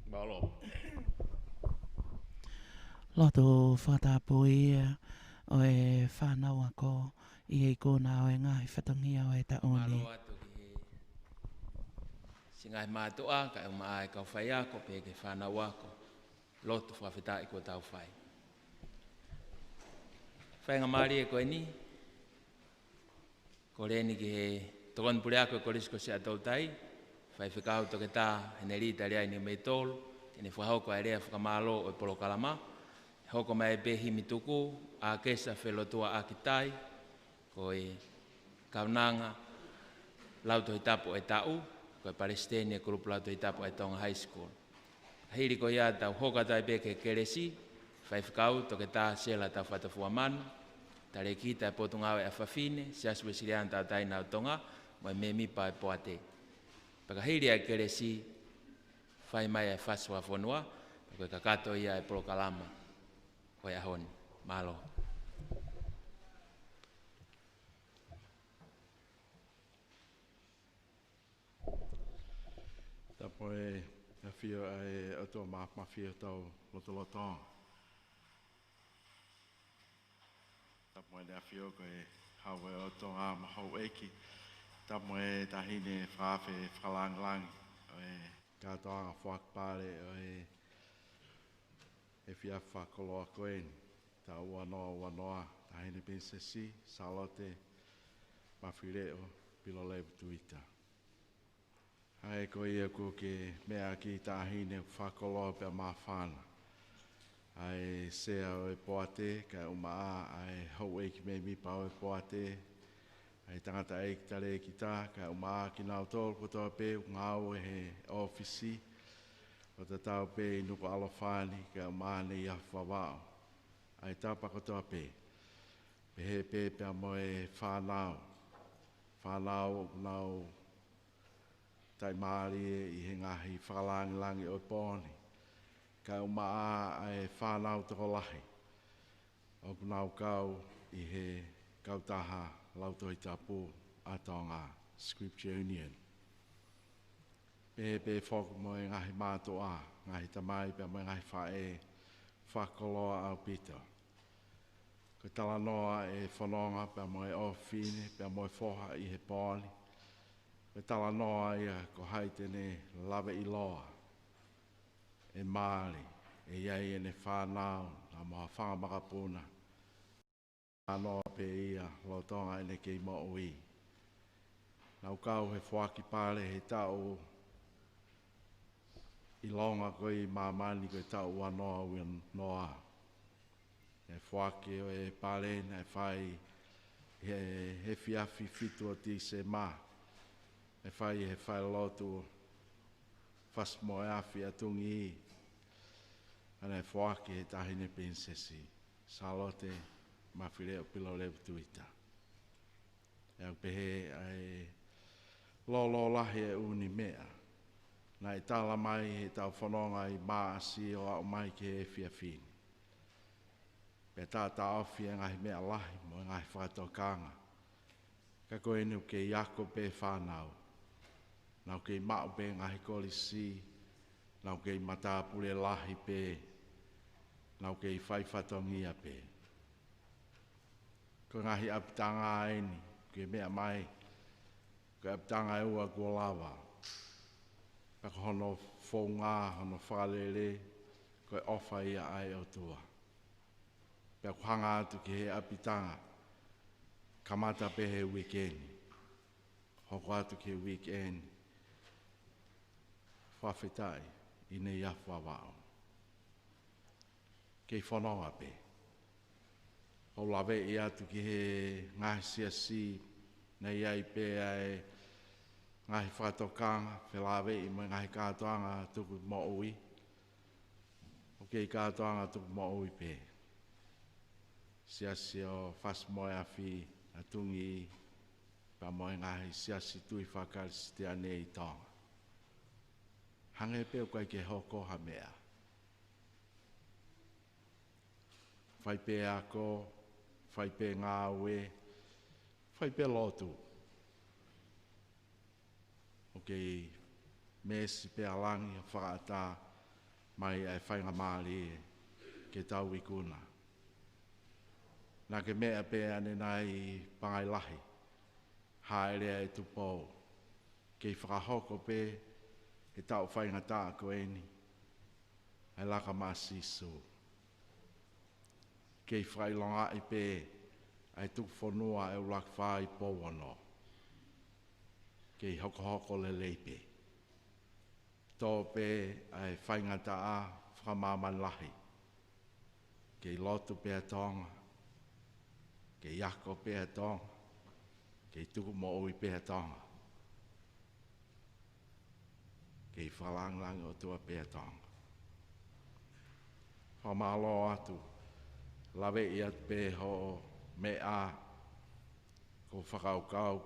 Malo. Loto whatapo ia o e whanau ako i e kona o e ngahi whatangia o e taone. Malo atu ki he Singa mātua, ka uma ai kau whai ako, pe ke whanau ako. Loto whawhetai ko tau whai. Whainga maari e koe ni. Ko reni ki he tokon pule ako e korisko se atau tai. Whai whikau toke tā, hene rita rea ni mei tolu. Tene whahoko ai rea whakamalo o e polo kalama. Hoko mai pe himi tuku, a kesa whelotua a kitai. Ko e kaunanga, lauto i tapo e tau. Ko e Palestine e kurupu lauto i tapo e Tonga High School. Hiri ko ia tau hoka tai pe ke keresi. Whai whikau toke tā sela tau whatafua manu. Tare kita e potungawe a whawhine, se aswe sirian tau tai nau tonga, mo e me mipa e poate. Paka hiri a keresi, whai mai e whasua whonua, paka kakato ia e polokalama. Koe ahoni, malo. Tapo e whio e ato mawhio tau lotolotonga. Tapo e whio koe hawe o tonga mahau eki. Tapo e tahine whawhe whalanglangi. O e kātoanga whakpare o e whia whakoloa koen. Ta wanoa, tahine pensesi, salote, mawhireo, pilo levu tuita. Ai ko ia ko ke mea ki tahine whakoloa pe mawhana. Ai sea o e poate, ka umaa, ai hau e ki me mi pao e poate. Ai tangata e ki tare ki tā, ka umaa ki nau tōru kotoa pe, ngau e he ofisi. O ta tau pe nuku alofani, ka umaa ne ia whawao. Ai tāpa kotoa pe. Pe he pe pe amo e whanau. Whanau nau tai maari I he ngahi whakalangi o pōni. Ka umaa ai whanau toko lahi. O punau kau I he kautaha lautoi tapu atonga Scripture Union. Pe whoku mo e ngahi mātoa, ngahi tamai pe mo e ngahi whae whakoloa au pito. Ko tala noa e whanonga pe mo e ofine, pe mo e whoha I he pōni. Pe tala noa ia ko haitene lawe I loa. E maali, e iai e ne whanau, na moa whangamakapuna. Anoa pe ia, lotonga e ne kei mo ui. Nau kau he whaki pare he tau I longa koi mamani koi tau wanoa ui noa. E whaki o e pare na e whai he fiafi fitu o ti se maa. E whai lotu whasmo e awhi atungi I. Ana e whaki he tahine pensesi. Salote mawhire o pilo levu tuita. E au pehe ai lolo lahi e uni mea. Na e tala mai he tau whanonga I maasi o au mai ke e fiafini. Pe tāta awhi e ngahi mea lahi mo e ngahi whakatokanga. Ka koe nu ke iako pe whanau. Nau kei mau pe ngahi kolisi, nau kei matapure lahi pe, nau kei whaifatongia pe. Ko ngahi apitanga aini, ke mea mai, ko apitanga e ua kua lawa. Pako hono whaunga, hono whalele, ko e ofa ia ai o tua. Pako hanga atu ki he apitanga, kamata pe he weekend. Hoko atu ki he weekend. Whawhetai I ne iawha wao. Kei whanonga pe. Ho lawe I atu ki he ngahi siasi na iai pe ai ngahi whatokanga, pe lawe I mo ngahi kātoanga tuku mo ui. O kei kātoanga tuku mo ui pe. Siasi o whasmoe awhi atungi pa mo ngahi siasi tui whakarisi te ane I tonga. Hange peo kai ke hoko ha mea. Whai pe ako, whai pe ngā ue, whai pe lotu. O kei mesi pe alangi a whakaata mai ai whainga maali ke tau ikuna. Nā ke mea pe ane nai pangai lahi, haere e tupou. Kei whakahoko pe, He tau whainga tā koe ni. Ai laka māsiso. Kei whailonga i pē. Ai tuk whanua e ulak whai pōwano. Kei hoko le leipe. Tō pē ai whainga tā a whamaman lahi. Kei lotu pē tonga. Kei yako pē tonga. Kei tuku mo ui pē tonga. Kei whalanglang o tua pē tonga. Whamalo atu. Lawe i at pē ho me a. Ko whakaukau.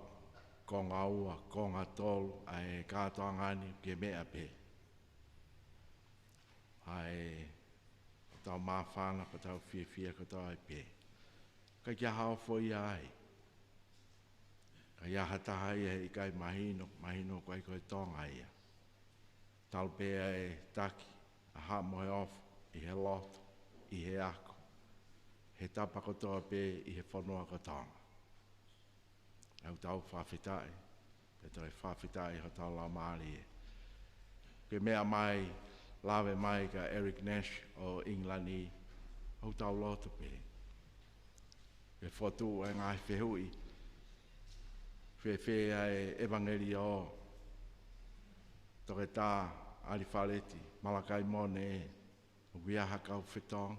Ko ngā ua, ko ngā tolu, ai kātoa ngani ke mea pē. Ai tau mawhana ko tau whia ko tau ai pē. Ka kia hao fwoi ai. Ka iaha taha ia i kai mahino koe koe tonga ia. Tal pē ai taki, a ha moe ofu, i he loto, i he ako. He tapa ko toa pē i he whanua ko tonga. Au tau whawhitai, pe toi whawhitai ho tau la maari e. Ke mea mai, lawe mai ka Eric Nash o Inglani, au tau loto pe. Ke whotu e ngai whehui, whewhe ai evangeli o, toke tā, ali whaleti, malakai mone e, uiaha kau whetong.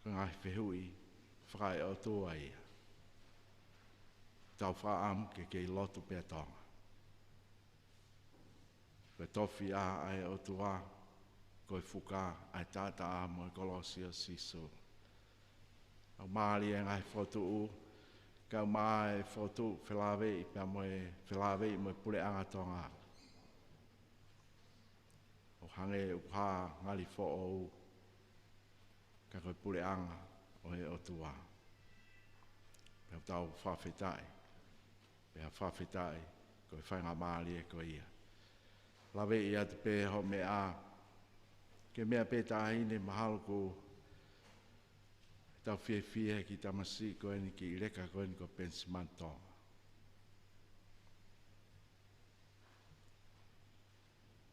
Ka ngai whehui, whakai o tua ia. Tau whaam ke kei lotu pēr tonga. Koe tofi a ai o tua, koe whuka ai tata a mo e kolosio siso. Au maari e ngai whotu u, kau maa e whotu whelawei, pia mo e whelawei mo e pule anga tonga. O hange uha ngali who o u, ka koe pule anga o e o tua. Pia tau whawhetai. Pea whawhetai, koe whainga maari e koe ia. Lawe i atu pē ho me a, ke mea pē tāhine mahalo ko tau whie ki tamasi koe ni ki reka koe ni ko pensimantonga.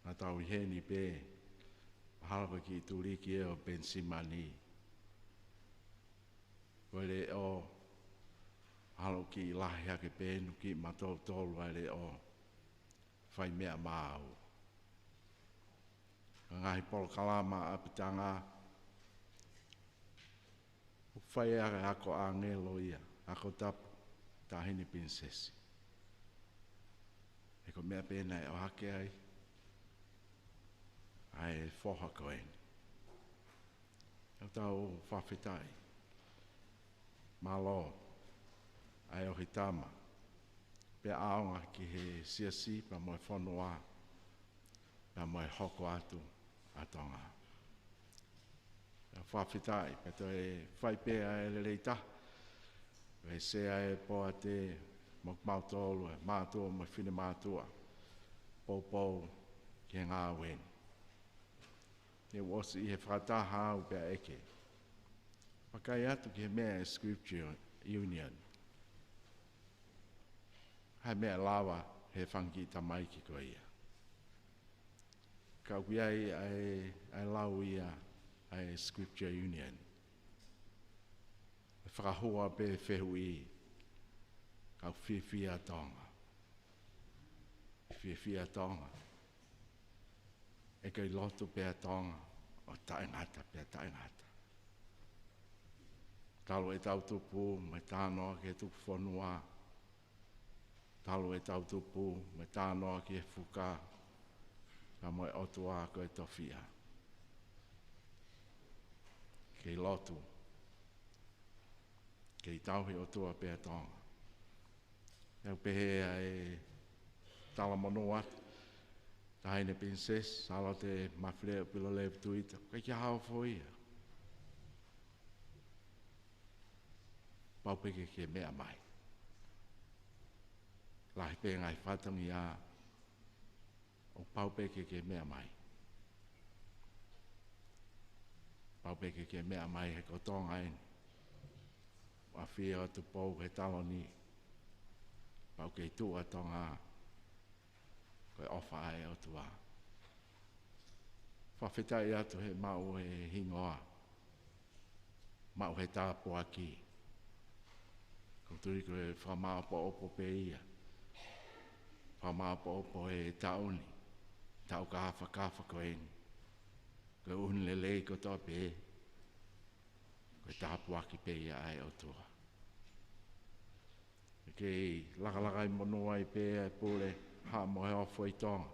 Nā tau i heni pē, mahalo ko ki turiki e o pensimani. Koe le o halo ki lahi hake pēnu ki matou tolu ai le o whai mea māu. Ka ngahi polo kalama apitanga u whai ake ako a ngelo ia, ako tapu, tahini prinsesi. E ko mea pēna e o hake ai, ai whoha koeni. Au tau whawhetai, malo, ai o hitama, pe aonga ki he siasi pa moe whanua, pa moe hoko atu atonga. Whawhitai, pe to e whaipea e le reita, e sea e poa te mok mautolu, e mātua mo whine mātua, pou ki ngā weni. E wasi i he whataha au pia eke. Pakai atu ki he mea Scripture Union. Hai mea lawa he whangi tamai ki koe ia. Kau ki ai lau ia ai Scripture Union. E whakahua pe whehu i. Kau whiwhia tonga. Whiwhia tonga. E kei lotu pe tonga. O taingata pe taingata. Talo e tau tupu, me tānoa ke tupu whanua. Talo e tau tupu, me tānoa ki e whuka, ka moe otua koe tofia. Kei lotu, kei tauhi otua pēr tonga. Kau pehe e tala monoat, tahaine prinses, salo te mawhileo pilo lev tuita, kai kia hao fōia. Paupeke ke mea mai. Lahi pē ngai whatangi a o paupeke ke mea mai. Paupeke ke mea mai he kotonga eni. Wa whia o tu pou he taloni. Pauke tu a tonga. koe ofa ai o tua. Whawhetai atu he mau he hingoa. Mau he tāpo aki. Ko tui koe whamao po opo pe ia. Whamao po opo he tauni. Tau kafa koe ni. Koe unlelei ko toa pe. Koe tāpo aki pe ia ai o tua. Kei laka I monoa I pe e pule ha mohe ofo I tonga.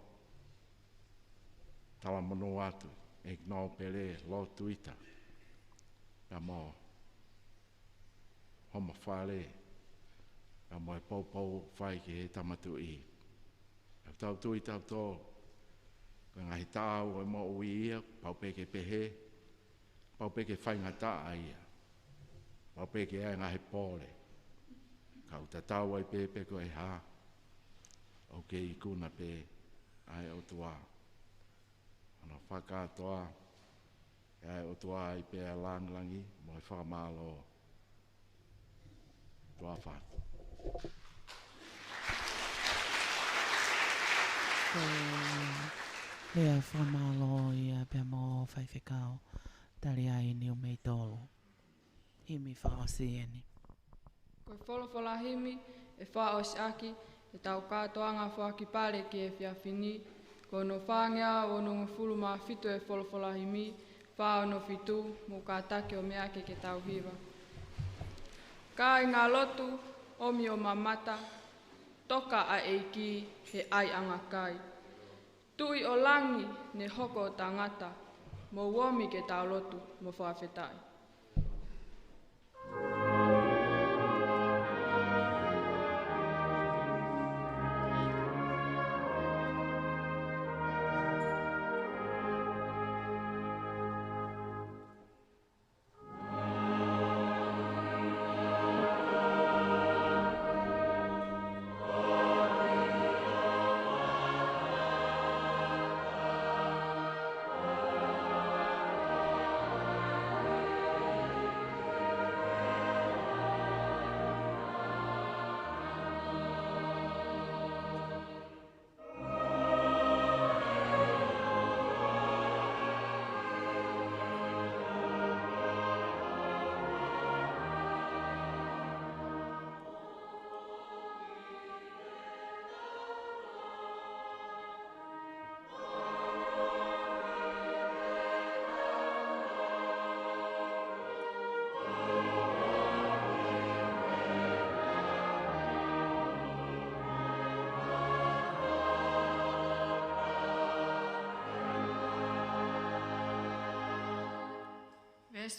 Tala monoa atu e gnau pele lo tuita. Ka mo homa whale. Ka mo e pou whai ki he tamatu I. Ka tau tui tau tō. Ka ngahi tāu e mo ui ia. Pau peke pehe. Pau peke whaingata a ia. Pau peke e ngahi pōle. Kau tatau ai pe koe ha. O ke I kuna pe ai o tua. Ana whakatoa. Ai o tua ai pe a langlangi. Mo e whakamalo. Tua whatu. Lea whamalo ia pe mo whaiwhekau. Tari ai ni o mei tolo. Himi whaosi eni. Koe wholofola himi e whaos aki e tau kātoanga whaki pare ki e whiawhini. Ko no whāngea o no ngufuru mā whitu e wholofola himi, whao no whitu mo kā take o mea ke tau hiwa. Kā I ngā lotu, omi o mamata, toka a eiki he ai anga kai. Tui o langi ne hoko o tangata, mo uomi ke tau lotu mo whawhetai.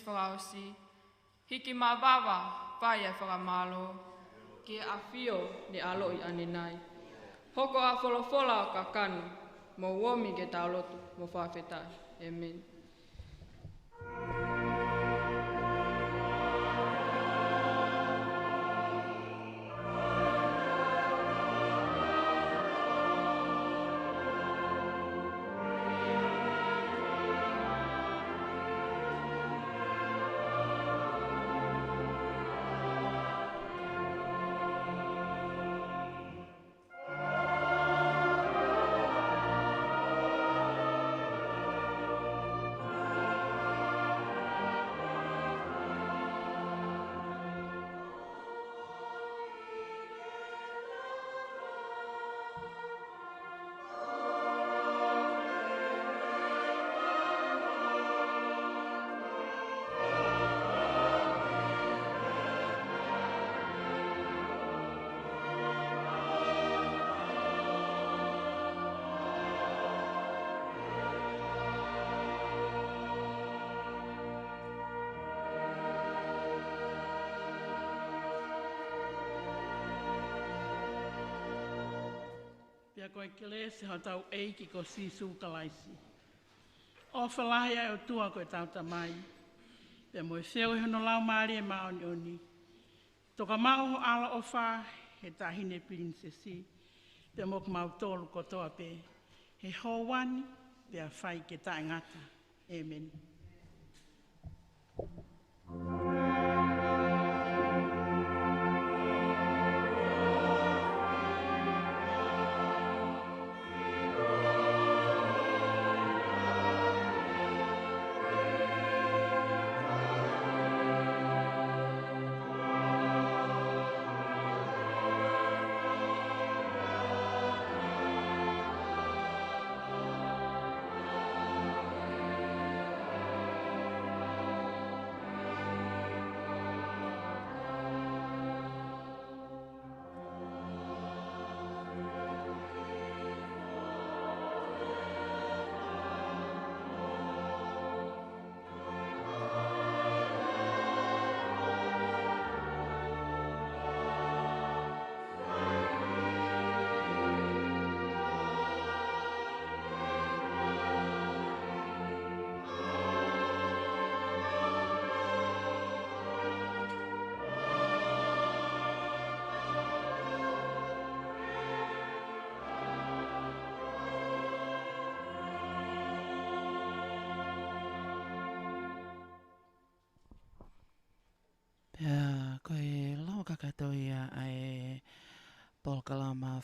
Whaosi, hiki mā wawa, whai e whakamalo, ki a whio ni alo I ane nai. Hoko a wholofola o ka kanu, mo uomi ke tau lotu, mo whawhetai. Amen. Pia koe kele se hau tau eiki ko sisu kalaisi. O whalahi ai o tua koe tau tamai. Pia moe whio e hono lau maari e maoni oni. Toka mau ho ala o wha he tahine prinsesi. Pia moku mau tolu kotoa pe. He hōwani pia whai ke tae ngata. Amen.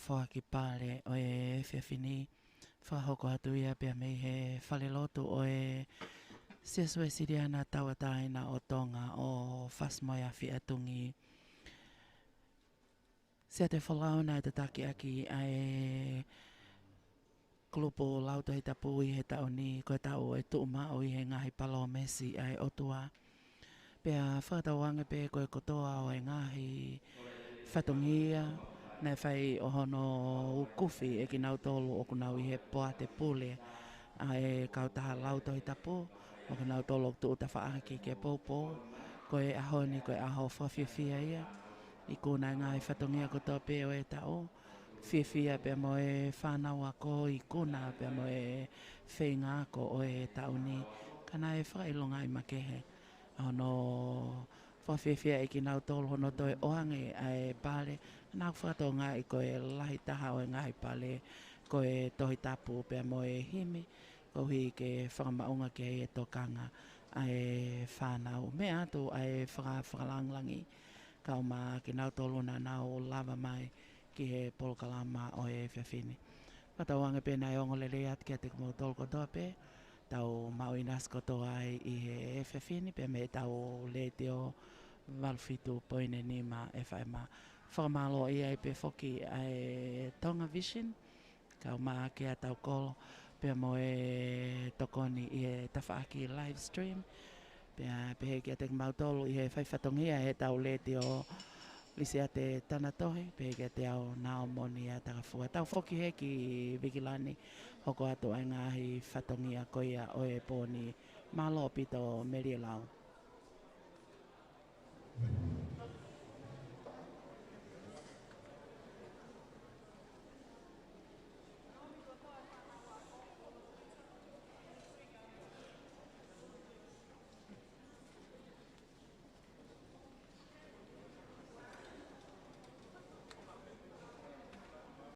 whaki pāle o e whiawhini. Whahoko atu ia pia mei he whale lotu o e siasue siriana tawataina o tonga o whasmoia whiatungi. Sia te whalauna e te taki aki ai klupo lauto he tapu i he taoni koe tau e tuuma o i he ngahi palo mesi ai otua. Pea whakatawange pe koe kotoa o e ngahi whatungia nei whai o hono ukuwhi e ki nau tolu o kunau i he poa te pule ai kautaha lauto he tapu o kunau tolu o tu uta whaaki ke popo koe ahoni koe aho whawhiawhia ia. I kuna ngai whatungia kotoa pe o e tau. Whiawhia pe mo e whanau ako i kuna pe mo e whenga ako o e tauni. Kana e whailonga i makehe. Ono whawhiawhia e ki nau tolu hono toi ohange ai pale. Nau whakatonga i koe lahi taha o e ngai pale. Koe tohi tapu pe mo e himi. Ko hi ke whakamaunga ke e tokanga ai whanau. Mea atu ai whakalanglangi. Kau ma ki nau tolu na nau lava mai ki he polokalama o e whiawhini. Patauanga pe nai ongo lele at kia te kumo tolu kotoa pe. Tau mau inas kotoa ai i he whiawhini pe me tau le te o walwhitu poine nima e whaima. Whakamalo i ai pe whoki ai Tonga Vision. Kau maa kia tau kolo pe mo e tokoni i e tawhaaki live stream. Pea pehe kia te mautolu i he whaiwhatongia he tau le te o lisi a te tanatohi. Pehe kia te au nao moni a takafua. Tau whoki he ki Vikilani hoko atu ai ngahi whatongia koia o e pōni malo pito Merielau.